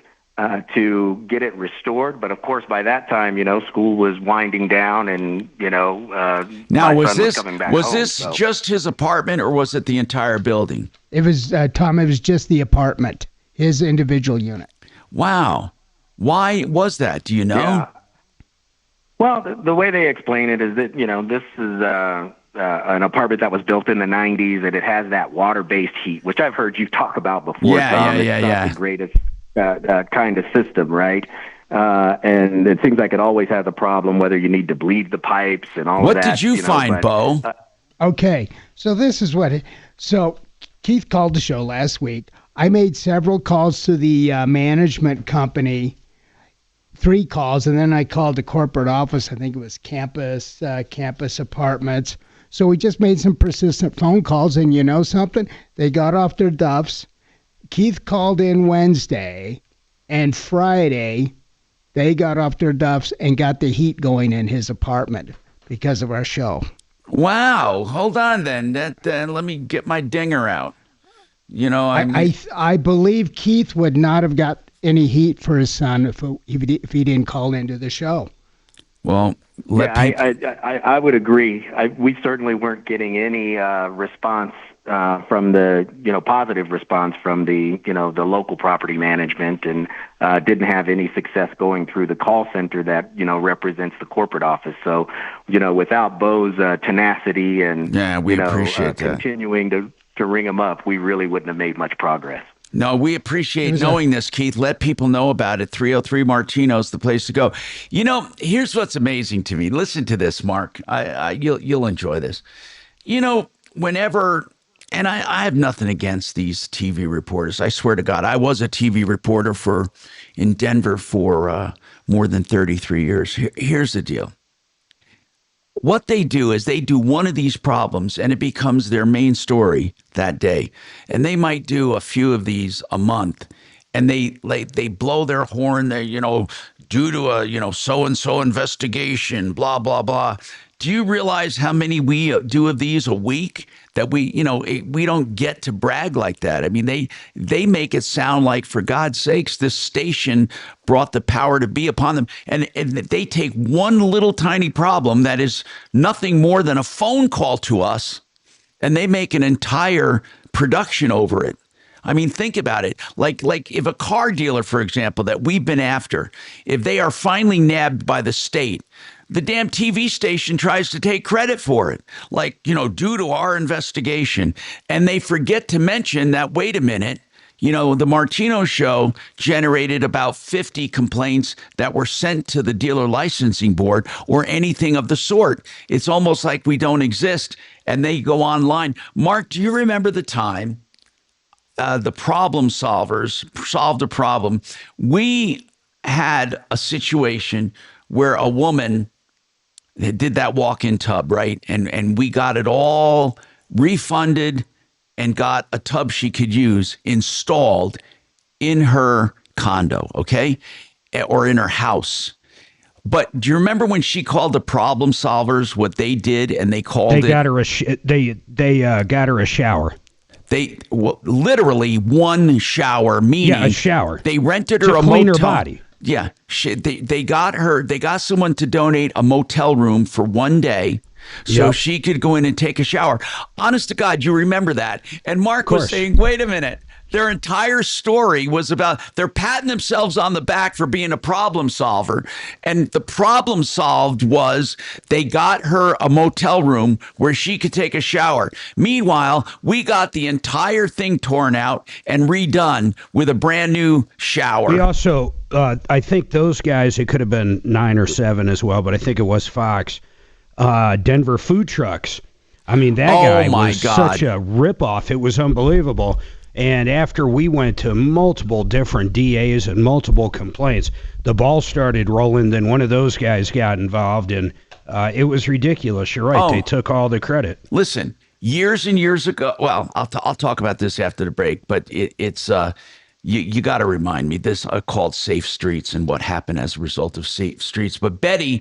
to get it restored. But of course, by that time, school was winding down, and now was this just his apartment, or was it the entire building? It was Tom. It was just the apartment, his individual unit. Wow, why was that? Do you know? Yeah. Well, the way they explain it is that this is an apartment that was built in the 90s, and it has that water-based heat, which I've heard you talk about before. Tom. It's not the greatest kind of system, right? And it seems like it always has a problem, whether you need to bleed the pipes and all of that. What did you find, Bo? Okay, so this is so Keith called the show last week. I made several calls to the management company, 3 calls, and then I called the corporate office. I think it was Campus Apartments. So we just made some persistent phone calls, and you know something? They got off their duffs. Keith called in Wednesday, and Friday they got off their duffs and got the heat going in his apartment because of our show. Wow. Hold on then. Let me get my dinger out. I believe Keith would not have got any heat for his son if he didn't call into the show. Well, I would agree. We certainly weren't getting any response from the positive response from the local property management, and didn't have any success going through the call center that represents the corporate office. So without Bo's tenacity and we appreciate continuing to ring him up, we really wouldn't have made much progress. No, we appreciate knowing this, Keith. Let people know about it. 303 Martino's the place to go. You know, here's what's amazing to me. Listen to this, Mark. You'll enjoy this. You know, whenever, and I have nothing against these TV reporters. I swear to God, I was a TV reporter in Denver for more than 33 years. Here's the deal. What they do is they do one of these problems and it becomes their main story that day. And they might do a few of these a month, and they blow their horn. They, due to a, so-and-so investigation, blah, blah, blah. Do you realize how many we do of these a week that we don't get to brag like that? I mean, they make it sound like, for God's sakes, this station brought the power to be upon them. And they take one little tiny problem that is nothing more than a phone call to us, and they make an entire production over it. I mean, think about it. Like if a car dealer, for example, that we've been after, if they are finally nabbed by the state, the damn TV station tries to take credit for it, due to our investigation. And they forget to mention that, wait a minute, the Martino Show generated about 50 complaints that were sent to the dealer licensing board or anything of the sort. It's almost like we don't exist, and they go online. Mark, do you remember the time the problem solvers solved a problem? We had a situation where a woman did that walk-in tub, right? And we got it all refunded and got a tub she could use installed in her condo, okay? Or in her house. But do you remember when she called the problem solvers, what they did? And they called it... They got her a shower. Literally one shower, meaning... Yeah, a shower. They rented her to a clean motel. her body. Yeah, they got someone to donate a motel room for one day so she could go in and take a shower. Honest to God, you remember that. And Mark was saying, wait a minute. Their entire story was about, they're patting themselves on the back for being a problem solver. And the problem solved was they got her a motel room where she could take a shower. Meanwhile, we got the entire thing torn out and redone with a brand new shower. We also, I think those guys, it could have been 9 or 7 as well, but I think it was Fox, Denver Food Trucks. I mean, that guy was such a ripoff. It was unbelievable. And after we went to multiple different DAs and multiple complaints, the ball started rolling. Then one of those guys got involved, and it was ridiculous. You're right. They took all the credit. Listen, years and years ago, well, I'll talk about this after the break, but it's you got to remind me, this called Safe Streets and what happened as a result of Safe Streets. But Betty,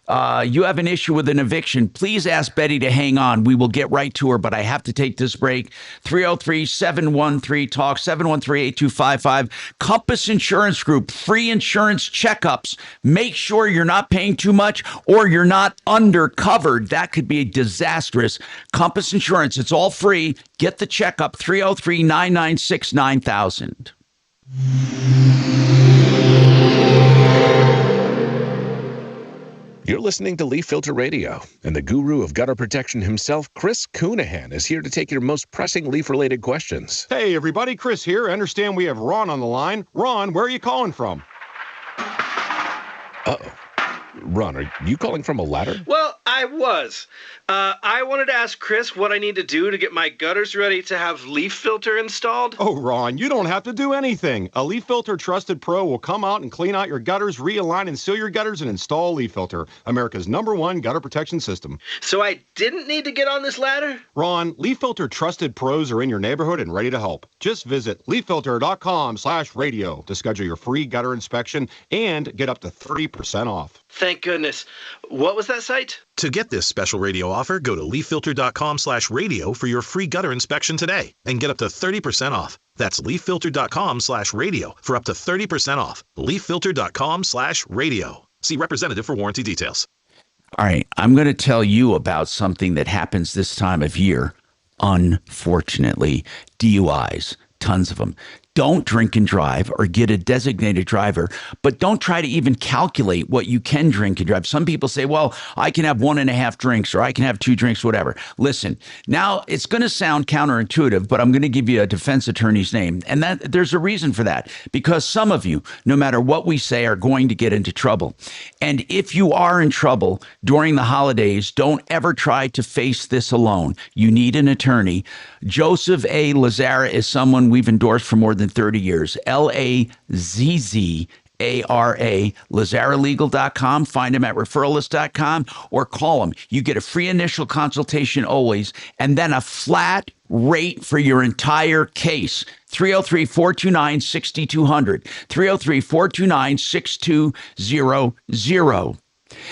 you have an issue with an eviction. Please ask Betty to hang on. We will get right to her, but I have to take this break. 303-713-TALK, 713-8255. Compass Insurance Group, free insurance checkups. Make sure you're not paying too much or you're not undercovered. That could be disastrous. Compass Insurance, it's all free. Get the checkup, 303-996-9000. You're listening to Leaf Filter Radio, and the guru of gutter protection himself, Chris Coonahan, is here to take your most pressing leaf-related questions. Hey, everybody, Chris here. I understand we have Ron on the line. Ron, where are you calling from? Uh-oh. Ron, are you calling from a ladder? Well, I was. I wanted to ask Chris what I need to do to get my gutters ready to have leaf filter installed. Oh, Ron, you don't have to do anything. A Leaf Filter Trusted Pro will come out and clean out your gutters, realign and seal your gutters, and install Leaf Filter, America's #1 gutter protection system. So I didn't need to get on this ladder? Ron, Leaf Filter Trusted Pros are in your neighborhood and ready to help. Just visit leaffilter.com/radio to schedule your free gutter inspection and get up to 30% off. Thank goodness. What was that site? To get this special radio offer, go to leaffilter.com/radio for your free gutter inspection today and get up to 30% off. That's leaffilter.com/radio for up to 30% off. leaffilter.com/radio. See representative for warranty details. All right, I'm going to tell you about something that happens this time of year. Unfortunately, DUIs, tons of them. don't drink and drive or get a designated driver, but don't try to even calculate what you can drink and drive. Some people say, well, I can have 1.5 drinks or I can have 2 drinks, whatever. Listen, now it's going to sound counterintuitive, but I'm going to give you a defense attorney's name. And that there's a reason for that, because some of you, no matter what we say, are going to get into trouble. And if you are in trouble during the holidays, don't ever try to face this alone. You need an attorney. Joseph A. Lazzara is someone we've endorsed for more than 30 years. Lazzara, Lazzaralegal.com. Find him at referralist.com or call him. You get a free initial consultation always, and then a flat rate for your entire case. 303-429-6200. 303-429-6200.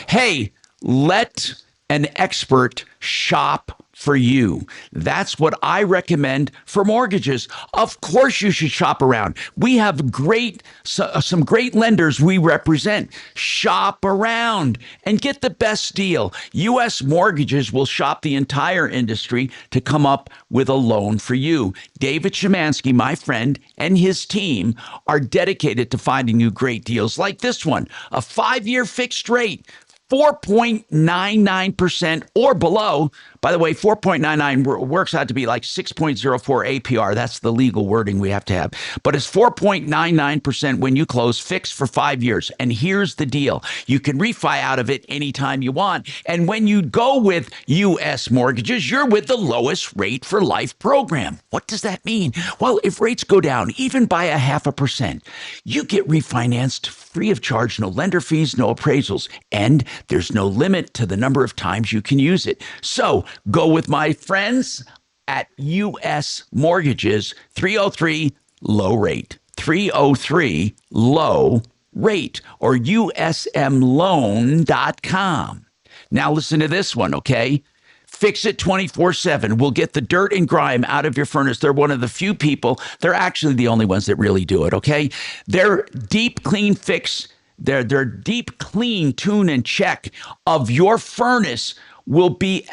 Hey, let an expert shop for you. That's what I recommend for mortgages. Of course, you should shop around. We have some great lenders we represent. Shop around and get the best deal. U.S. Mortgages will shop the entire industry to come up with a loan for you. David Szymanski, my friend, and his team are dedicated to finding you great deals like this one. A 5-year fixed rate, 4.99% or below. By the way, 4.99 works out to be like 6.04 APR. That's the legal wording we have to have. But it's 4.99% when you close, fixed for 5 years. And here's the deal. You can refi out of it anytime you want. And when you go with U.S. Mortgages, you're with the lowest rate for life program. What does that mean? Well, if rates go down even by 0.5%, you get refinanced free of charge, no lender fees, no appraisals, and there's no limit to the number of times you can use it. So go with my friends at U.S. Mortgages, 303 low rate, 303 low rate, or usmloan.com. Now listen to this one, okay? Fix It 24/7 will get the dirt and grime out of your furnace. They're one of the few people, they're actually the only ones that really do it, okay? Their deep clean fix, their deep clean tune and check of your furnace will be,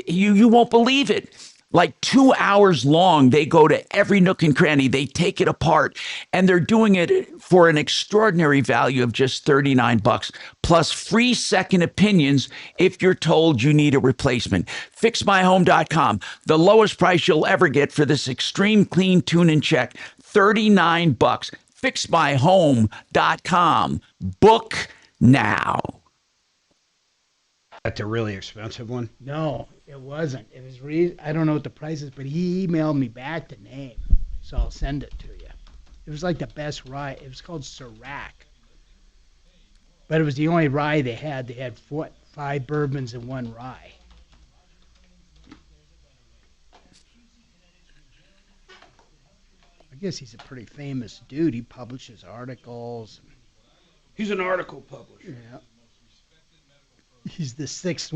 you won't believe it. Like 2 hours long, they go to every nook and cranny. They take it apart, and they're doing it for an extraordinary value of just $39, plus free second opinions if you're told you need a replacement. FixMyHome.com, the lowest price you'll ever get for this extreme clean tune and check, $39. FixMyHome.com. Book now. That's a really expensive one. No, it wasn't. It was I don't know what the price is, but he emailed me back the name, so I'll send it to you. It was like the best rye. It was called Syrah, but it was the only rye they had. They had 5 bourbons and 1 rye. I guess he's a pretty famous dude. He publishes articles. He's an article publisher. Yeah. He's the sixth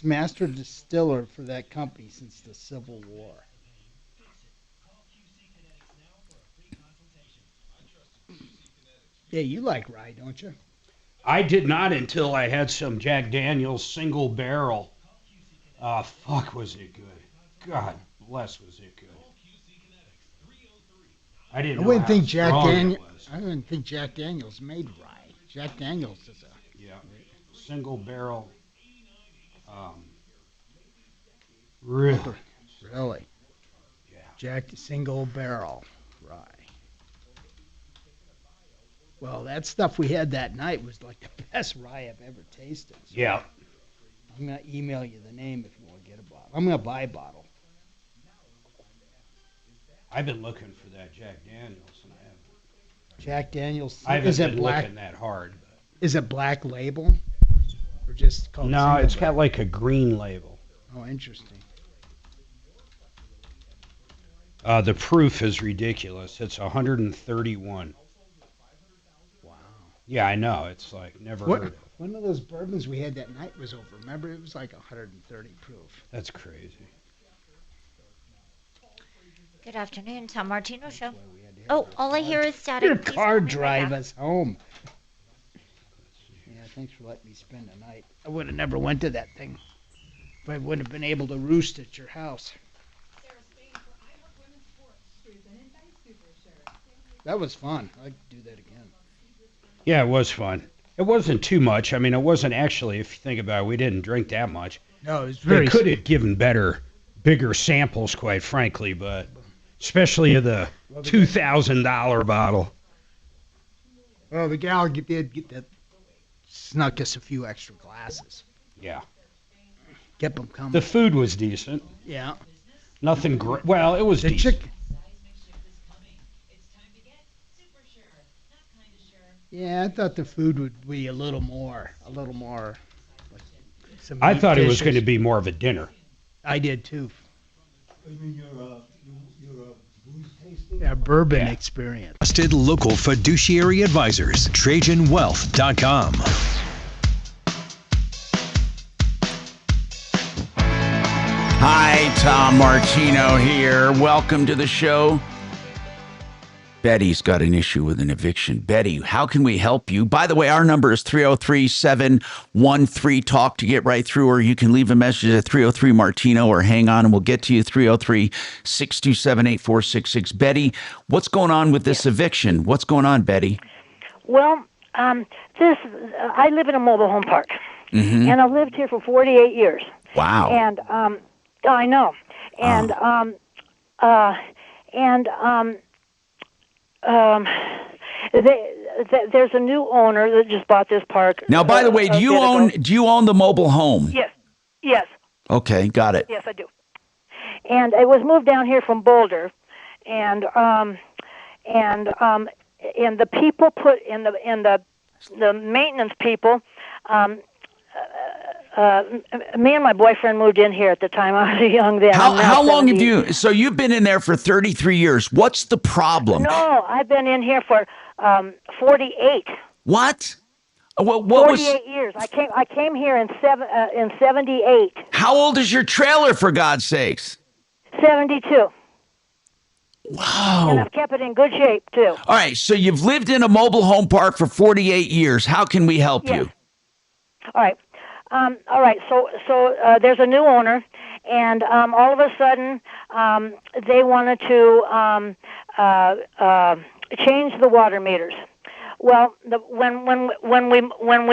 master distiller for that company since the Civil War. Yeah, you like rye, don't you? I did not until I had some Jack Daniel's single barrel. Fuck, was it good. God bless, was it good. I wouldn't think Jack Daniel's made rye. Jack Daniel's is a single barrel. Really? Really? Yeah. Jack single barrel rye. Well, that stuff we had that night was like the best rye I've ever tasted. So yeah. I'm going to email you the name if you want to get a bottle. I'm going to buy a bottle. I've been looking for that Jack Daniel's and I haven't. Jack Daniel's. I haven't been looking that hard. But. Is it black label? Or just called No, it's got like a green label. Oh, interesting. The proof is ridiculous. It's 131. Wow. Yeah, I know. It's like never heard of it. One of those bourbons we had that night was over. Remember, it was like 130 proof. That's crazy. Good afternoon, Tom Martino Show. Oh, all I hear is static. Your car drive us home. Yeah, thanks for letting me spend the night. I would have never went to that thing if I wouldn't have been able to roost at your house. That was fun. I'd do that again. Yeah, it was fun. It wasn't too much. I mean, it wasn't actually, if you think about it, we didn't drink that much. No, it was very... They could have given bigger samples, quite frankly, but especially of the $2,000 bottle. Well, the gal did get that, snuck us a few extra glasses. Yeah. Kept them coming. The food was decent. Yeah. Nothing great. Well, it was decent. Yeah, I thought the food would be a little more. I thought it was going to be more of a dinner. I did too. You mean your booze tasting? Yeah, bourbon experience. Trusted local fiduciary advisors. TrajanWealth.com. Hi, Tom Martino here. Welcome to the show. Betty's got an issue with an eviction. Betty, how can we help you? By the way, our number is 303-713-TALK to get right through, or you can leave a message at 303-MARTINO or hang on and we'll get to you, 303-627-8466. Betty, what's going on with this eviction? What's going on, Betty? Well, I live in a mobile home park, and I've lived here for 48 years. Wow. And I know. And there's a new owner that just bought this park. Now, by the way, do you own the mobile home? Yes. Okay, got it. Yes, I do. And it was moved down here from Boulder, and the people put in the maintenance people. Me and my boyfriend moved in here at the time. I was young then. How long have you? So you've been in there for 33 years. What's the problem? No, I've been in here for 48. What? What 48 years. I came here in 78. How old is your trailer, for God's sakes? 72. Wow. And I've kept it in good shape too. All right. So you've lived in a mobile home park for 48 years. How can we help you? All right. So there's a new owner, and all of a sudden they wanted to change the water meters. Well, when we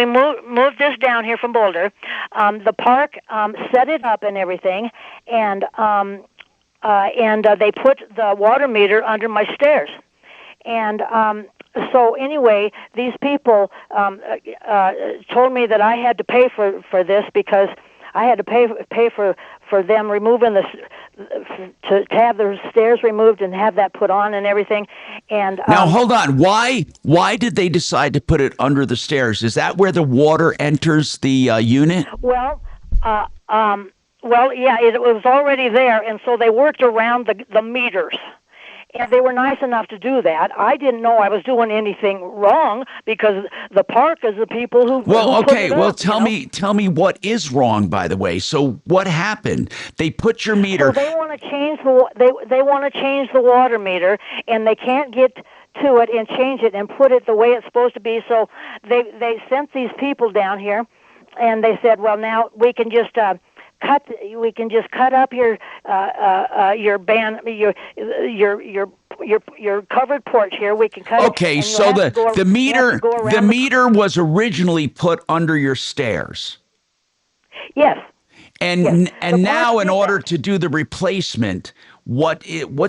moved this down here from Boulder, the park set it up and everything, and they put the water meter under my stairs, and so anyway, these people told me that I had to pay for this because I had to pay for them removing to have the stairs removed and have that put on and everything. And now hold on, why did they decide to put it under the stairs? Is that where the water enters the unit? Well, yeah, it was already there, and so they worked around the meters. And they were nice enough to do that. I didn't know I was doing anything wrong because the park is the people who. Well, put okay. it Well, up, tell me what is wrong. By the way, so what happened? They put your meter. So they want to change they want to change the water meter, and they can't get to it and change it and put it the way it's supposed to be. So they sent these people down here, and they said, well, now we can just. We can just cut up your covered porch here. We can cut. Okay, so the meter was originally put under your stairs. Yes. And now, in order to do the replacement, what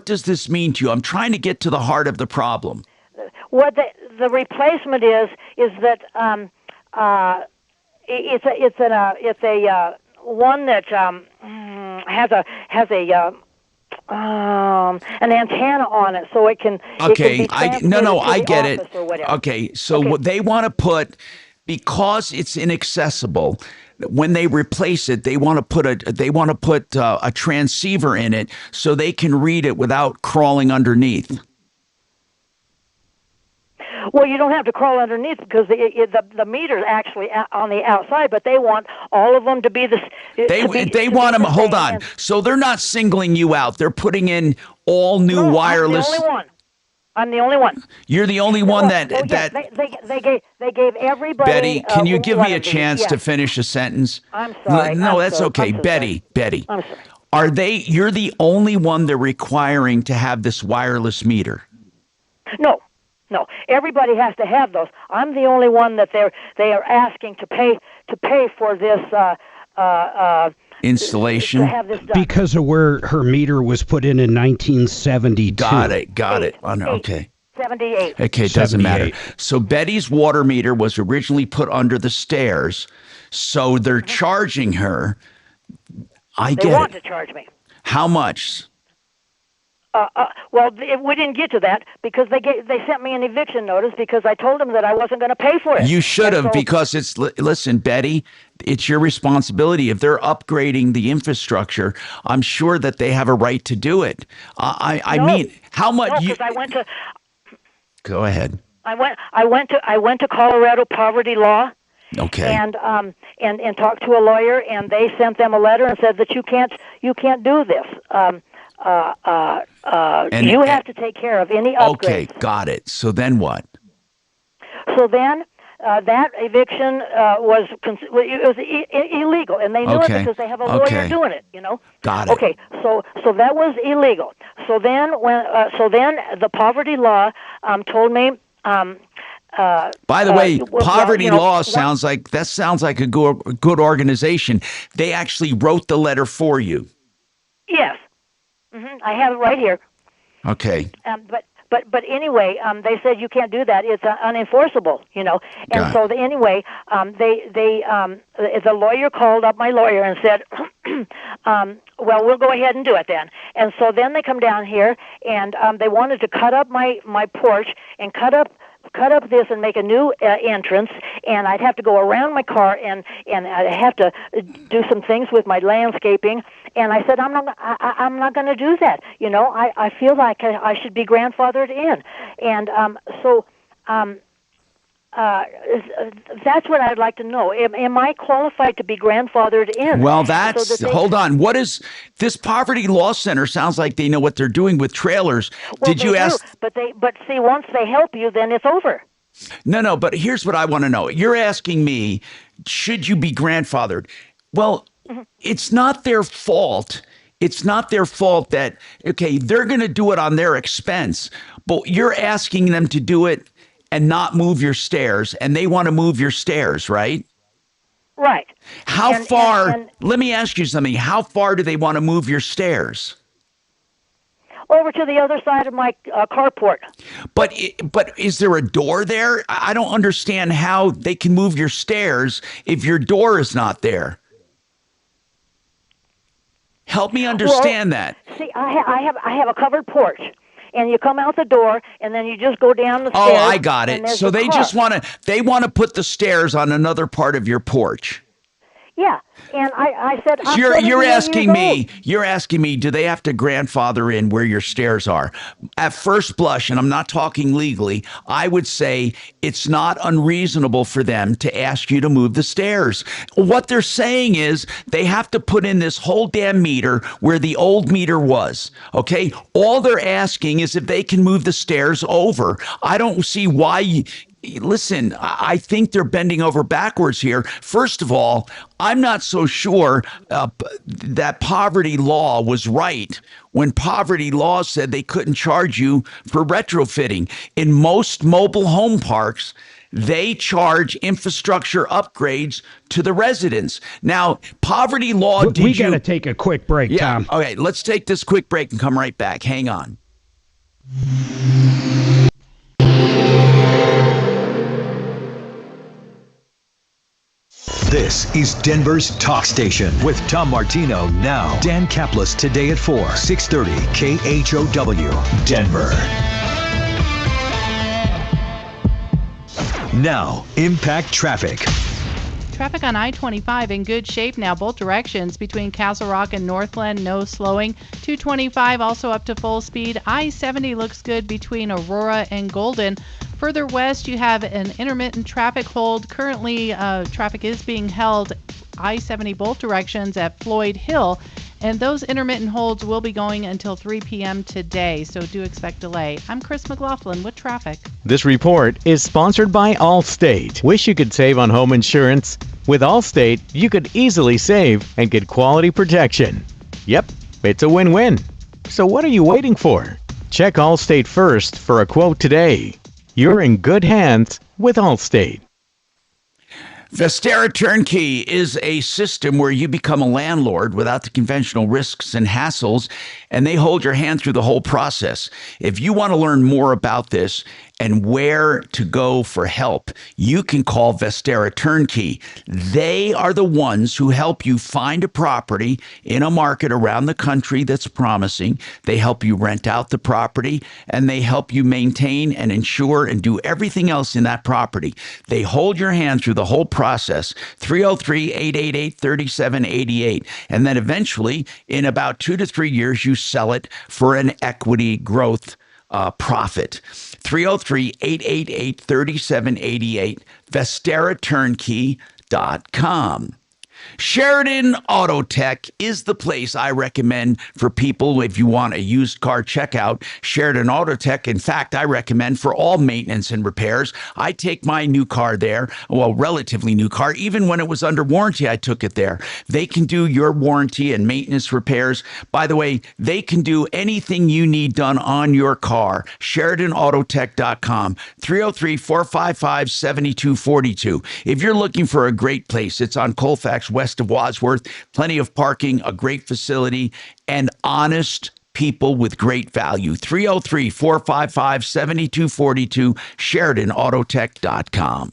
does this mean to you? I'm trying to get to the heart of the problem. What the replacement is that it's a one that has an antenna on it, so it can. Okay, it can be I get it. Okay, so what they want to put, because it's inaccessible, when they replace it, they want to put a transceiver in it so they can read it without crawling underneath. Well, you don't have to crawl underneath because the meter's actually on the outside, but they want all of them to be the. They want them. Hold on. So they're not singling you out. They're putting in all new wireless. I'm the only one. You're the only one that. They gave everybody. Betty, can you give me a chance to finish a sentence? I'm sorry. No, that's okay. Betty. I'm sorry. You're the only one they're requiring to have this wireless meter. No. No, everybody has to have those. I'm the only one that they are asking to pay for this installation to have this done. Because of where her meter was put in 1972. Got it. Okay. 78. Okay, it doesn't matter. So Betty's water meter was originally put under the stairs, so they're charging her. They want to charge me. How much? Well, we didn't get to that because they sent me an eviction notice because I told them that I wasn't going to pay for it. You should have, because listen, Betty, it's your responsibility. If they're upgrading the infrastructure, I'm sure that they have a right to do it. I mean, how much? No, because I went to. Go ahead. I went to Colorado Poverty Law. Okay. And talked to a lawyer, and they sent them a letter and said that you can't do this. You have to take care of any upgrades. Okay, got it. So then what? So then that eviction was illegal, and they knew it because they have a lawyer doing it. Got it. Okay, so that was illegal. So then the poverty law told me. By the way, poverty law sounds like a good organization. They actually wrote the letter for you. Yes. I have it right here. Okay. But anyway, they said you can't do that. It's unenforceable, And so anyway, the lawyer called up my lawyer and said, well, we'll go ahead and do it then. And so then they come down here and they wanted to cut up my porch and cut up this and make a new entrance, and I'd have to go around my car and I'd have to do some things with my landscaping. And I said, I'm not going to do that. I feel like I should be grandfathered in. And that's what I'd like to know. Am I qualified to be grandfathered in? Well, hold on. What is this Poverty Law Center? Sounds like they know what they're doing with trailers. Well, Did you ask? But see, once they help you, then it's over. No. But here's what I want to know. You're asking me, should you be grandfathered? Well, it's not their fault. It's not their fault that they're going to do it on their expense, but you're asking them to do it and not move your stairs, and they want to move your stairs, right? Right. How far, let me ask you something, how far do they want to move your stairs? Over to the other side of my carport. But is there a door there? I don't understand how they can move your stairs if your door is not there. Help me understand that. See, I have a covered porch. And you come out the door, and then you just go down the stairs. Oh, I got it. So they just want to put the stairs on another part of your porch. Yeah, and I said, you're asking me, do they have to grandfather in where your stairs are? At first blush, and I'm not talking legally, I would say it's not unreasonable for them to ask you to move the stairs. What they're saying is they have to put in this whole damn meter where the old meter was, okay? All they're asking is if they can move the stairs over. I don't see why listen, I think they're bending over backwards here. First of all, I'm not so sure that poverty law was right when poverty law said they couldn't charge you for retrofitting. In most mobile home parks, they charge infrastructure upgrades to the residents. Now, poverty law... We got to take a quick break, Tom. Okay, let's take this quick break and come right back. Hang on. This is Denver's Talk Station with Tom Martino now. Dan Kaplis today at 4, 630 KHOW, Denver. Now, Impact Traffic. Traffic on I-25 in good shape now, both directions between Castle Rock and Northland, no slowing. 225 also up to full speed. I-70 looks good between Aurora and Golden. Further west, you have an intermittent traffic hold. Currently, traffic is being held I-70 both directions at Floyd Hill, and those intermittent holds will be going until 3 p.m. today, so do expect delay. I'm Chris McLaughlin with traffic. This report is sponsored by Allstate. Wish you could save on home insurance? With Allstate, you could easily save and get quality protection. Yep, it's a win-win. So what are you waiting for? Check Allstate first for a quote today. you're in good hands with Allstate. Vestera Turnkey is a system where you become a landlord without the conventional risks and hassles, and they hold your hand through the whole process. If you want to learn more about this and where to go for help, you can call Vestera Turnkey. They are the ones who help you find a property in a market around the country that's promising. They help you rent out the property, and they help you maintain and insure and do everything else in that property. They hold your hand through the whole process. 303-888-3788. And then eventually, in about 2 to 3 years, you sell it for an equity growth profit. 303-888-3788, VesteraTurnkey.com. Sheridan Auto Tech is the place I recommend for people if you want a used car checkout. Sheridan Auto Tech, in fact, I recommend for all maintenance and repairs. I take my new car there, well, relatively new car. Even when it was under warranty, I took it there. They can do your warranty and maintenance repairs. By the way, they can do anything you need done on your car. SheridanAutotech.com, 303-455-7242. If you're looking for a great place, it's on Colfax, west of Wadsworth, plenty of parking, a great facility, and honest people with great value. 303-455-7242, SheridanAutotech.com.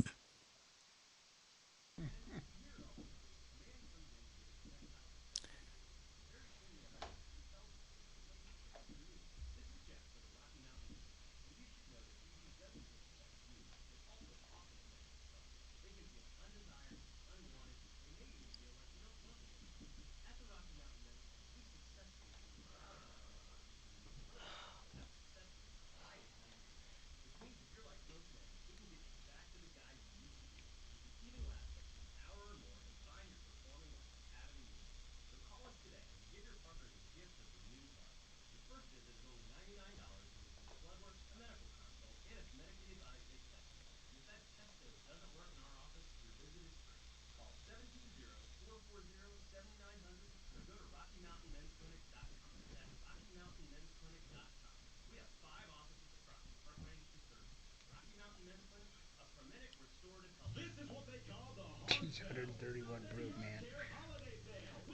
Jeez, 131 proof, man.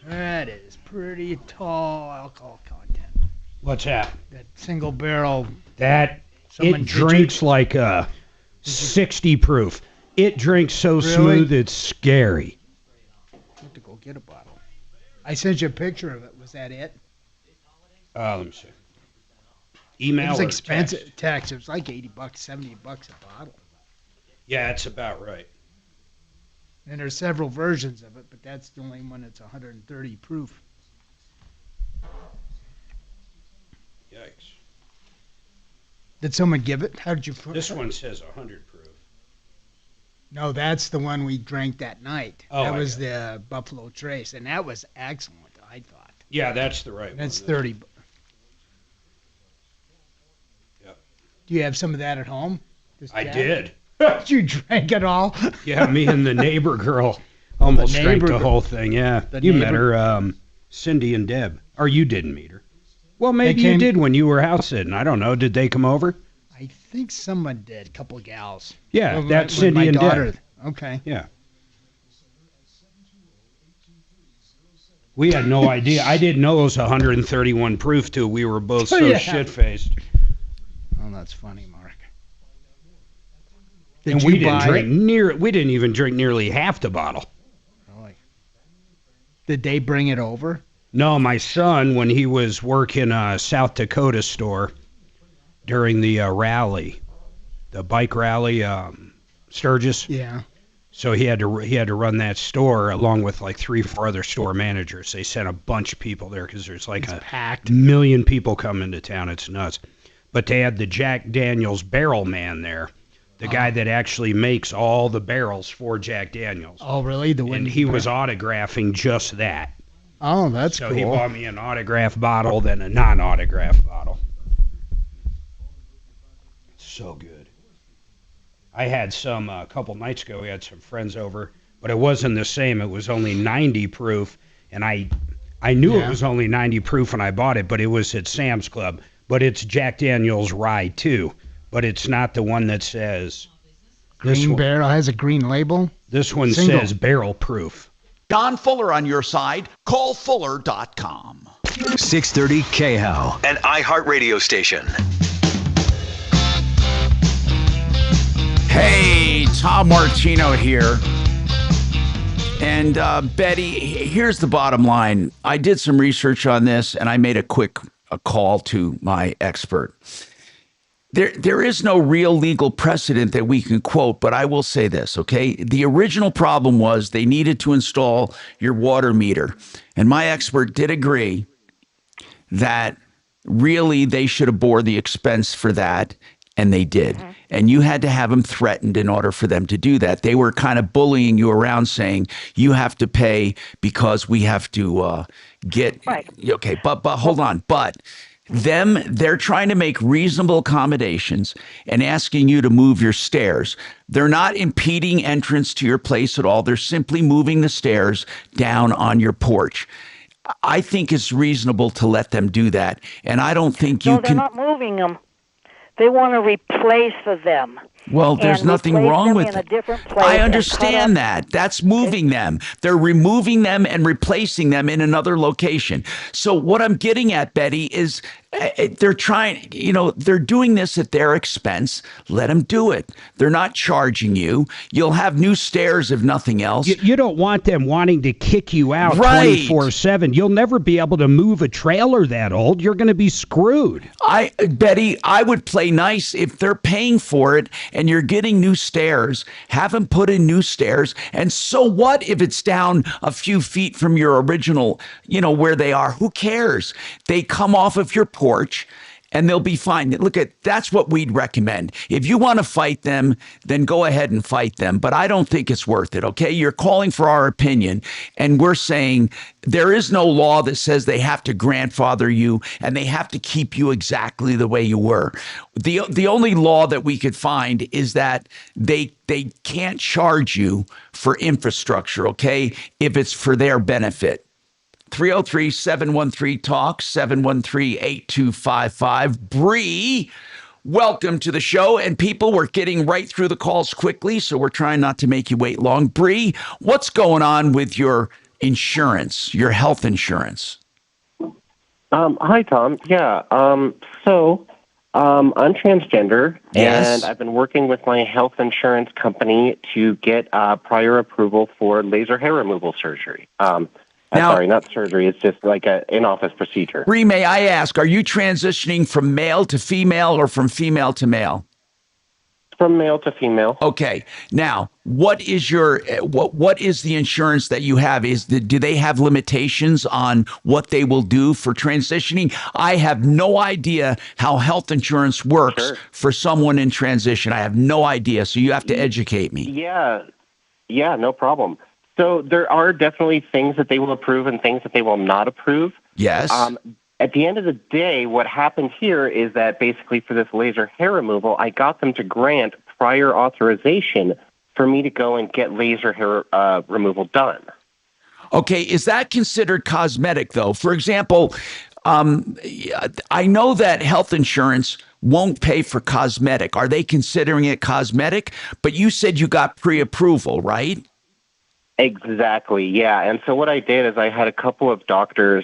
That is pretty tall alcohol content. What's that? That single barrel. That it drinks like a 60 proof. It drinks so smooth it's scary. I have to go get a bottle. I sent you a picture of it. Was that it? Let me see. Email. It was or expensive. Text. It was like $80, $70 a bottle. Yeah, that's about right. And there's several versions of it, but that's the only one that's 130 proof. Yikes. Did someone give it? How did you put This one says 100 proof. No, that's the one we drank that night. Oh, that I was got the Buffalo Trace, and that was excellent, I thought. Yeah, that's the right That's one. 30. Yep. Do you have some of that at home? I did. You drank it all? Yeah, me and the neighbor girl almost drank the whole thing, yeah. You met her, Cindy and Deb. Or you didn't meet her. Well, maybe you did when you were house sitting. I don't know. Did they come over? I think someone did, a couple of gals. Yeah, Well, that's my Cindy and daughter. Deb. Okay. Yeah. We had no idea. I didn't know it was 131 proof till we were both so Yeah. shit-faced. Oh, that's funny, Mark. And Did we you didn't buy drink it? we didn't even drink nearly half the bottle. Really? Did they bring it over? No, my son, when he was working a South Dakota store during the rally, the bike rally, Sturgis. Yeah. So he had to run that store along with like 3-4 other store managers. They sent a bunch of people there because there's like packed. million people coming to town. It's nuts. But they had the Jack Daniels barrel man there, the guy that actually makes all the barrels for Jack Daniels. Oh, really? And he was autographing just that. Oh, that's so cool. he bought me an autograph bottle, then a non-autograph bottle. So good. I had some a couple nights ago. We had some friends over, but it wasn't the same. It was only 90 proof, and I knew it was only 90 proof when I bought it, but it was at Sam's Club. But it's Jack Daniel's Rye too. but it's not the one that says. Green barrel has a green label. This one says barrel proof. Don Fuller on your side. Call Fuller.com. 630 KHOW, an iHeartRadio station. Hey, Tom Martino here. And Betty, here's the bottom line. I did some research on this, and I made a call to my expert. There is no real legal precedent that we can quote, but I will say this, okay? The original problem was they needed to install your water meter. And my expert did agree that really they should have bore the expense for that, and they did. Mm-hmm. And you had to have them threatened in order for them to do that. They were kind of bullying you around saying, you have to pay because we have to get... Right. Okay, but hold on, but... They're trying to make reasonable accommodations and asking you to move your stairs. They're not impeding entrance to your place at all. They're simply moving the stairs down on your porch. I think it's reasonable to let them do that. And I don't think you can... No, they're not moving them. They want to replace them. Well, there's nothing wrong with it. I understand that. That's moving them. They're removing them and replacing them in another location. So what I'm getting at, Betty, is they're trying, they're doing this at their expense. Let them do it. They're not charging you. You'll have new stairs if nothing else. You don't want them wanting to kick you out right. 24/7. You'll never be able to move a trailer that old. You're going to be screwed. Betty, I would play nice if they're paying for it and you're getting new stairs. Have them put in new stairs. And so what if it's down a few feet from your original, where they are? Who cares? They come off of your porch and they'll be fine. Look, that's what we'd recommend. If you want to fight them, then go ahead and fight them. But I don't think it's worth it, okay? You're calling for our opinion, and we're saying there is no law that says they have to grandfather you and they have to keep you exactly the way you were. The only law that we could find is that they can't charge you for infrastructure, okay, if it's for their benefit. 303-713-TALK, 713-8255. Bree, welcome to the show. And people, we're getting right through the calls quickly, so we're trying not to make you wait long. Bree, what's going on with your insurance, your health insurance? Hi, Tom. Yeah. So I'm transgender, yes. And I've been working with my health insurance company to get prior approval for laser hair removal surgery. Sorry, not surgery. It's just like an in-office procedure. Bree, may I ask, are you transitioning from male to female or from female to male? From male to female. Okay. Now, what is what is the insurance that you have? Do they have limitations on what they will do for transitioning? I have no idea how health insurance works for someone in transition. I have no idea. So you have to educate me. Yeah, no problem. So there are definitely things that they will approve and things that they will not approve. Yes. At the end of the day, what happened here is that basically for this laser hair removal, I got them to grant prior authorization for me to go and get laser hair removal done. Okay. Is that considered cosmetic, though? For example, I know that health insurance won't pay for cosmetic. Are they considering it cosmetic? But you said you got pre-approval, right? Exactly, yeah. And so what I did is I had a couple of doctors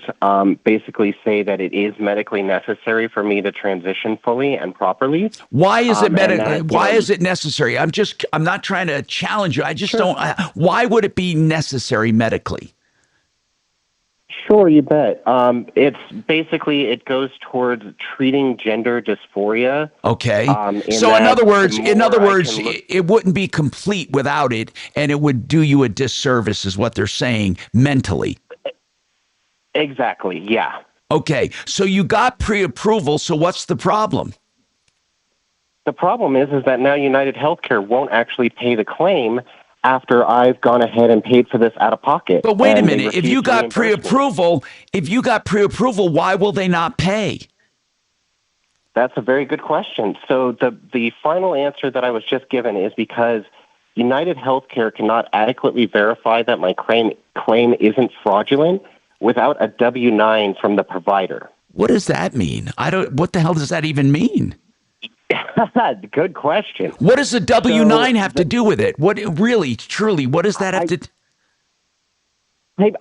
basically say that it is medically necessary for me to transition fully and properly. Why is it Why is it necessary? I'm not trying to challenge you. I just don't. Why would it be necessary medically? Sure, you bet. It's basically, it goes towards treating gender dysphoria. Okay. So in other words, it wouldn't be complete without it, and it would do you a disservice, is what they're saying, mentally. Exactly. Yeah. Okay. So you got pre-approval. So what's the problem? The problem is that now United Healthcare won't actually pay the claim after I've gone ahead and paid for this out of pocket. But wait a minute, if you got pre-approval, why will they not pay? That's a very good question. So the final answer that I was just given is because United Healthcare cannot adequately verify that my claim isn't fraudulent without a W-9 from the provider. What does that mean? What the hell does that even mean? Good question. What does the W-9 have to do with it? What really, truly, what does that have to?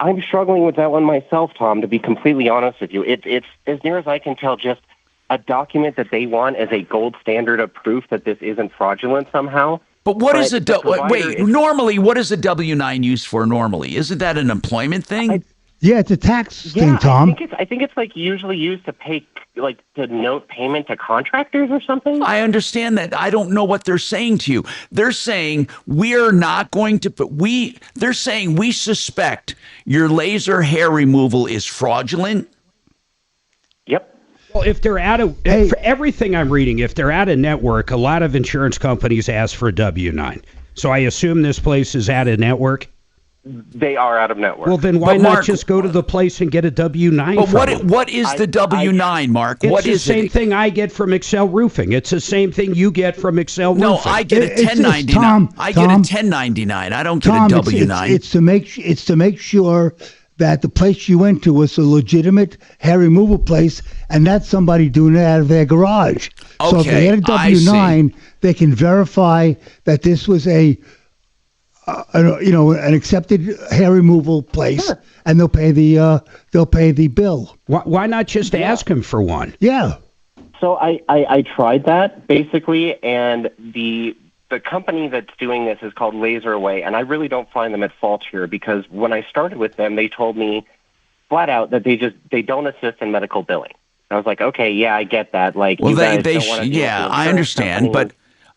I'm struggling with that one myself, Tom. To be completely honest with you, it's as near as I can tell, just a document that they want as a gold standard of proof that this isn't fraudulent somehow. But what is a normally? What is a W-9 used for normally? Isn't that an employment thing? Yeah, it's a tax thing, Tom. I think it's like usually used to pay, like to note payment to contractors or something. I understand that. I don't know what they're saying to you. They're saying we're not going to put they're saying we suspect your laser hair removal is fraudulent. Yep. Well, if they're out of for everything I'm reading, if they're out of network, a lot of insurance companies ask for a W-9. So I assume this place is out of network. They are out of network. Well, then why not just go to the place and get a W-9? But what is the W-9, Mark? It's what the is same thing I get from Excel Roofing. It's the same thing you get from Excel Roofing. No, I get a 1099. I get a 1099. I don't get a W-9. It's to make sure that the place you went to was a legitimate hair removal place, and not somebody doing it out of their garage. Okay, so if they had a W-9, they can verify that this was an accepted hair removal place, and they'll pay the bill. Why not just ask them for one? Yeah. So I tried that basically, and the company that's doing this is called Laser Away, and I really don't find them at fault here because when I started with them, they told me flat out that they don't assist in medical billing. I was like, okay, yeah, I get that. Like, well, you guys don't want to yeah, I understand, but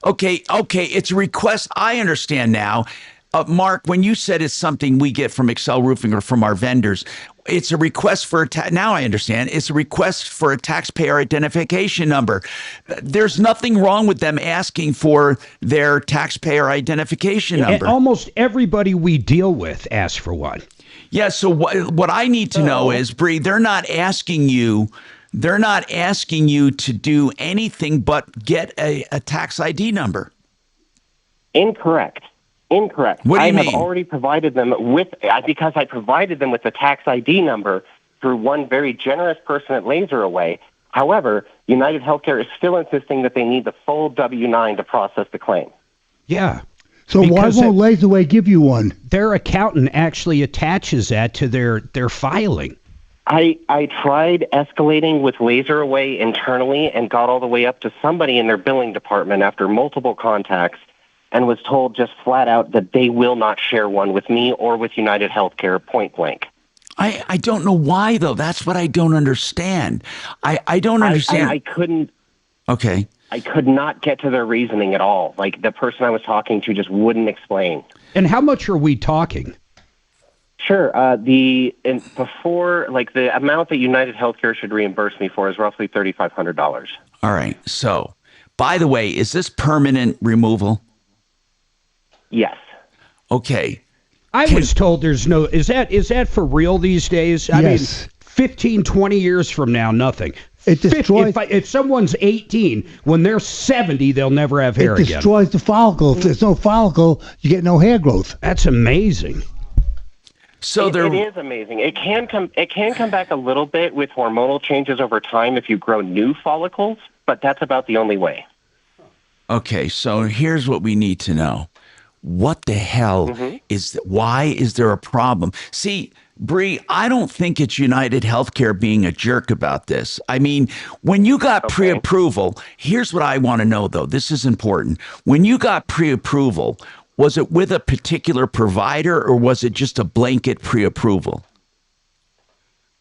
okay, it's a request. I understand now. Mark, when you said it's something we get from Excel Roofing or from our vendors, it's a request for now I understand. It's a request for a taxpayer identification number. There's nothing wrong with them asking for their taxpayer identification number. Almost everybody we deal with asks for one. Yeah, so what I need to know is, Bree, they're not asking you to do anything but get a tax ID number. Incorrect. What do you mean? I have mean? already provided them because I provided them with the tax ID number through one very generous person at Laser Away. However, United Healthcare is still insisting that they need the full W-9 to process the claim. Yeah. So why won't Laser Away give you one? Their accountant actually attaches that to their filing. I tried escalating with Laser Away internally and got all the way up to somebody in their billing department after multiple contacts, and was told just flat out that they will not share one with me or with United Healthcare, point blank. I don't know why, though. That's what I don't understand. I don't understand. I couldn't. Okay. I could not get to their reasoning at all. Like, the person I was talking to just wouldn't explain. And how much are we talking? Sure. The amount that United Healthcare should reimburse me for is roughly $3,500. All right. So, by the way, is this permanent removal? Yes. Okay. I was told there's no... Is that for real these days? I mean, 15, 20 years from now, nothing. It destroys... If someone's 18, when they're 70, they'll never have hair again. It destroys the follicle. If there's no follicle, you get no hair growth. That's amazing. So it is amazing. It can come back a little bit with hormonal changes over time if you grow new follicles, but that's about the only way. Okay, so here's what we need to know. What the hell why is there a problem? See, Bree, I don't think it's United Healthcare being a jerk about this. I mean, when you got pre-approval, here's what I want to know, though. This is important. When you got pre-approval, was it with a particular provider or was it just a blanket pre-approval?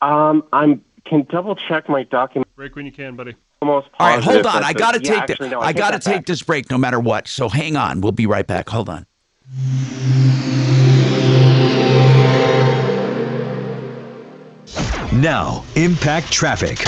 I can double check my document. Break when you can, buddy. All right, hold on. I got to take this break no matter what. So hang on. We'll be right back. Hold on. Now, Impact Traffic.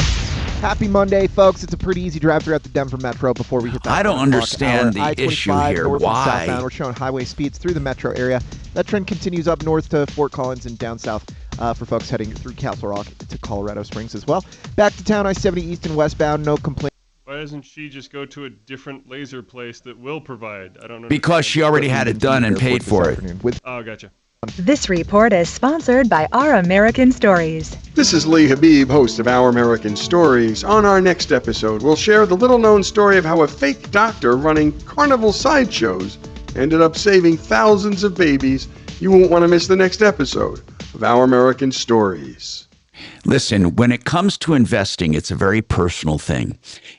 Happy Monday, folks. It's a pretty easy drive throughout the Denver Metro before we hit that. I don't understand the issue here. North Why? and southbound. We're showing highway speeds through the metro area. That trend continues up north to Fort Collins and down south for folks heading through Castle Rock to Colorado Springs as well. Back to town, I-70 east and westbound, no complaints. Why doesn't she just go to a different laser place that will provide? I don't know. Because she already had it done and paid for it. Oh, gotcha. This report is sponsored by Our American Stories. This is Lee Habib, host of Our American Stories. On our next episode, we'll share the little-known story of how a fake doctor running carnival sideshows ended up saving thousands of babies. You won't want to miss the next episode of Our American Stories. Listen, when it comes to investing, it's a very personal thing.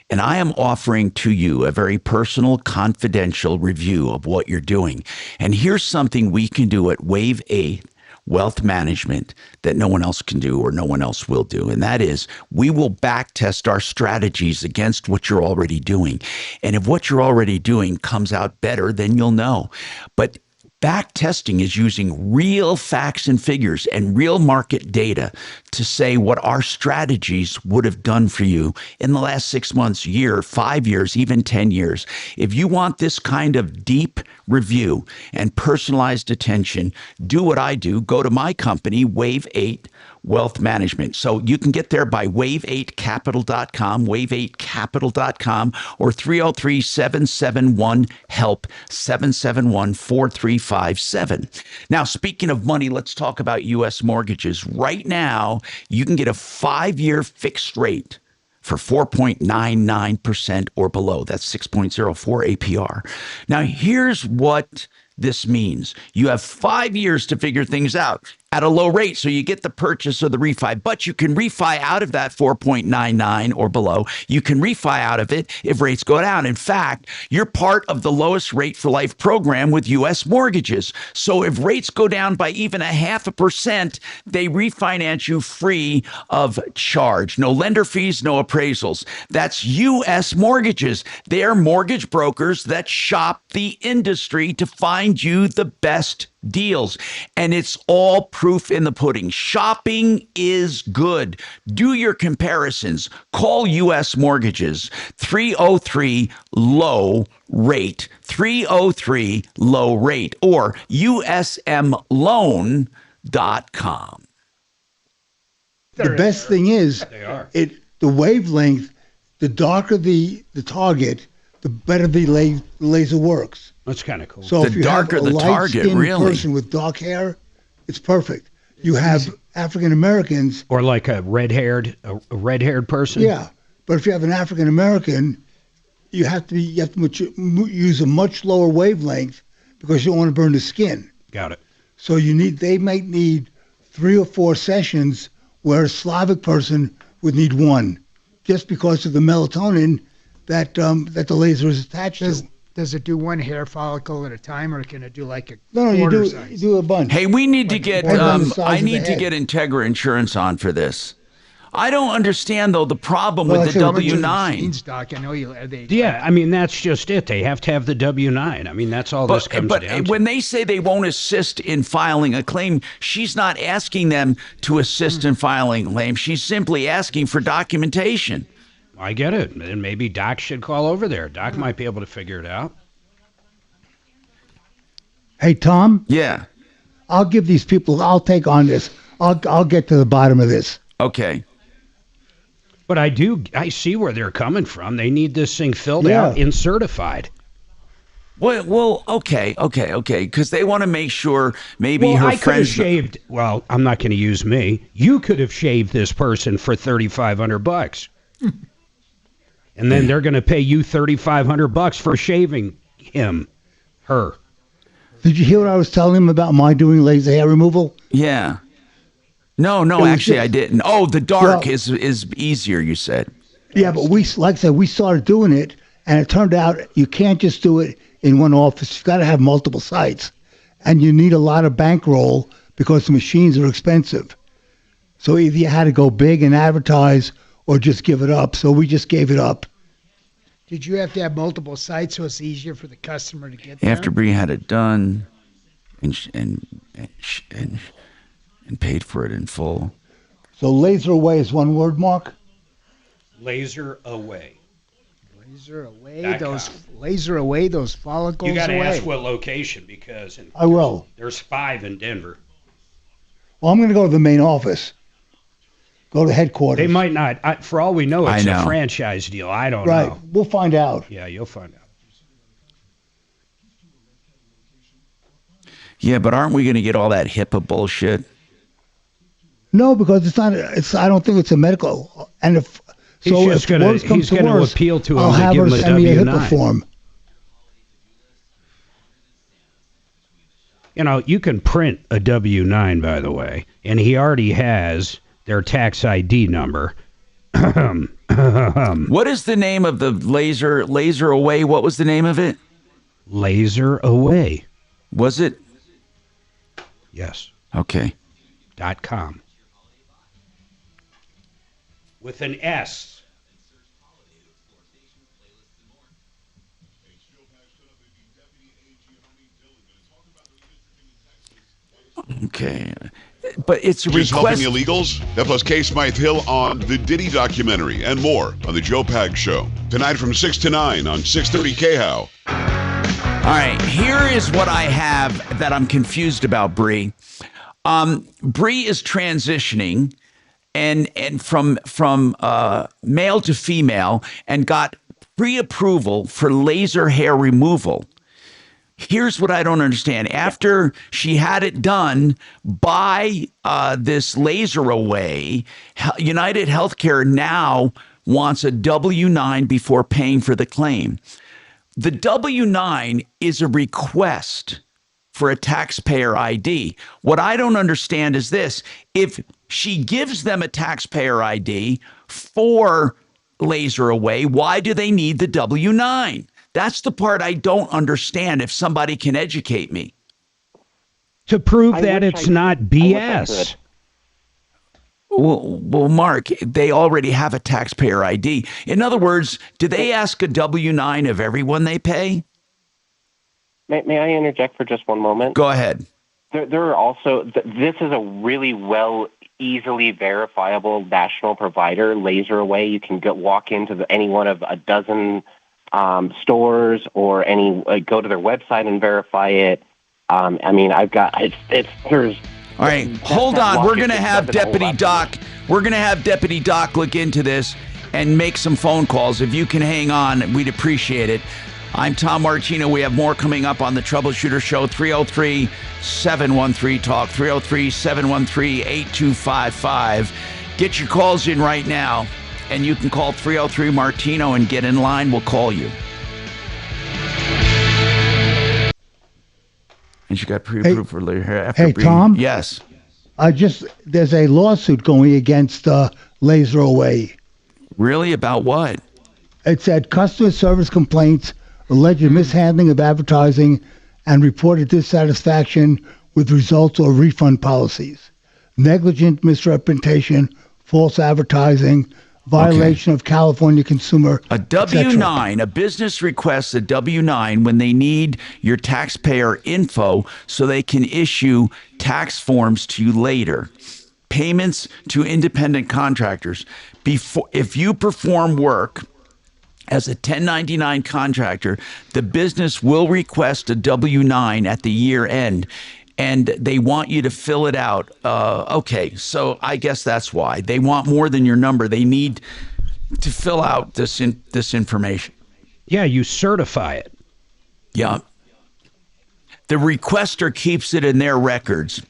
And I am offering to you a very personal, confidential review of what you're doing. And here's something we can do at Wave 8 Wealth Management that no one else can do or no one else will do. And that is, we will back test our strategies against what you're already doing. And if what you're already doing comes out better, then you'll know. But back testing is using real facts and figures and real market data to say what our strategies would have done for you in the last 6 months, year, 5 years, even 10 years. If you want this kind of deep review and personalized attention, do what I do. Go to my company, Wave 8 Wealth Management. So you can get there by wave8capital.com, wave8capital.com, or 303-771-HELP, 771-4357. Now, speaking of money, let's talk about U.S. mortgages. Right now, you can get a 5-year fixed rate for 4.99% or below. That's 6.04 APR. Now, here's what this means. You have 5 years to figure things out at a low rate, so you get the purchase or the refi, but you can refi out of that 4.99 or below. You can refi out of it if rates go down. In fact, you're part of the lowest rate for life program with U.S. mortgages. So if rates go down by even 0.5%, they refinance you free of charge. No lender fees, no appraisals. That's U.S. mortgages. They're mortgage brokers that shop the industry to find you the best deals. And it's all proof in the pudding. Shopping is good. Do your comparisons. Call U.S. Mortgages, 303 low rate, 303 low rate, or usmloan.com. The best thing is the wavelength, the darker the target, the better the laser works. That's kind of cool. So if you have a light-skinned person with dark hair, it's perfect. You have African Americans, or like a red-haired person. Yeah, but if you have an African American, you have to use a much lower wavelength because you don't want to burn the skin. Got it. So they might need 3 or 4 sessions, where a Slavic person would need 1, just because of the melatonin that the laser is attached to. Does it do 1 hair follicle at a time, or can it do like a No, you do a bunch. Hey, we need to get I need to get Integra Insurance on for this. I don't understand though the problem with the W9. I know yeah, I mean that's just it. They have to have the W9. I mean that's all this comes down to. But when they say they won't assist in filing a claim, she's not asking them to assist in filing a claim. She's simply asking for documentation. I get it. And maybe Doc should call over there. Doc might be able to figure it out. Hey, Tom? Yeah. I'll give these people, I'll take on this. I'll get to the bottom of this. Okay. But I see where they're coming from. They need this thing filled out and certified. Well, okay, because they want to make sure maybe her I could have friends shaved. Well, I'm not going to use me. You could have shaved this person for $3,500. And then they're going to pay you $3,500 for shaving her. Did you hear what I was telling him about my doing laser hair removal? Yeah. No, actually I didn't. Oh, the dark is easier, you said. Yeah, but we started doing it, and it turned out you can't just do it in one office. You've got to have multiple sites, and you need a lot of bankroll because the machines are expensive. So either you had to go big and advertise, or just give it up. So we just gave it up. Did you have to have multiple sites so it's easier for the customer to get there? After Bree had it done and paid for it in full. So laser away is one word, Mark? Laser away. Laser away those follicles. You got to ask what location, because I will. There's 5 in Denver. Well, I'm going to go to the main office. Go to headquarters. They might not. For all we know, it's a franchise deal. I don't know. Right. We'll find out. Yeah, you'll find out. Yeah, but aren't we going to get all that HIPAA bullshit? No, because it's not. I don't think it's a medical. And if he's going to appeal to him. I'll have her send me a HIPAA W-9 form. You know, you can print a W-9, by the way, and he already has their tax ID number. What is the name of the laser away? What was the name of it? Laser away. Was it? Yes. Okay. .com. With an S. Okay. But it's a Just request. helping illegals? That plus K. Smythe Hill on the Diddy documentary and more on the Joe Pag Show. Tonight from 6 to 9 on 630 KHOW. All right, here is what I have that I'm confused about, Bree. Bree is transitioning and from male to female and got pre-approval for laser hair removal. Here's what I don't understand. After she had it done by this laser away, United Healthcare now wants a W-9 before paying for the claim. The W-9 is a request for a taxpayer ID. What I don't understand is this. If she gives them a taxpayer ID for laser away, why do they need the W-9? That's the part I don't understand, if somebody can educate me. To prove that it's not BS. Well, Mark, they already have a taxpayer ID. In other words, do they ask a W-9 of everyone they pay? May I interject for just one moment? Go ahead. There are also, this is a really easily verifiable national provider, Laser Away. You can walk into any one of a dozen stores or go to their website and verify it. I mean, I've got, there's, all right, hold on. We're going to have Deputy Doc. We're going to have Deputy Doc look into this and make some phone calls. If you can hang on, we'd appreciate it. I'm Tom Martino. We have more coming up on the Troubleshooter Show. 303-713-TALK. 303-713-8255. Get your calls in right now, and you can call 303-MARTINO and get in line. We'll call you. And she got pre-approved for later after. Hey, Tom? Yes. There's a lawsuit going against Laser Away. Really? About what? It said customer service complaints, alleged mishandling of advertising, and reported dissatisfaction with results or refund policies, negligent misrepresentation, false advertising, violation of California consumer. A W-9, a business requests a W-9 when they need your taxpayer info so they can issue tax forms to you later. Payments to independent contractors. If you perform work as a 1099 contractor, the business will request a W-9 at the year end, and they want you to fill it out. Okay, so I guess that's why. They want more than your number. They need to fill out this information. Yeah, you certify it. Yeah. The requester keeps it in their records.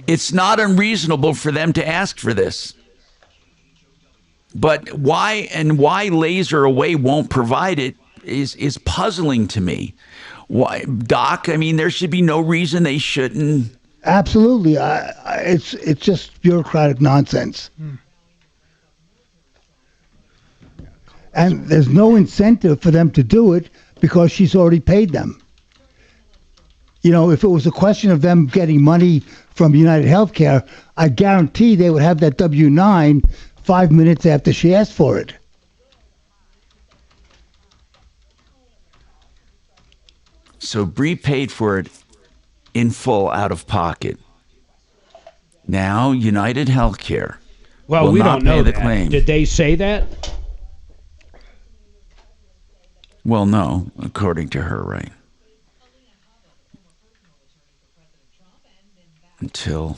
It's not unreasonable for them to ask for this. But why Laser Away won't provide it is puzzling to me. Why, Doc? I mean, there should be no reason they shouldn't. Absolutely, it's just bureaucratic nonsense, and there's no incentive for them to do it because she's already paid them. You know, if it was a question of them getting money from United Healthcare, I guarantee they would have that W-9 5 minutes after she asked for it. So Bree paid for it in full out of pocket. Now United Healthcare will we not don't know pay the that. claim. Did they say that? Well, no, according to her, right? Until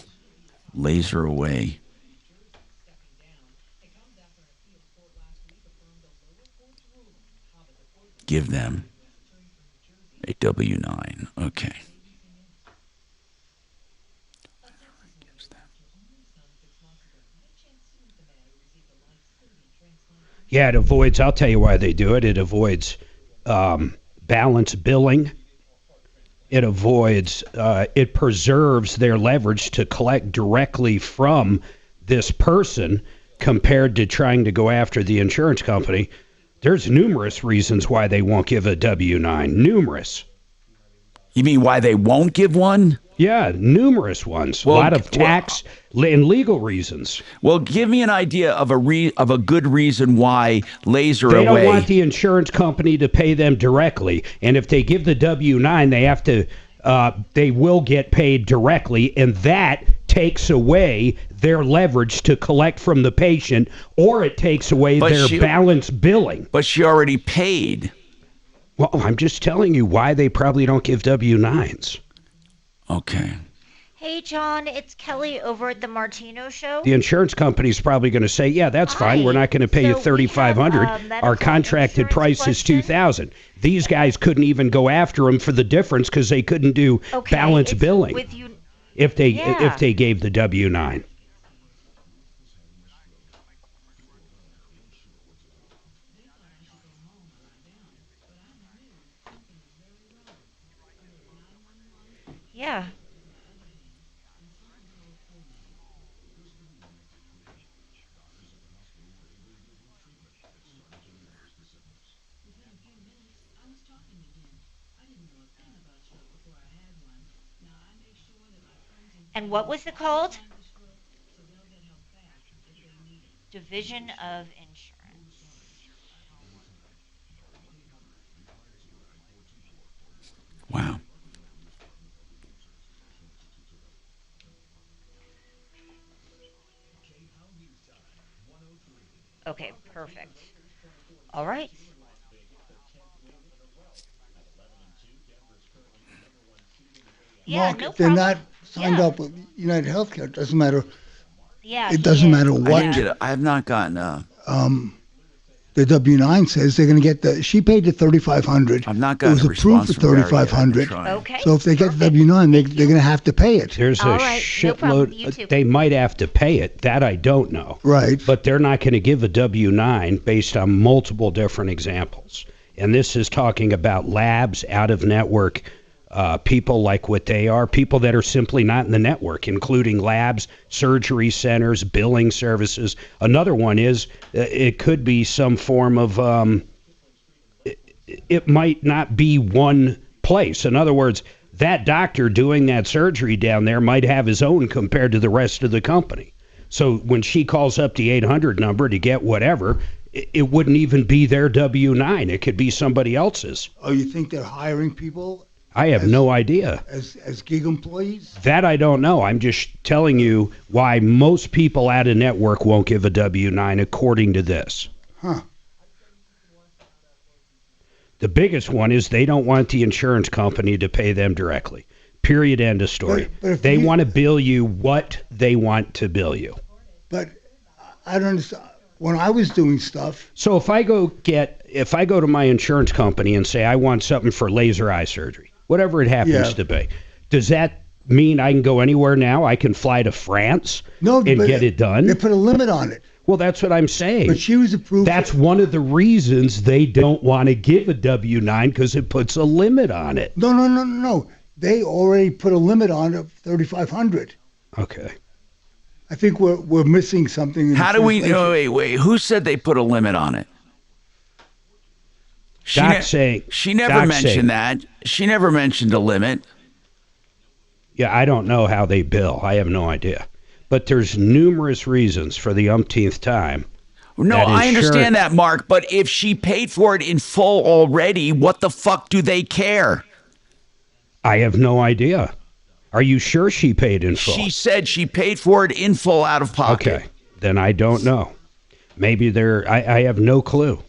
Laser Away give them a W-9. Okay. Yeah, it avoids, I'll tell you why they do it. It avoids balance billing. It avoids, it preserves their leverage to collect directly from this person compared to trying to go after the insurance company. There's numerous reasons why they won't give a W-9. Numerous. You mean why they won't give one? Yeah, numerous ones. Well, a lot of tax and legal reasons. Well, give me an idea of a good reason why Laser They Away. don't want the insurance company to pay them directly, and if they give the W-9, they have to. They will get paid directly, and that takes away their leverage to collect from the patient, or it takes away their balance billing. But she already paid. Well, I'm just telling you why they probably don't give W-9s. Okay. Hey, John, it's Kelly over at the Martino Show. The insurance company's probably going to say, yeah, that's fine. We're not going to pay you $3,500. Our contracted price is $2,000. These guys couldn't even go after them for the difference because they couldn't do balance billing if they gave the W-9. Yeah. And what was it called? Division of Insurance. Wow. Okay, perfect. All right. Yeah, Mark, if they're not signed up with United Healthcare, it doesn't matter. Yeah, it doesn't matter what. I have not gotten the W-9 says they're going to get she paid the $3,500. I've not gotten it was approved for $3,500. Okay. So if they get the W-9, they're going to have to pay it. There's a shitload. They might have to pay it. That I don't know. Right. But they're not going to give a W-9 based on multiple different examples. And this is talking about labs, out-of-network people like what they are, people that are simply not in the network, including labs, surgery centers, billing services. Another one is it could be some form of, it might not be one place. In other words, that doctor doing that surgery down there might have his own compared to the rest of the company. So when she calls up the 800 number to get whatever, it wouldn't even be their W-9. It could be somebody else's. Oh, you think they're hiring people? I have no idea. As gig employees? That I don't know. I'm just telling you why most people at a network won't give a W-9 according to this. Huh. The biggest one is they don't want the insurance company to pay them directly. Period. End of story. But they want to bill you what they want to bill you. But I don't understand. When I was doing stuff. So if I go to my insurance company and say I want something for laser eye surgery, whatever it happens to be, does that mean I can go anywhere now? I can fly to France and get it done? They put a limit on it. Well, that's what I'm saying. But she was approved. That's one of the reasons they don't want to give a W-9 because it puts a limit on it. No. They already put a limit on it of $3,500. Okay. I think we're missing something. How do we know? Wait. Who said they put a limit on it? She never mentioned that. She never mentioned a limit. Yeah, I don't know how they bill. I have no idea. But there's numerous reasons for the umpteenth time. No, I understand that, Mark. But if she paid for it in full already, what the fuck do they care? I have no idea. Are you sure she paid in full? She said she paid for it in full out of pocket. Okay, then I don't know. Maybe I have no clue.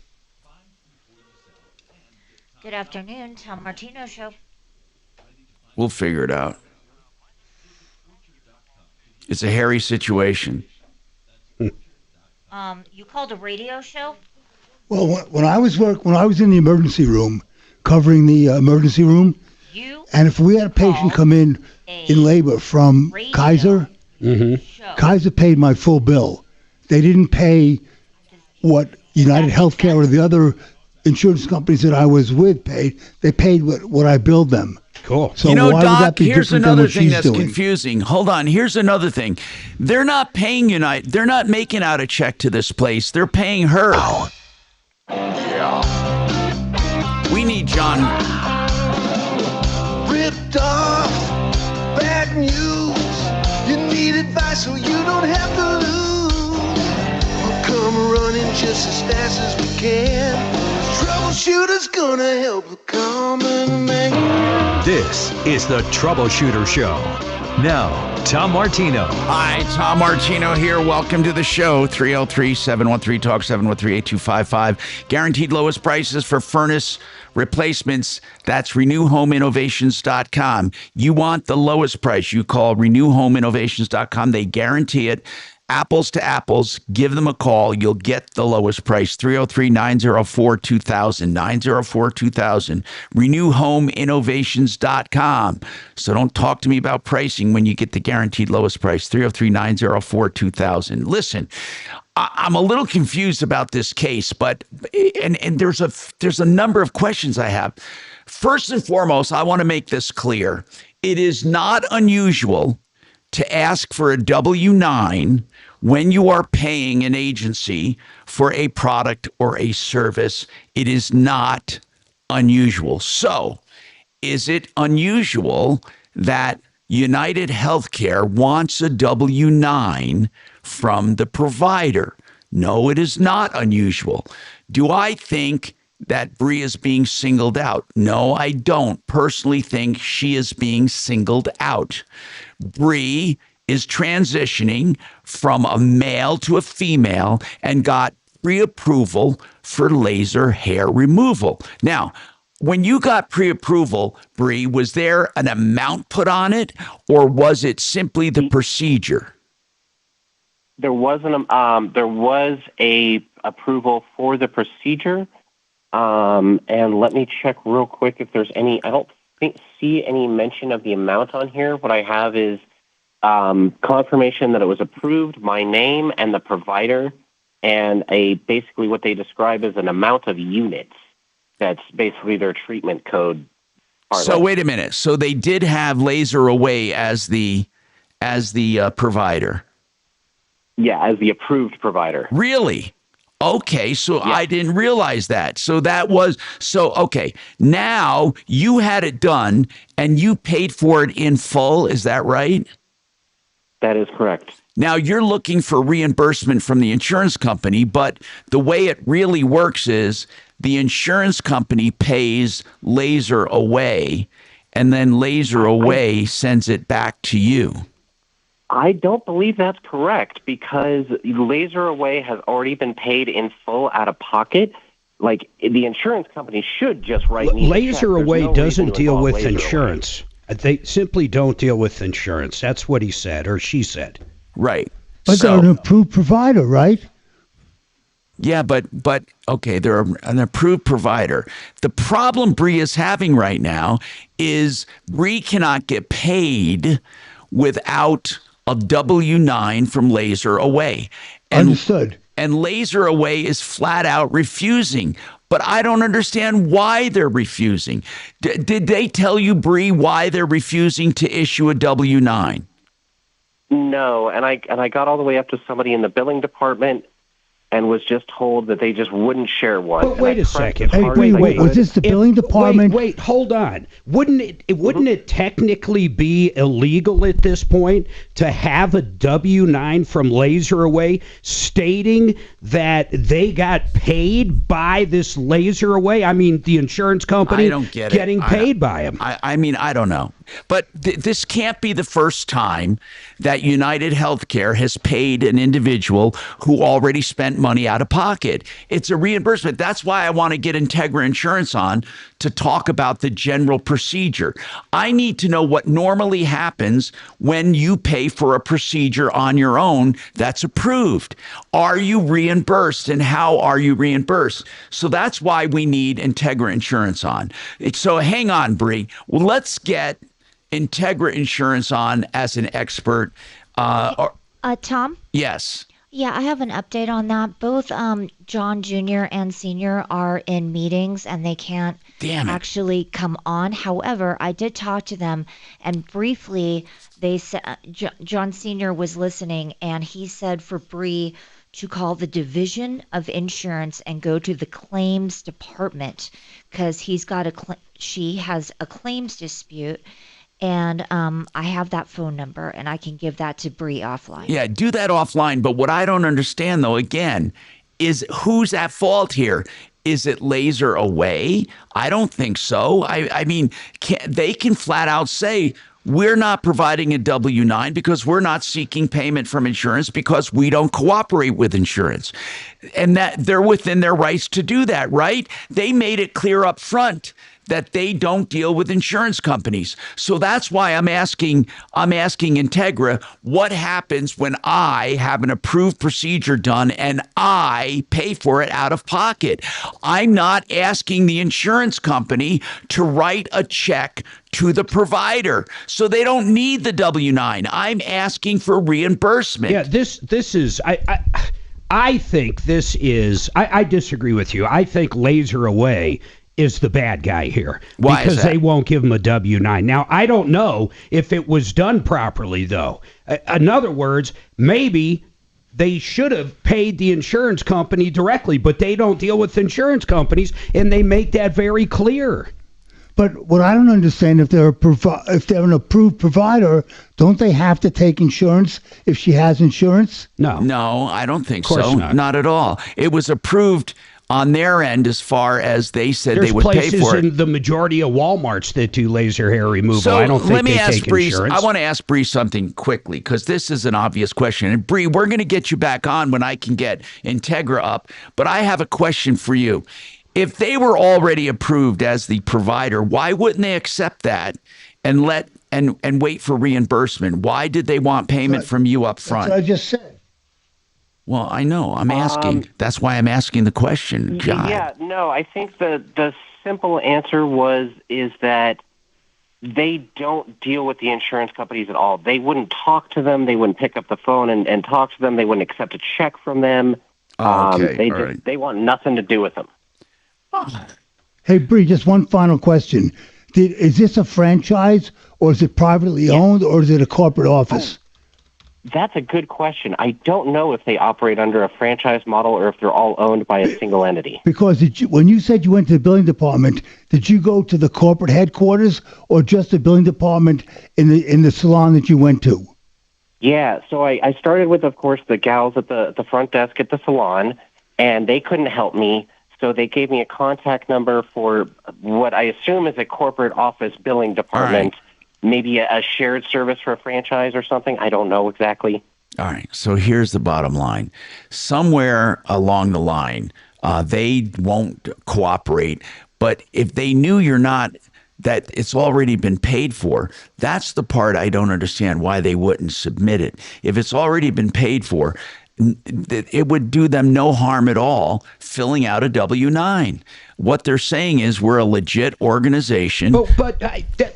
Good afternoon, Tom Martino Show. We'll figure it out. It's a hairy situation. You called a radio show? Well, when I was in the emergency room, covering the emergency room, and if we had a patient come in labor from Kaiser, Kaiser paid my full bill. They didn't pay what United Healthcare or the other insurance companies that I was with paid. They paid what I billed them. Cool. So you know, why would Doc, that be here's different than another what thing she's that's doing? confusing. Hold on. Here's another thing. They're not paying United. They're not making out a check to this place. They're paying her. Yeah. We need John. Ripped off, bad news. You need advice so you don't have to lose. We'll come running just as fast as we can. Troubleshooter's gonna help the common man. This is the Troubleshooter Show. Now, Tom Martino. Hi, Tom Martino here. Welcome to the show. 303-713-TALK, 713-8255. Guaranteed lowest prices for furnace replacements. That's renewhomeinnovations.com. You want the lowest price, you call renewhomeinnovations.com. They guarantee it. Apples to apples, give them a call. You'll get the lowest price. 303-904-2000, 904-2000, renewhomeinnovations.com. So don't talk to me about pricing when you get the guaranteed lowest price. 303-904-2000. Listen, I'm a little confused about this case, but and there's a number of questions I have. First and foremost, I want to make this clear. It is not unusual to ask for a W-9 when you are paying an agency for a product or a service. It is not unusual. So, is it unusual that United Healthcare wants a W-9 from the provider? No, it is not unusual. Do I think that Bree is being singled out? No, I don't personally think she is being singled out. Bree is transitioning from a male to a female and got pre-approval for laser hair removal. Now, when you got pre-approval, Bree, was there an amount put on it, or was it simply the procedure? There was a approval for the procedure, and let me check real quick if there's any. I don't see any mention of the amount on here. What I have is confirmation that it was approved, my name and the provider, and basically what they describe as an amount of units. That's basically their treatment code. So wait a minute. So they did have Laser Away as the provider. Yeah, as the approved provider. Really? Okay, so yeah. I didn't realize that. Okay. Now you had it done and you paid for it in full. Is that right? That is correct. Now you're looking for reimbursement from the insurance company, but the way it really works is the insurance company pays Laser Away, and then Laser Away sends it back to you. I don't believe that's correct, because Laser Away has already been paid in full out of pocket. Like, the insurance company should just write me Laser Away doesn't deal with insurance. They simply don't deal with insurance. That's what he said, or she said. Right. But they're an approved provider, right? Yeah, but okay, they're an approved provider. The problem Bree is having right now is Bree cannot get paid without a W-9 from Laser Away. Understood. And Laser Away is flat out refusing. But I don't understand why they're refusing. Did they tell you, Bree, why they're refusing to issue a W-9? No, and I got all the way up to somebody in the billing department and was just told that they just wouldn't share one. But wait a second. Hey, wait. Was this the billing department? Wait, hold on. Wouldn't it technically be illegal at this point to have a W-9 from Laser Away stating that they got paid by this Laser Away? I mean, the insurance company I don't get getting paid by them. I mean, I don't know. But this can't be the first time that United Healthcare has paid an individual who already spent money out of pocket. It's a reimbursement. That's why I want to get Integra Insurance on to talk about the general procedure. I need to know what normally happens when you pay for a procedure on your own that's approved. Are you reimbursed, and how are you reimbursed? So that's why we need Integra Insurance on. So hang on, Bree. Well, let's get Integra Insurance on as an expert. Tom? Yes. Yeah, I have an update on that. Both John Jr. and Sr. are in meetings and they can't actually come on. However, I did talk to them, and briefly they said John Sr. was listening, and he said for Bree to call the Division of Insurance and go to the claims department because she has a claims dispute. And I have that phone number, and I can give that to Bree offline. Yeah, do that offline. But what I don't understand, though, again, is who's at fault here? Is it Laser Away? I don't think so. I mean, they can flat out say, we're not providing a W-9 because we're not seeking payment from insurance because we don't cooperate with insurance. And that they're within their rights to do that, right? They made it clear up front that they don't deal with insurance companies. So that's why I'm asking Integra, what happens when I have an approved procedure done and I pay for it out of pocket? I'm not asking the insurance company to write a check to the provider, so they don't need the W-9. I'm asking for reimbursement. Yeah, this is I think this is I disagree with you. I think Laser Away is the bad guy here. Why because is that? They won't give him a W-9. Now, I don't know if it was done properly, though. In other words, maybe they should have paid the insurance company directly, but they don't deal with insurance companies, and they make that very clear. But what I don't understand, if they're an approved provider, don't they have to take insurance if she has insurance? No, I don't think Of course so. not. At all. It was approved on their end as far as they said There's they would pay places for it. in the majority of Walmarts that do laser hair removal. So I don't think let me they ask take Bree. insurance. I want to ask Bree something quickly because this is an obvious question. And Bree, we're going to get you back on when I can get Integra up. But I have a question for you. If they were already approved as the provider, why wouldn't they accept that and wait for reimbursement? Why did they want payment from you up front? That's what I just said. Well, I know. I'm asking. That's why I'm asking the question. God. Yeah, no, I think the simple answer is that they don't deal with the insurance companies at all. They wouldn't talk to them. They wouldn't pick up the phone and talk to them. They wouldn't accept a check from them. Okay. They want nothing to do with them. Hey, Bree, just one final question. Is this a franchise, or is it privately owned, or is it a corporate office? That's a good question. I don't know if they operate under a franchise model or if they're all owned by a single entity. Because when you said you went to the billing department, did you go to the corporate headquarters or just the billing department in the salon that you went to? Yeah, so I started with, of course, the gals at the front desk at the salon, and they couldn't help me. So they gave me a contact number for what I assume is a corporate office billing department. Maybe a shared service for a franchise or something. I don't know exactly. All right. So here's the bottom line. Somewhere along the line, they won't cooperate. But if they knew that it's already been paid for, that's the part I don't understand why they wouldn't submit it. If it's already been paid for, it would do them no harm at all filling out a W-9. What they're saying is we're a legit organization. But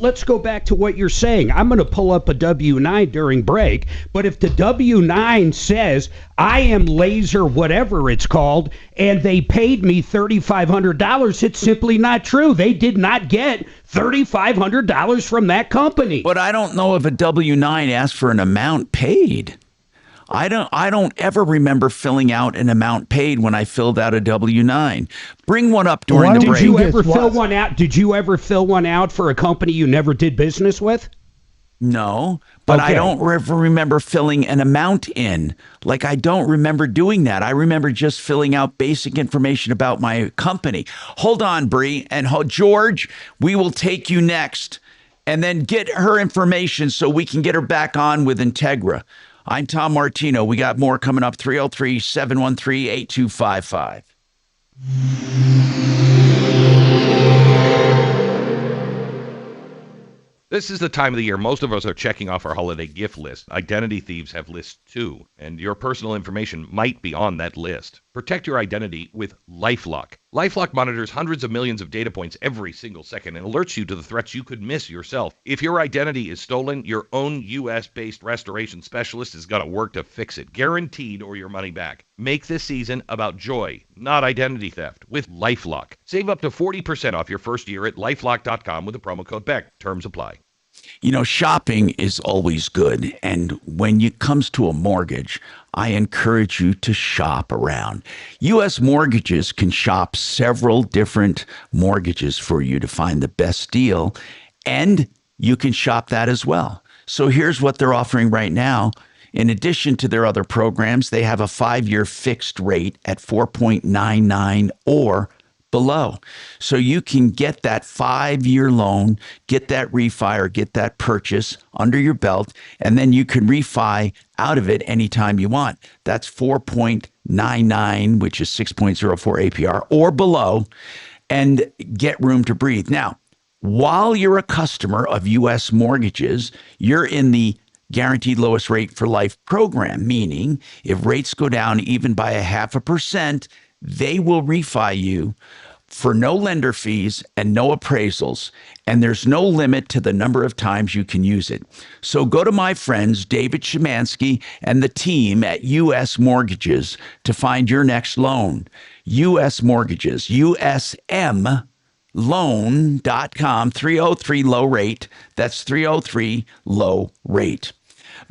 let's go back to what you're saying. I'm going to pull up a W-9 during break, but if the W-9 says I am Laser whatever it's called, and they paid me $3,500, it's simply not true. They did not get $3,500 from that company. But I don't know if a W-9 asks for an amount paid. I don't ever remember filling out an amount paid when I filled out a W-9. Bring one up during the break. Did you ever fill one out? Did you ever fill one out for a company you never did business with? No, but I don't ever remember filling an amount in. Like, I don't remember doing that. I remember just filling out basic information about my company. Hold on, Bree, and George, we will take you next, and then get her information so we can get her back on with Integra. I'm Tom Martino. We got more coming up, 303-713-8255. This is the time of the year most of us are checking off our holiday gift list. Identity thieves have lists too, and your personal information might be on that list. Protect your identity with LifeLock. LifeLock monitors hundreds of millions of data points every single second and alerts you to the threats you could miss yourself. If your identity is stolen, your own U.S.-based restoration specialist is going to work to fix it, guaranteed, or your money back. Make this season about joy, not identity theft, with LifeLock. Save up to 40% off your first year at LifeLock.com with the promo code BECK. Terms apply. You know, shopping is always good. And when it comes to a mortgage, I encourage you to shop around. U.S. Mortgages can shop several different mortgages for you to find the best deal. And you can shop that as well. So here's what they're offering right now. In addition to their other programs, they have a 5-year fixed rate at 4.99 or below. So you can get that 5-year loan, get that refi or get that purchase under your belt, and then you can refi out of it anytime you want. That's 4.99, which is 6.04 APR or below, and get room to breathe. Now, while you're a customer of U.S. Mortgages, you're in the Guaranteed Lowest Rate for Life program, meaning if rates go down even by 0.5%, they will refi you for no lender fees and no appraisals, and there's no limit to the number of times you can use it. So go to my friends David Szymanski and the team at U.S. Mortgages to find your next loan. U.S. Mortgages, USMLoan.com, 303 low rate. That's 303 low rate.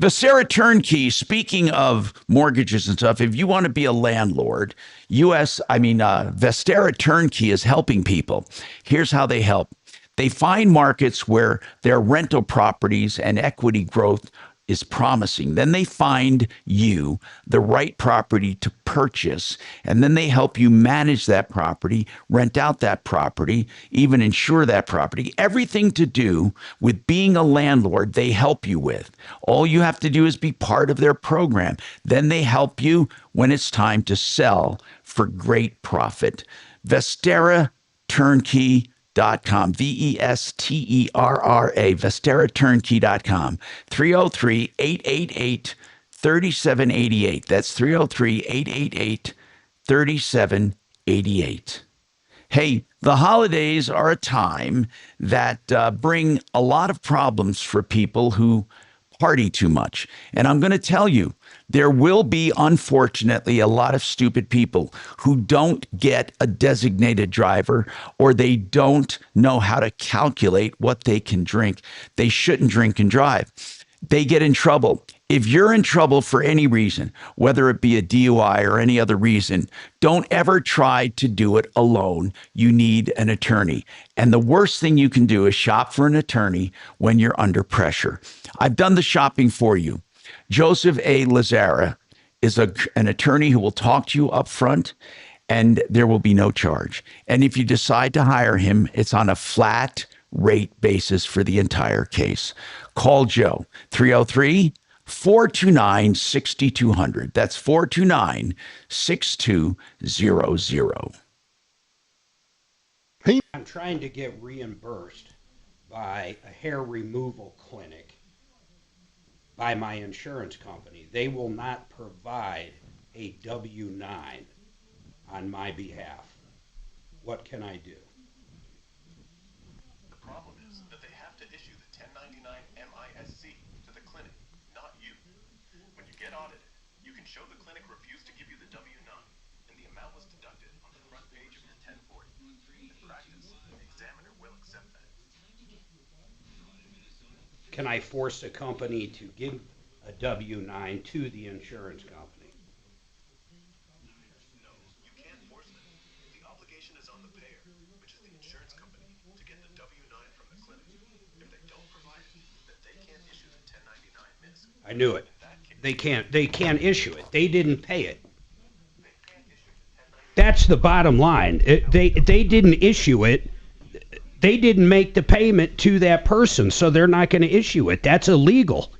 Vestera Turnkey, speaking of mortgages and stuff, if you want to be a landlord, Vestera Turnkey is helping people. Here's how they help. They find markets where their rental properties and equity growth is promising. Then they find you the right property to purchase, and then they help you manage that property, rent out that property, even insure that property. Everything to do with being a landlord, they help you with. All you have to do is be part of their program. Then they help you when it's time to sell for great profit. Vestera Turnkey.com, VESTERRA, VesteraTurnkey.com, 303-888-3788. That's 303-888-3788. Hey, the holidays are a time that bring a lot of problems for people who party too much. And I'm going to tell you, there will be, unfortunately, a lot of stupid people who don't get a designated driver, or they don't know how to calculate what they can drink. They shouldn't drink and drive. They get in trouble. If you're in trouble for any reason, whether it be a DUI or any other reason, don't ever try to do it alone. You need an attorney. And the worst thing you can do is shop for an attorney when you're under pressure. I've done the shopping for you. Joseph A. Lazara is an attorney who will talk to you up front, and there will be no charge. And if you decide to hire him, it's on a flat rate basis for the entire case. Call Joe, 303-429-6200. That's 429-6200. I'm trying to get reimbursed by a hair removal clinic by my insurance company. They will not provide a W-9 on my behalf. What can I do? The problem is that they have to issue the 1099 MISC to the clinic, not you. When you get audited, you can show the clinic refused to give you the W-9, and the amount was deducted on the front page of your 1040. In practice, the examiner will accept that. Can I force a company to give a W-9 to the insurance company? No, you can't force them. The obligation is on the payer, which is the insurance company, to get the W-9 from the clinic. If they don't provide it, then they can't issue the 1099 MISC. I knew it. They can't issue it. They didn't pay it. That's the bottom line. They didn't issue it. They didn't make the payment to that person, so they're not going to issue it. That's illegal.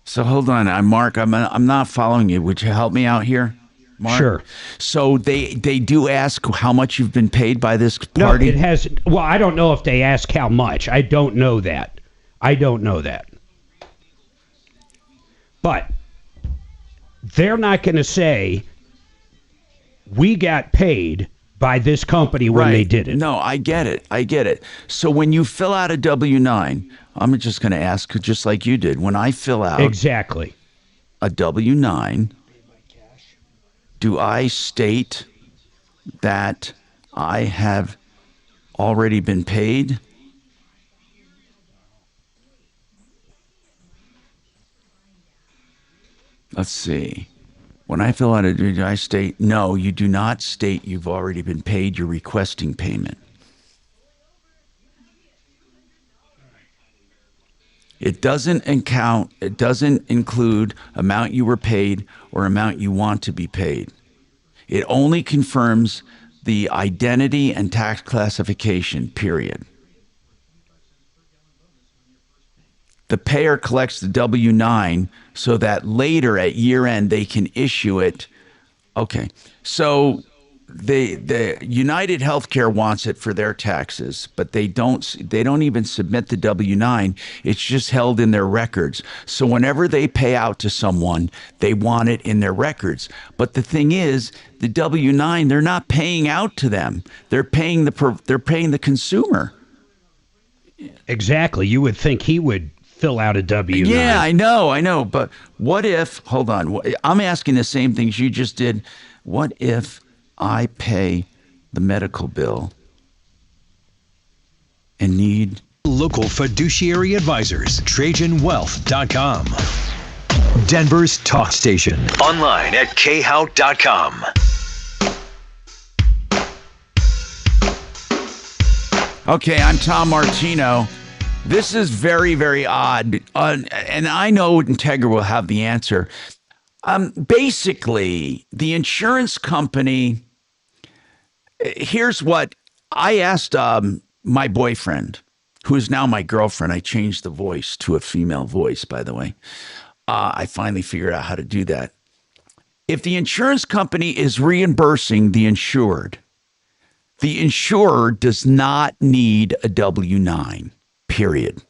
So hold on, Mark. I'm not following you. Would you help me out here, Mark? Sure. So they do ask how much you've been paid by this party? No, it has. Well, I don't know if they ask how much. I don't know that. But they're not going to say we got paid by this company when they did it. No, I get it. So when you fill out a W-9, I'm just going to ask, just like you did, when I fill out exactly a W-9, do I state that I have already been paid? Let's see. When I fill out do I state, no, you do not state you've already been paid. You're requesting payment. It doesn't include amount you were paid or amount you want to be paid. It only confirms the identity and tax classification, period. The payer collects the W-9 so that later at year end they can issue it. Okay, so the United Healthcare wants it for their taxes, but they don't even submit the W-9. It's just held in their records. So whenever they pay out to someone, they want it in their records. But the thing is, the W-9, they're not paying out to them. They're paying the consumer. Exactly. You would think he would fill out a W-9. Yeah, I know. But what if, hold on, I'm asking the same things you just did. What if I pay the medical bill and need local fiduciary advisors, TrajanWealth.com. Denver's talk station. Online at khout.com. Okay, I'm Tom Martino. This is very, very odd, and I know Integra will have the answer. Basically, the insurance company, here's what I asked my boyfriend, who is now my girlfriend. I changed the voice to a female voice, by the way. I finally figured out how to do that. If the insurance company is reimbursing the insurer does not need a W-9, period,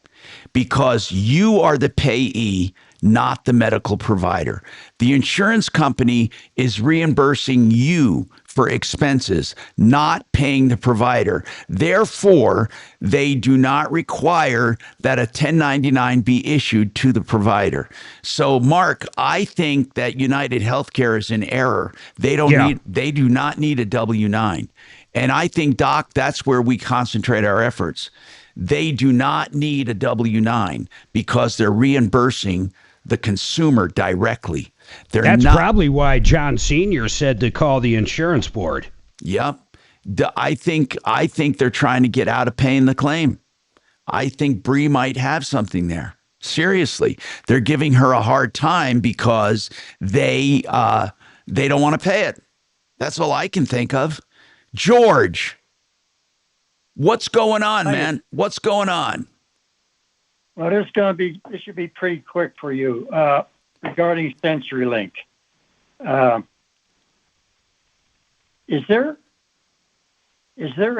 because you are the payee, not the medical provider. The insurance company is reimbursing you for expenses, not paying the provider. Therefore, they do not require that a 1099 be issued to the provider. So, Mark, I think that United Healthcare is in error. They do not need a W-9. And I think, Doc, that's where we concentrate our efforts. They do not need a W-9 because they're reimbursing the consumer directly. That's probably why John Sr. said to call the insurance board. Yep. I think they're trying to get out of paying the claim. I think Bree might have something there. Seriously. They're giving her a hard time because they don't want to pay it. That's all I can think of. George, what's going on, man? What's going on? Well, this should be pretty quick for you. Regarding CenturyLink, is there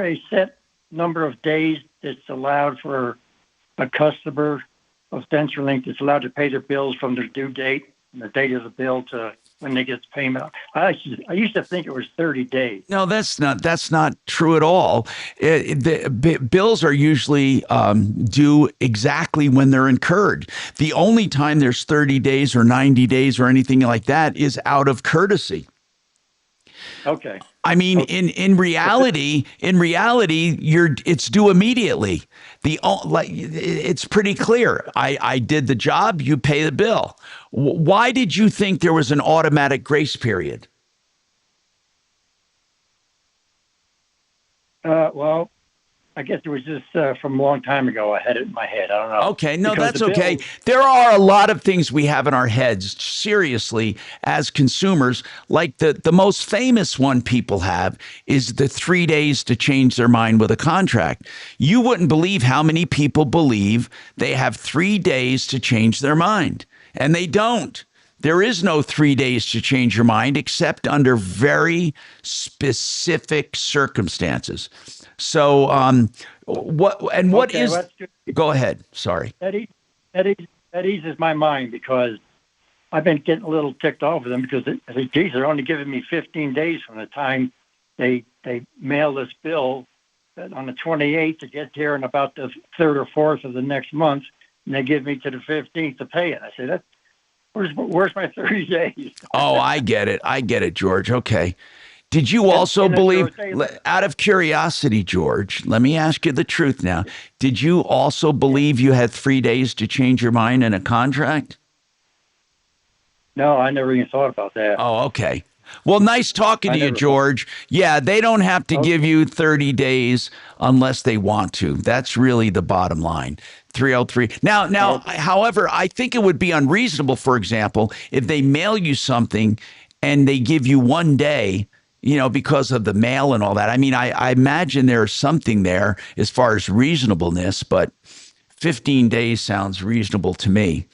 a set number of days that's allowed for a customer of CenturyLink that's allowed to pay their bills from their due date, the date of the bill, to when they get payment? I used to think it was 30 days. No, that's not true at all. The bills are usually due exactly when they're incurred. The only time there's 30 days or 90 days or anything like that is out of courtesy. Okay. I mean, in reality, it's due immediately. It's pretty clear. I did the job. You pay the bill. Why did you think there was an automatic grace period? Well, I guess it was just from a long time ago. I had it in my head. I don't know. Okay, no, that's okay. There are a lot of things we have in our heads, seriously, as consumers. Like the most famous one people have is the 3 days to change their mind with a contract. You wouldn't believe how many people believe they have 3 days to change their mind, and they don't. There is no 3 days to change your mind except under very specific circumstances. So, go ahead. Sorry. That eases my mind because I've been getting a little ticked off with them because I think, geez, they're only giving me 15 days from the time they mail this bill on the 28th to get here in about the 3rd or 4th of the next month, and they give me to the 15th to pay it. I said, where's my 30 days? Oh, I get it, George. Okay. Did you also believe, out of curiosity, George, let me ask you the truth now. Did you also believe you had 3 days to change your mind in a contract? No, I never even thought about that. Oh, okay. Well, nice talking to you, George. Yeah, they don't have to give you 30 days unless they want to. That's really the bottom line. 303. Now, however, I think it would be unreasonable, for example, if they mail you something and they give you 1 day, because of the mail and all that. I mean, I imagine there's something there as far as reasonableness, but 15 days sounds reasonable to me.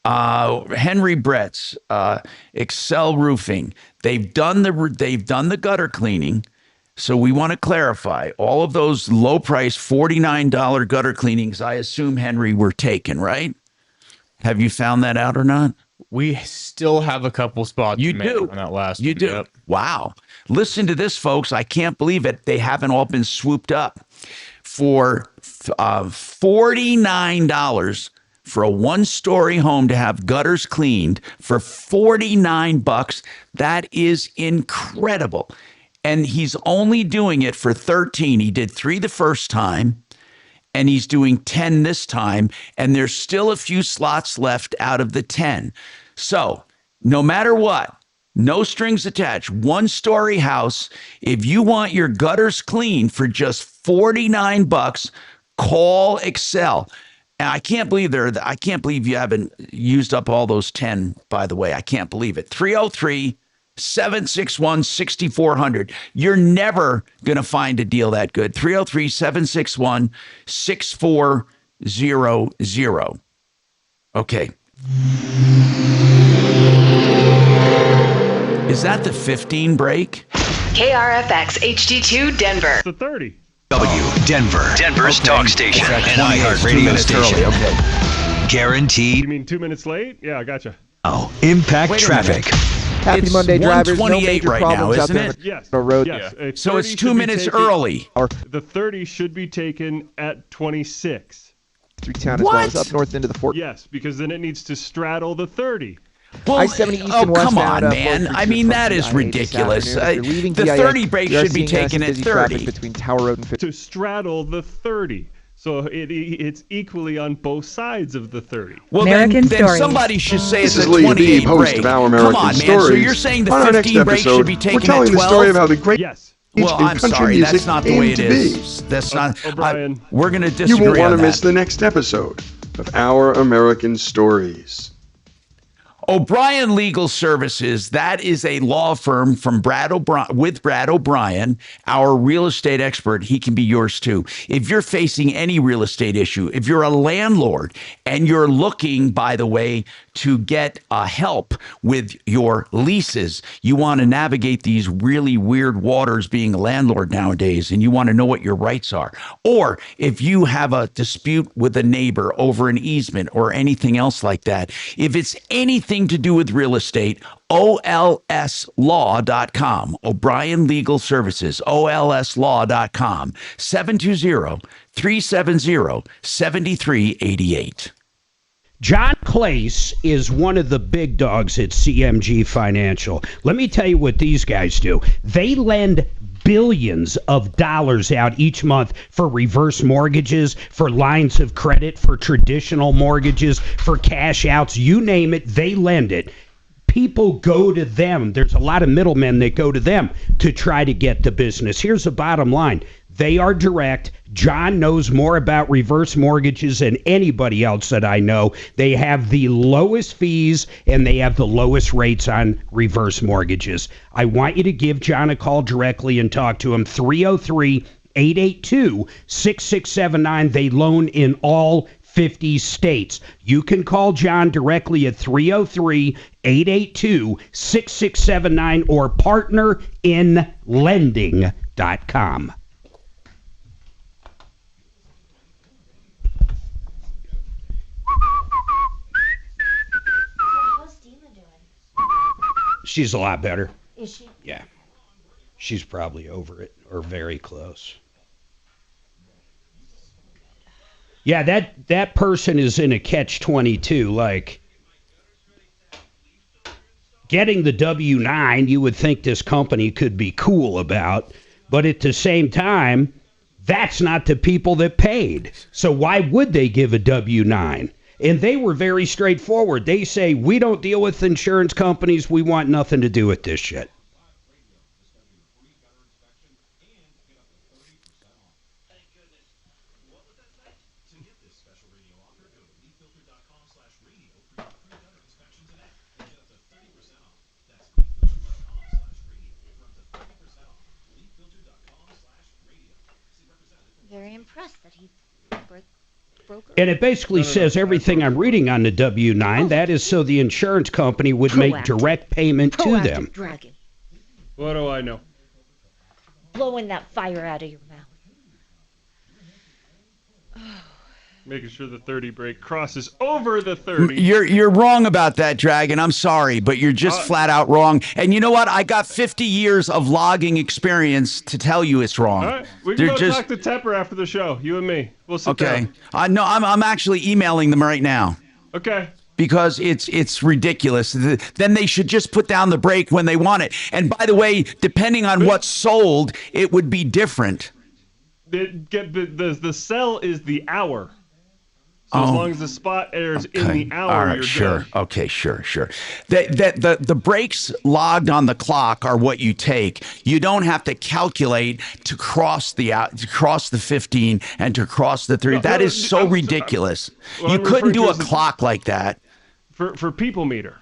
Henry Brett's Excel Roofing. They've done the gutter cleaning. So we want to clarify all of those low price $49 gutter cleanings. I assume, Henry, were taken, right? Have you found that out or not? We still have a couple spots. You do on that last. You do. Yep. Wow. Listen to this, folks. I can't believe it. They haven't all been swooped up for $49 for a 1-story home to have gutters cleaned for $49. That is incredible. And he's only doing it for 13. He did 3 the first time, and he's doing 10 this time, and there's still a few slots left out of the 10. So no matter what, no strings attached, 1-story house. If you want your gutters cleaned for just $49, call Excel. And I can't believe you haven't used up all those 10, by the way. I can't believe it. 303-761-6400. You're never going to find a deal that good. 303-761-6400. Okay. Is that the 15 break? KRFX HD2 Denver. The 30. Denver. Denver's talk station and iHeart radio station. Okay. Guaranteed. You mean 2 minutes late? Yeah, I gotcha. Oh, impact traffic. Happy It's Monday, drivers. No 1:28 major right problems now, out isn't there. it? Yes. The road. Yes. So it's 30 2 should be minutes taken- early. The 30 should be taken at 26. Through town as well as up north into the Fort. Yes, because then it needs to straddle the 30. Well, I-70 east and west come bound, on, Fort man. Creek I through mean, that Clemson is I-80 this ridiculous. afternoon. If you're leaving The VIX, 30 break we are should be seeing taken some at busy 30. traffic between Tower Road and 50. To straddle the 30. So it's equally on both sides of the 30. Well, American then Stories. somebody should say This it's is a Lee, 28 the host break. of Our Come American on, man. Stories. So you're saying the On our next 15 break episode, should be taken we're telling at the 12? story of how the great Yes. Well, in I'm country sorry. music That's not the way aimed it to is. be. That's not. O'Brien. We're going to You disagree won't want on to miss that. the next episode of Our American Stories. O'Brien Legal Services, that is a law firm from Brad O'Brien, our real estate expert. He can be yours too. If you're facing any real estate issue, if you're a landlord and you're looking, by the way, to get help with your leases, you want to navigate these really weird waters being a landlord nowadays, and you want to know what your rights are. Or if you have a dispute with a neighbor over an easement or anything else like that, if it's anything to do with real estate, olslaw.com. O'Brien Legal Services, olslaw.com, 720-370-7388. John Clace is one of the big dogs at CMG Financial. Let me tell you what these guys do. They lend billions of dollars out each month for reverse mortgages, for lines of credit, for traditional mortgages, for cash outs, you name it, they lend it. People go to them. There's a lot of middlemen that go to them to try to get the business. Here's the bottom line. They are direct. John knows more about reverse mortgages than anybody else that I know. They have the lowest fees and they have the lowest rates on reverse mortgages. I want you to give John a call directly and talk to him. 303-882-6679. They loan in all 50 states. You can call John directly at 303-882-6679 or partnerinlending.com. She's a lot better. Is she? Yeah. She's probably over it or very close. Yeah, that person is in a catch-22. Like, getting the W-9, you would think this company could be cool about, but at the same time, that's not the people that paid. So why would they give a W-9? And they were very straightforward. They say, we don't deal with insurance companies. We want nothing to do with this shit. Very impressed that he broke her. And it basically says everything I'm reading on the W-9. That is so the insurance company would make direct payment to them. Dragon. What do I know? Blowing that fire out of your mouth. Making sure the 30 break crosses over the 30. You're wrong about that, Dragon. I'm sorry, but you're just flat out wrong. And you know what? I got 50 years of logging experience to tell you it's wrong. All right, we can go talk to Tepper after the show. You and me. We'll sit down. No, I'm actually emailing them right now. Okay. Because it's ridiculous. Then they should just put down the brake when they want it. And by the way, depending on what's sold, it would be different. The sell is the hour. So as long as the spot airs in the hour, all right, you're sure. good. Okay, sure. The breaks logged on the clock are what you take. You don't have to calculate to cross the 15 and to cross the 30. That is so ridiculous. You couldn't do a clock like that. For people meter.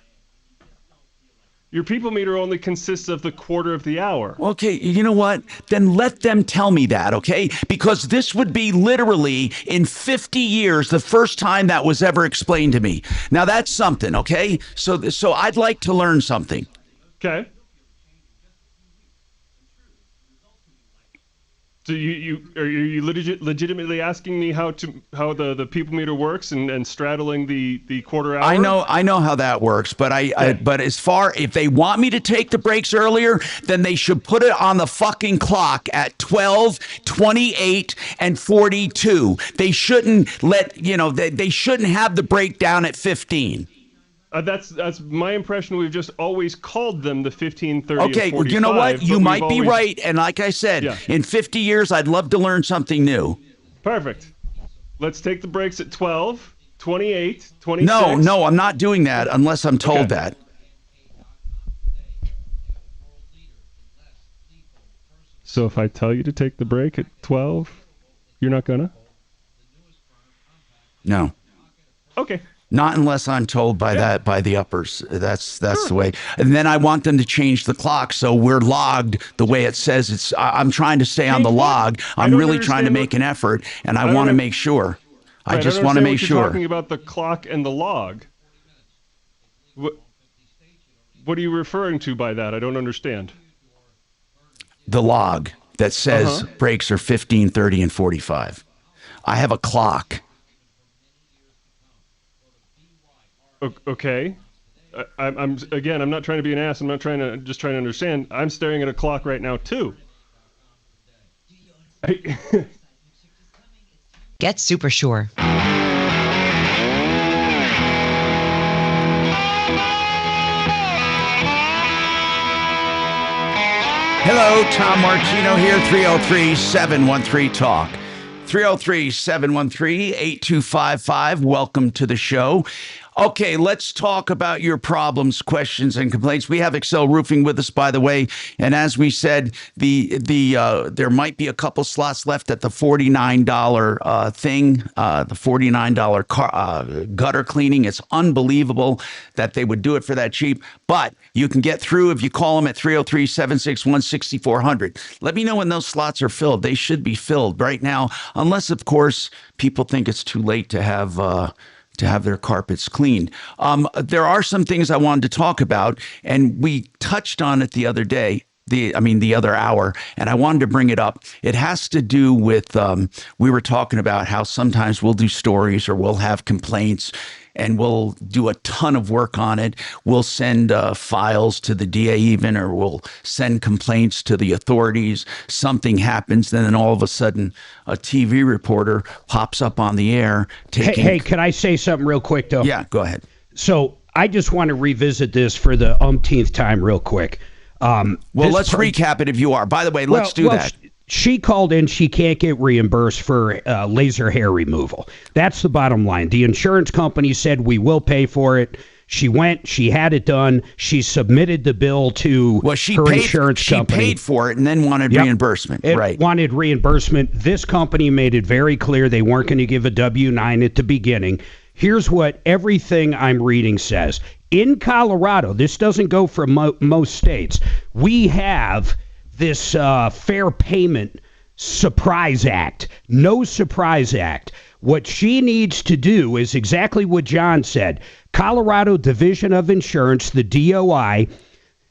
Your people meter only consists of the quarter of the hour. Okay, you know what? Then let them tell me that, okay? Because this would be literally, in 50 years, the first time that was ever explained to me. Now, that's something, okay? So I'd like to learn something. Okay. So are you legitimately asking me how the people meter works and straddling the quarter hour? I know how that works, but but if they want me to take the breaks earlier, then they should put it on the fucking clock at 12, 28, and 42. They shouldn't they shouldn't have the breakdown at 15. That's my impression. We've just always called them the 15, 30, okay, and 45. You know what? You might be right. And like I said, in 50 years, I'd love to learn something new. Perfect. Let's take the breaks at 12, 28, 26. No, I'm not doing that unless I'm told that. So if I tell you to take the break at 12, you're not gonna? No. Okay. Not unless I'm told by the uppers. That's the way. And then I want them to change the clock so we're logged the way it says it's. I'm trying to stay on the log. I'm really trying to make an effort, and I want to make sure. I just want to make sure. You're talking about the clock and the log. What are you referring to by that? I don't understand. The log that says breaks are 15, 30, and 45. I have a clock. Okay. I'm not trying to be an ass. I'm not trying to understand. I'm staring at a clock right now too. Get Super Sure. Hello, Tom Martino here, 303-713-TALK. 303-713-8255. Welcome to the show. Okay, let's talk about your problems, questions, and complaints. We have Excel Roofing with us, by the way, and as we said, there might be a couple slots left at the $49 thing, the $49 gutter cleaning. It's unbelievable that they would do it for that cheap, but you can get through if you call them at 303-761-6400. Let me know when those slots are filled. They should be filled right now, unless, of course, people think it's too late to have their carpets cleaned. There are some things I wanted to talk about, and we touched on it the other day. the other hour, and I wanted to bring it up. It has to do with, we were talking about how sometimes we'll do stories or we'll have complaints and we'll do a ton of work on it. We'll send files to the DA even, or we'll send complaints to the authorities. Something happens, then all of a sudden a TV reporter pops up on the air. Hey, can I say something real quick, though? Yeah, go ahead. So I just want to revisit this for the umpteenth time real quick. Let's recap it if you are. By the way, let's do that. She called in. She can't get reimbursed for laser hair removal. That's the bottom line. The insurance company said we will pay for it. She went. She had it done. She submitted the bill to her insurance company. She paid for it and then wanted reimbursement. Right. Wanted reimbursement. This company made it very clear they weren't going to give a W-9 at the beginning. Here's what everything I'm reading says. In Colorado, this doesn't go for most states, we have this Fair Payment Surprise Act. No Surprise Act. What she needs to do is exactly what John said. Colorado Division of Insurance, the DOI,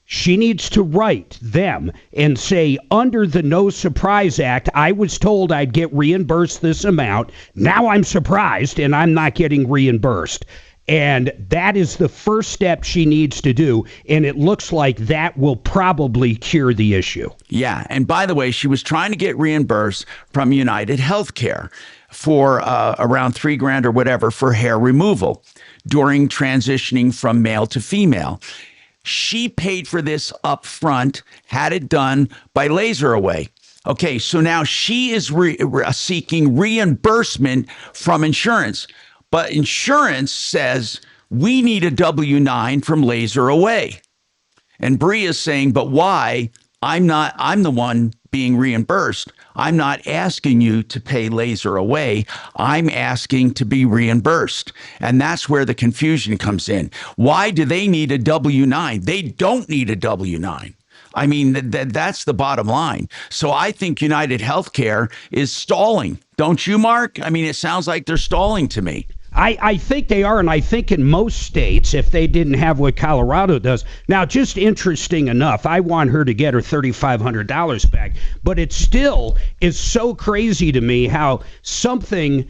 she needs to write them and say, under the No Surprise Act, I was told I'd get reimbursed this amount. Now I'm surprised and I'm not getting reimbursed. And that is the first step she needs to do. And it looks like that will probably cure the issue. Yeah. And by the way, she was trying to get reimbursed from United Healthcare for around $3,000 or whatever for hair removal during transitioning from male to female. She paid for this up front, had it done by Laser Away. Okay, so now she is seeking reimbursement from insurance. But insurance says we need a W-9 from Laser Away. And Bree is saying, but why? I'm the one being reimbursed. I'm not asking you to pay Laser Away. I'm asking to be reimbursed. And that's where the confusion comes in. Why do they need a W-9? They don't need a W-9. I mean, that's the bottom line. So I think United Healthcare is stalling. Don't you, Mark? I mean, it sounds like they're stalling to me. I think they are, and I think in most states, if they didn't have what Colorado does. Now, just interesting enough, I want her to get her $3,500 back, but it still is so crazy to me how something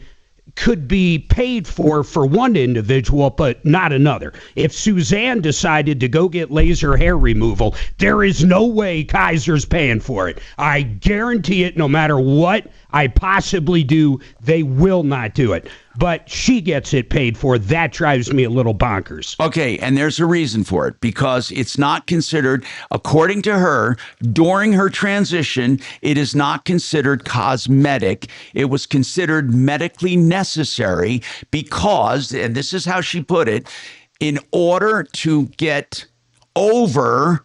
could be paid for one individual, but not another. If Suzanne decided to go get laser hair removal, there is no way Kaiser's paying for it. I guarantee it, no matter what I possibly do, they will not do it. But she gets it paid for. That drives me a little bonkers. Okay, and there's a reason for it, because it's not considered, according to her, during her transition, it is not considered cosmetic. It was considered medically necessary because, and this is how she put it, in order to get over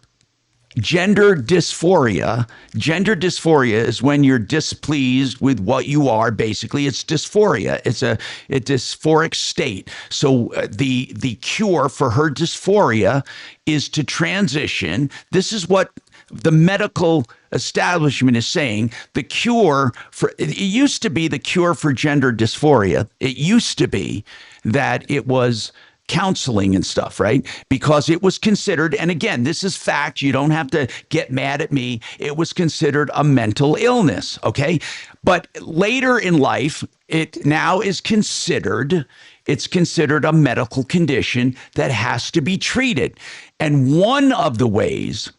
gender dysphoria. Gender dysphoria is when you're displeased with what you are. Basically, it's dysphoria. It's a dysphoric state. So the cure for her dysphoria is to transition. This is what the medical establishment is saying. The cure for it used to be the cure for gender dysphoria. It used to be that it was counseling and stuff, right? Because it was considered, and again, this is fact, you don't have to get mad at me, it was considered a mental illness, okay? But later in life, it now is considered, it's considered a medical condition that has to be treated. And one of the ways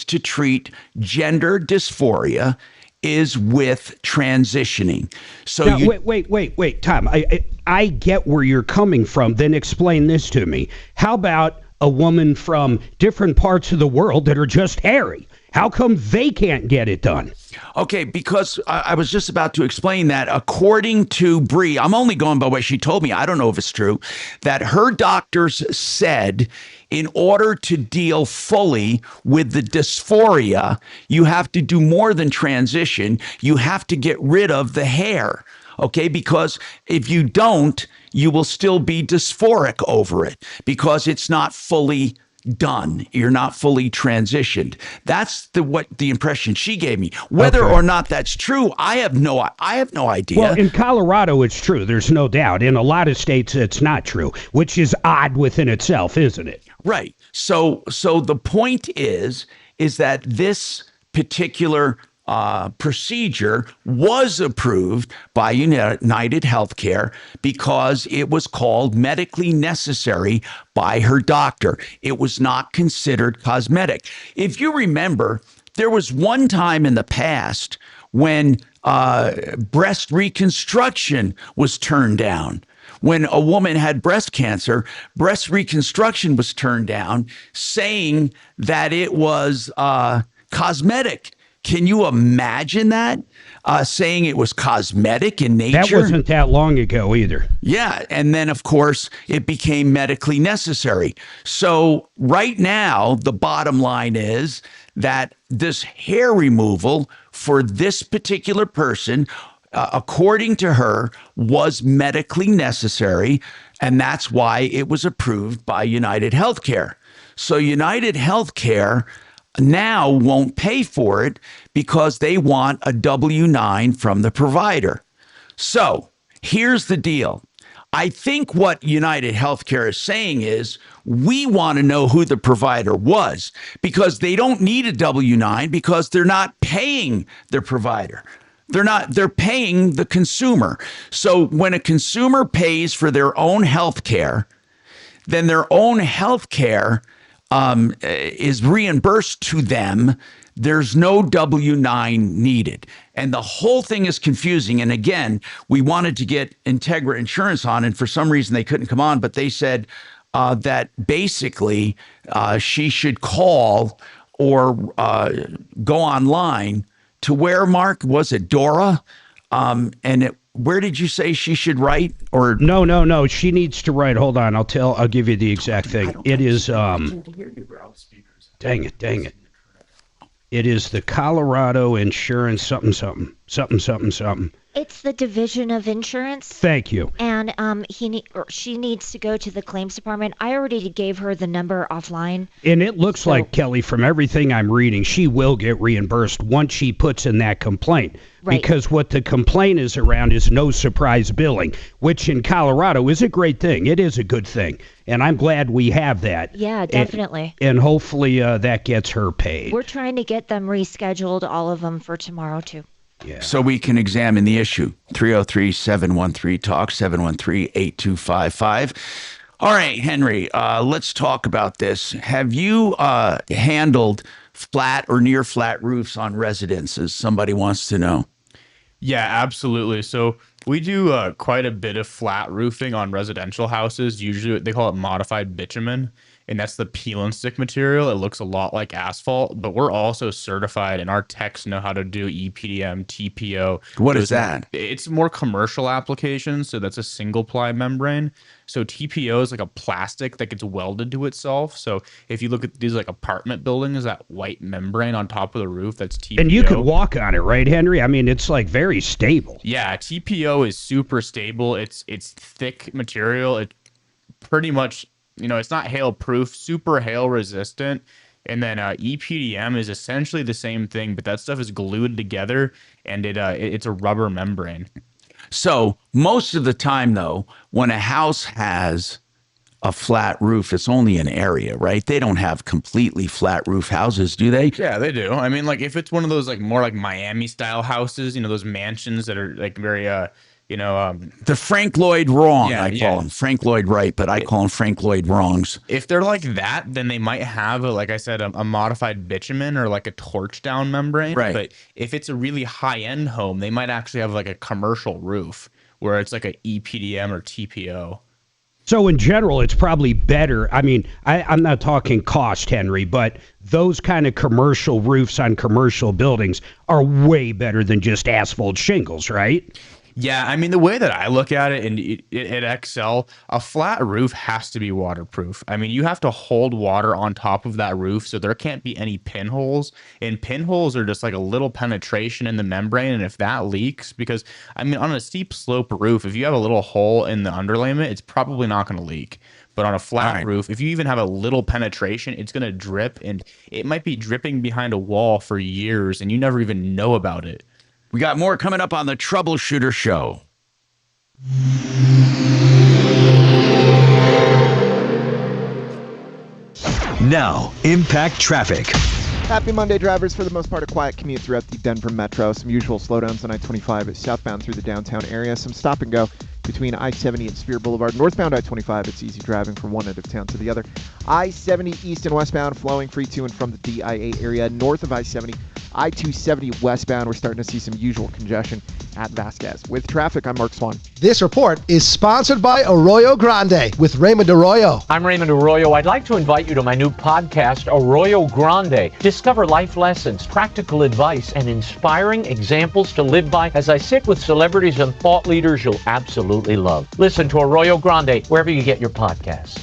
to treat gender dysphoria is with transitioning. So now, wait, Tom. I get where you're coming from. Then explain this to me. How about a woman from different parts of the world that are just hairy? How come they can't get it done? Okay, because I was just about to explain that according to Bree, I'm only going by what she told me, I don't know if it's true, that her doctors said in order to deal fully with the dysphoria, you have to do more than transition. You have to get rid of the hair, okay? Because if you don't, you will still be dysphoric over it because it's not fully done. You're not fully transitioned. That's the impression she gave me. Whether or not that's true, I have no idea. Well, in Colorado, it's true. There's no doubt. In a lot of states, it's not true, which is odd within itself, isn't it? Right. So the point is is that this particular procedure was approved by United Healthcare because it was called medically necessary by her doctor. It was not considered cosmetic. If you remember, there was one time in the past when breast reconstruction was turned down. When a woman had breast cancer, breast reconstruction was turned down, saying that it was cosmetic. Can you imagine that? Saying it was cosmetic in nature? That wasn't that long ago either. Yeah. And then, of course, it became medically necessary. So right now, the bottom line is that this hair removal for this particular person, according to her, was medically necessary. And that's why it was approved by United Healthcare. So United Healthcare now won't pay for it because they want a W-9 from the provider. So here's the deal. I think what United Healthcare is saying is we want to know who the provider was because they don't need a W-9 because they're not paying their provider. They're paying the consumer. So when a consumer pays for their own health care, then their own health care is reimbursed to them. There's no W-9 needed. And the whole thing is confusing. And again, we wanted to get Integra Insurance on, and for some reason they couldn't come on, but they said that basically she should call or go online to where, Mark? Was it Dora? Where did you say she should write? Or No. She needs to write. Hold on. I'll give you the exact thing. It is dang it. It is the Colorado Insurance something. It's the Division of Insurance. Thank you. And she needs to go to the claims department. I already gave her the number offline. And it looks like, Kelly, from everything I'm reading, she will get reimbursed once she puts in that complaint. Right. Because what the complaint is around is no surprise billing, which in Colorado is a great thing. It is a good thing. And I'm glad we have that. Yeah, definitely. And hopefully that gets her paid. We're trying to get them rescheduled, all of them, for tomorrow, too. Yeah. So we can examine the issue. 303-713-TALK, 713-8255. All right, Henry, let's talk about this. Have you handled flat or near flat roofs on residences? Somebody wants to know. Yeah, absolutely. So we do quite a bit of flat roofing on residential houses. Usually they call it modified bitumen, and that's the peel and stick material. It looks a lot like asphalt, but we're also certified, and our techs know how to do EPDM, TPO. What is that? It's more commercial applications, so that's a single ply membrane. So TPO is like a plastic that gets welded to itself. So if you look at these like apartment buildings, that white membrane on top of the roof, that's TPO. And you could walk on it, right, Henry? I mean, it's like very stable. Yeah, TPO is super stable. It's thick material. It pretty much, it's not hail proof, super hail resistant. And then EPDM is essentially the same thing, but that stuff is glued together, and it's a rubber membrane. So most of the time, though, when a house has a flat roof, it's only an area, right? They don't have completely flat roof houses, do they? Yeah, they do. I mean, like if it's one of those like more like Miami style houses, those mansions that are like very the Frank Lloyd Wrong, I call them. Frank Lloyd Right, but I call them Frank Lloyd Wrongs. If they're like that, then they might have, like I said, a modified bitumen or like a torch down membrane. Right. But if it's a really high-end home, they might actually have like a commercial roof where it's like a EPDM or TPO. So in general, it's probably better. I mean, I'm not talking cost, Henry, but those kind of commercial roofs on commercial buildings are way better than just asphalt shingles, right? Yeah, I mean, the way that I look at it at XL, a flat roof has to be waterproof. I mean, you have to hold water on top of that roof, so there can't be any pinholes. And pinholes are just like a little penetration in the membrane, and if that leaks, because, I mean, on a steep slope roof, if you have a little hole in the underlayment, it's probably not going to leak. But on a flat roof, if you even have a little penetration, it's going to drip, and it might be dripping behind a wall for years, and you never even know about it. We got more coming up on the Troubleshooter Show. Now, Impact Traffic. Happy Monday, drivers. For the most part, a quiet commute throughout the Denver metro. Some usual slowdowns on I-25 southbound through the downtown area. Some stop and go between I-70 and Spear Boulevard. Northbound I-25, it's easy driving from one end of town to the other. I-70 east and westbound flowing free to and from the DIA area. North of I-70, I-270 westbound, we're starting to see some usual congestion at Vasquez. With traffic, I'm Mark Swan. This report is sponsored by Arroyo Grande with Raymond Arroyo. I'm Raymond Arroyo. I'd like to invite you to my new podcast, Arroyo Grande. Discover life lessons, practical advice, and inspiring examples to live by as I sit with celebrities and thought leaders you'll absolutely love. Listen to Arroyo Grande wherever you get your podcasts.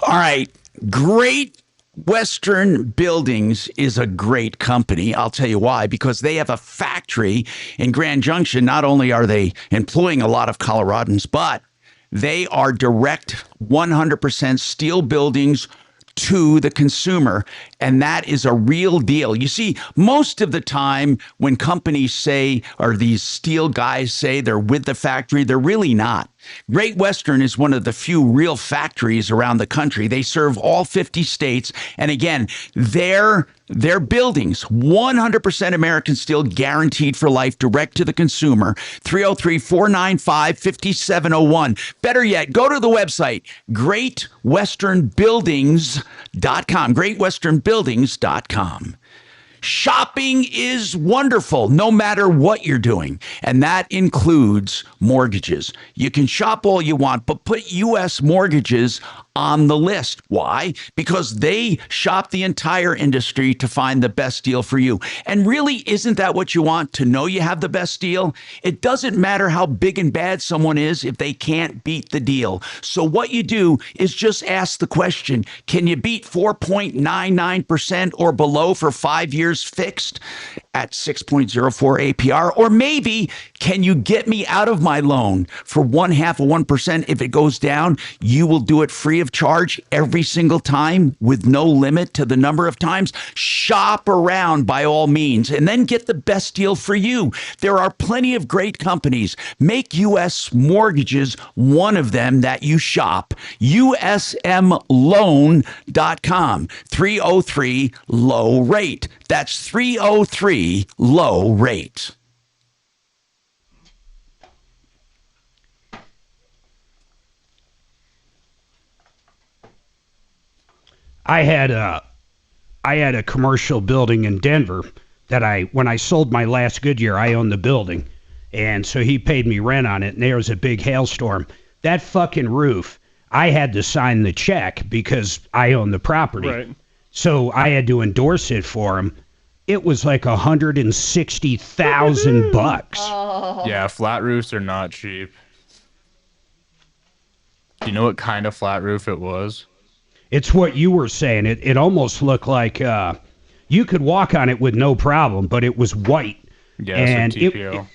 All right. Great Western Buildings is a great company. I'll tell you why. Because they have a factory in Grand Junction. Not only are they employing a lot of Coloradans, but they are direct 100% steel buildings to the consumer, and that is a real deal. You see, most of the time when companies say, or these steel guys say they're with the factory, they're really not. Great Western is one of the few real factories around the country. They serve all 50 states. And again, their buildings, 100% American steel, guaranteed for life, direct to the consumer. 303-495-5701. Better yet, go to the website, greatwesternbuildings.com. greatwesternbuildings.com. Shopping is wonderful, no matter what you're doing, and that includes mortgages. You can shop all you want, but put U.S. Mortgages on the list. Why? Because they shop the entire industry to find the best deal for you. And really, isn't that what you want, to know you have the best deal? It doesn't matter how big and bad someone is if they can't beat the deal. So what you do is just ask the question, can you beat 4.99% or below for 5 years fixed at 6.04 APR? Or maybe, can you get me out of my loan for 0.5% if it goes down? You will do it free of charge every single time with no limit to the number of times. Shop around by all means and then get the best deal for you. There are plenty of great companies. Make U.S. Mortgages one of them that you shop. USMLoan.com. 303 low rate. That's 303 low rate. I had a commercial building in Denver that when I sold my last Goodyear, I owned the building. And so he paid me rent on it, and there was a big hailstorm. That fucking roof, I had to sign the check because I own the property. Right. So I had to endorse it for him. It was like $160,000. Oh. Yeah, flat roofs are not cheap. Do you know what kind of flat roof it was? It's what you were saying. It almost looked like you could walk on it with no problem, but it was white. Yeah, and TPO.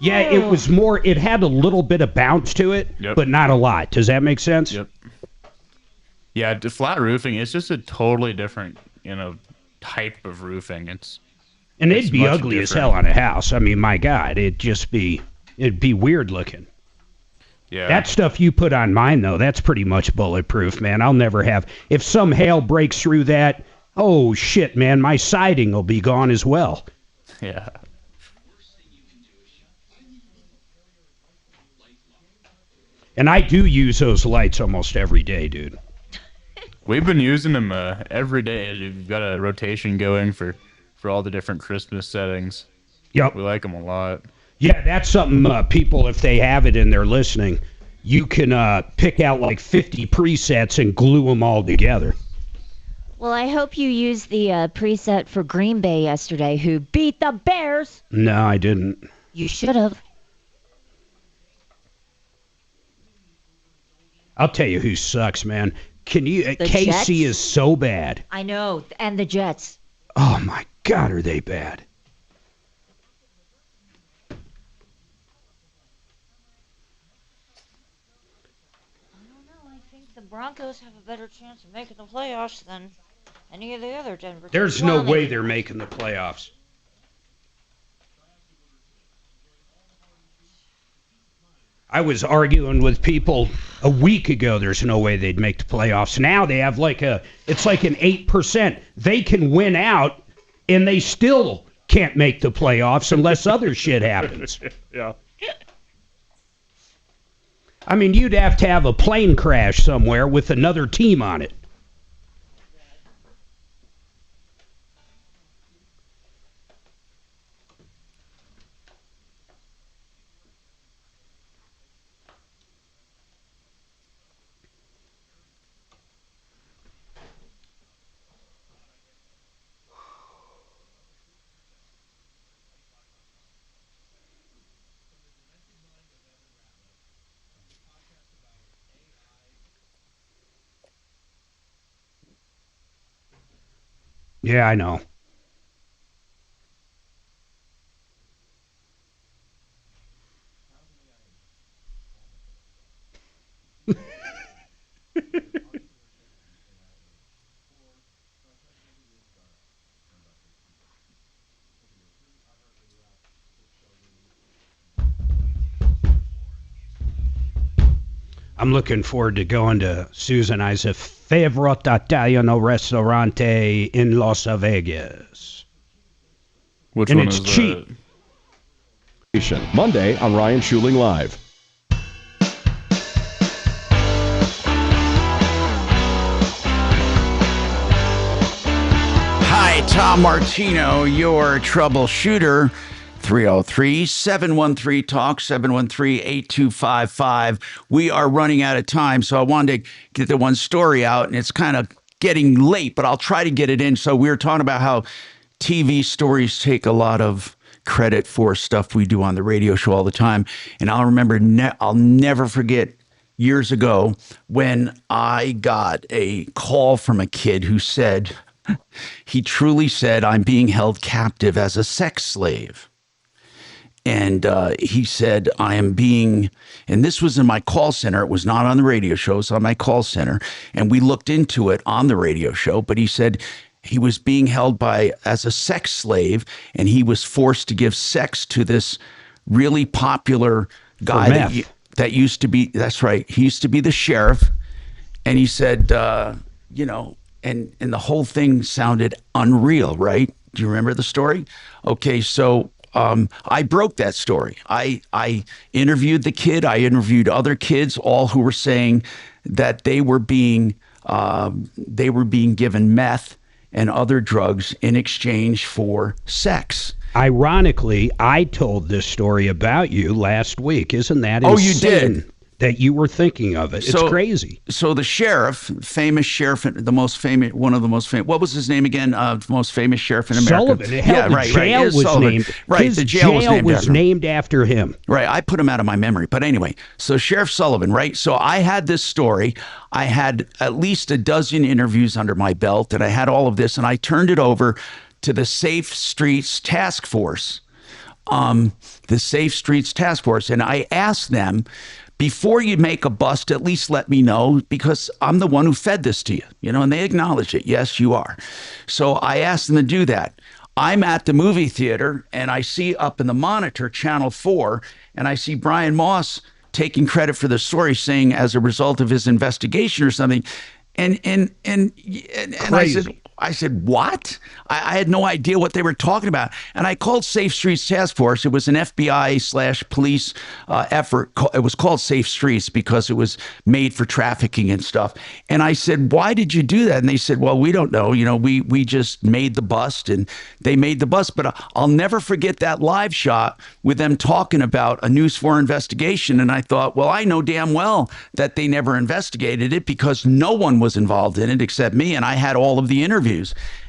It was more. It had a little bit of bounce to it, but not a lot. Does that make sense? Yep. Yeah, the flat roofing is just a totally different, type of roofing. It'd be ugly as hell on a house. I mean, my God, it'd be weird looking. Yeah. That stuff you put on mine, though, that's pretty much bulletproof, man. I'll never have. If some hail breaks through that, oh, shit, man, my siding will be gone as well. Yeah. And I do use those lights almost every day, dude. We've been using them every day. We've got a rotation going for all the different Christmas settings. Yep. We like them a lot. Yeah, that's something people, if they have it and they're listening, you can pick out like 50 presets and glue them all together. Well, I hope you used the preset for Green Bay yesterday, who beat the Bears. No, I didn't. You should have. I'll tell you who sucks, man. KC Jets? is so bad. I know, and the Jets. Oh my God, are they bad? The Broncos have a better chance of making the playoffs than any of the other Denver teams. There's no way they're making the playoffs. I was arguing with people a week ago. There's no way they'd make the playoffs. Now they have it's like an 8%. They can win out, and they still can't make the playoffs unless other shit happens. Yeah. I mean, you'd have to have a plane crash somewhere with another team on it. Yeah, I know. I'm looking forward to going to Susan I's favorite Italiano restaurante in Las Vegas. Which and one it's is cheap. Monday on Ryan Schuling Live. Hi, Tom Martino, your troubleshooter. 303-713-TALK, 713-8255. We are running out of time, so I wanted to get the one story out, and it's kind of getting late, but I'll try to get it in. So we were talking about how TV stories take a lot of credit for stuff we do on the radio show all the time. And I'll remember, I'll never forget years ago when I got a call from a kid who said, he truly said, I'm being held captive as a sex slave. And he said, I am being, and this was in my call center. It was not on the radio show. It was on my call center. And we looked into it on the radio show. But he said he was being held as a sex slave, and he was forced to give sex to this really popular guy that used to be, that's right, he used to be the sheriff. And he said, and the whole thing sounded unreal, right? Do you remember the story? Okay, so I broke that story. I interviewed the kid. I interviewed other kids, all who were saying that they were being given meth and other drugs in exchange for sex. Ironically, I told this story about you last week. Isn't that insane? Oh, you did? That you were thinking of it. It's crazy. So the sheriff, famous sheriff, one of the most famous, what was his name again? Most famous sheriff in America. Sullivan. Hell, the jail was named. Right, his the jail was named after him. Right, I put him out of my memory. But anyway, so Sheriff Sullivan, right? So I had this story. I had at least a dozen interviews under my belt, and I had all of this, and I turned it over to the Safe Streets Task Force. And I asked them, before you make a bust, at least let me know, because I'm the one who fed this to you, and they acknowledge it. Yes, you are. So I asked them to do that. I'm at the movie theater, and I see up in the monitor, Channel 4, and I see Brian Moss taking credit for the story, saying as a result of his investigation or something. And I said, what? I had no idea what they were talking about. And I called Safe Streets Task Force. It was an FBI/police effort. It was called Safe Streets because it was made for trafficking and stuff. And I said, why did you do that? And they said, well, we don't know. We just made the bust, and they made the bust. But I'll never forget that live shot with them talking about a News 4 investigation. And I thought, well, I know damn well that they never investigated it because no one was involved in it except me. And I had all of the interviews.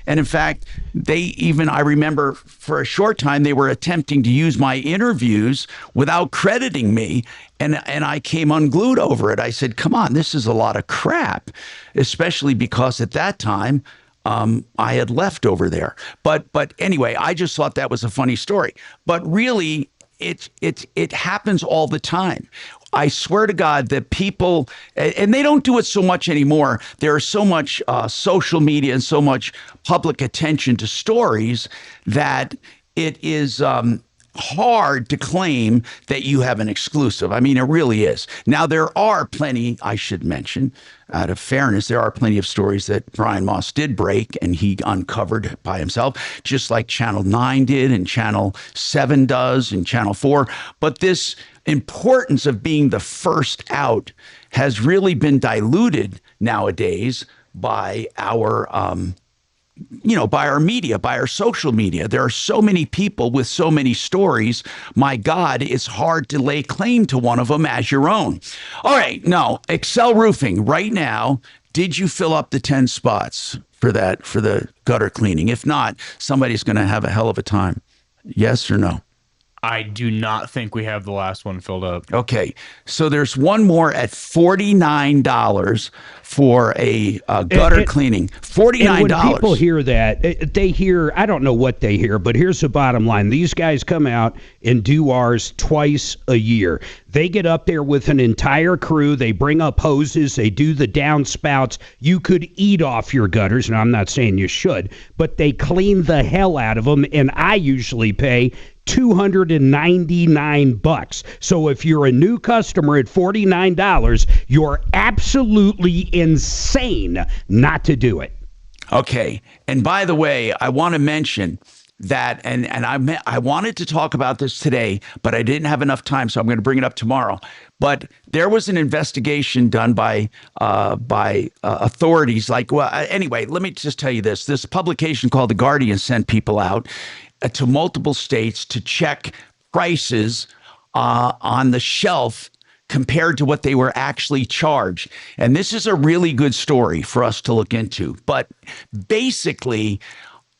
And in fact, I remember for a short time, they were attempting to use my interviews without crediting me. And I came unglued over it. I said, come on, this is a lot of crap, especially because at that time, I had left over there. But anyway, I just thought that was a funny story. But really, it happens all the time. I swear to God that people, and they don't do it so much anymore. There is so much social media and so much public attention to stories that it is hard to claim that you have an exclusive. I mean, it really is. Now, there are plenty, I should mention, out of fairness, there are plenty of stories that Brian Moss did break and he uncovered by himself, just like Channel 9 did and Channel 7 does and Channel 4. But this importance of being the first out has really been diluted nowadays by our by our media, by our social media. There are so many people with so many stories. My God, it's hard to lay claim to one of them as your own. All right, now, Excel Roofing, right now, did you fill up the 10 spots for the gutter cleaning? If not, somebody's going to have a hell of a time. Yes or no? I do not think we have the last one filled up. Okay, so there's one more at $49 for a gutter cleaning. $49. And when people hear that, they hear, I don't know what they hear, but here's the bottom line. These guys come out and do ours twice a year. They get up there with an entire crew. They bring up hoses. They do the downspouts. You could eat off your gutters, and I'm not saying you should, but they clean the hell out of them, and I usually pay $299. So if you're a new customer at $49, you're absolutely insane not to do it. Okay. And by the way, I want to mention that, and I wanted to talk about this today, but I didn't have enough time, so I'm going to bring it up tomorrow. But there was an investigation done by authorities. Anyway, let me just tell you this. This publication called The Guardian sent people out to multiple states to check prices on the shelf compared to what they were actually charged. And this is a really good story for us to look into. But basically,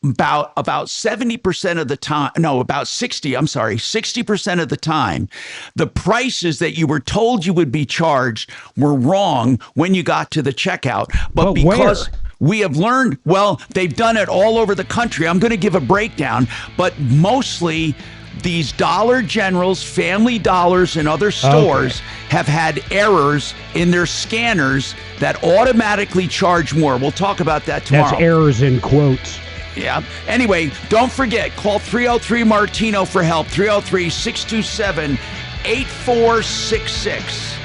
about 70% of the time, no, about 60% of the time, the prices that you were told you would be charged were wrong when you got to the checkout. But because we have learned, well, they've done it all over the country. I'm going to give a breakdown, but mostly these Dollar Generals, Family Dollars, and other stores have had errors in their scanners that automatically charge more. We'll talk about that tomorrow. That's errors in quotes. Yeah. Anyway, don't forget, call 303-MARTINO for help, 303-627-8466.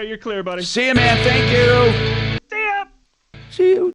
You're clear, buddy. See you, man. Thank you. See ya. See you.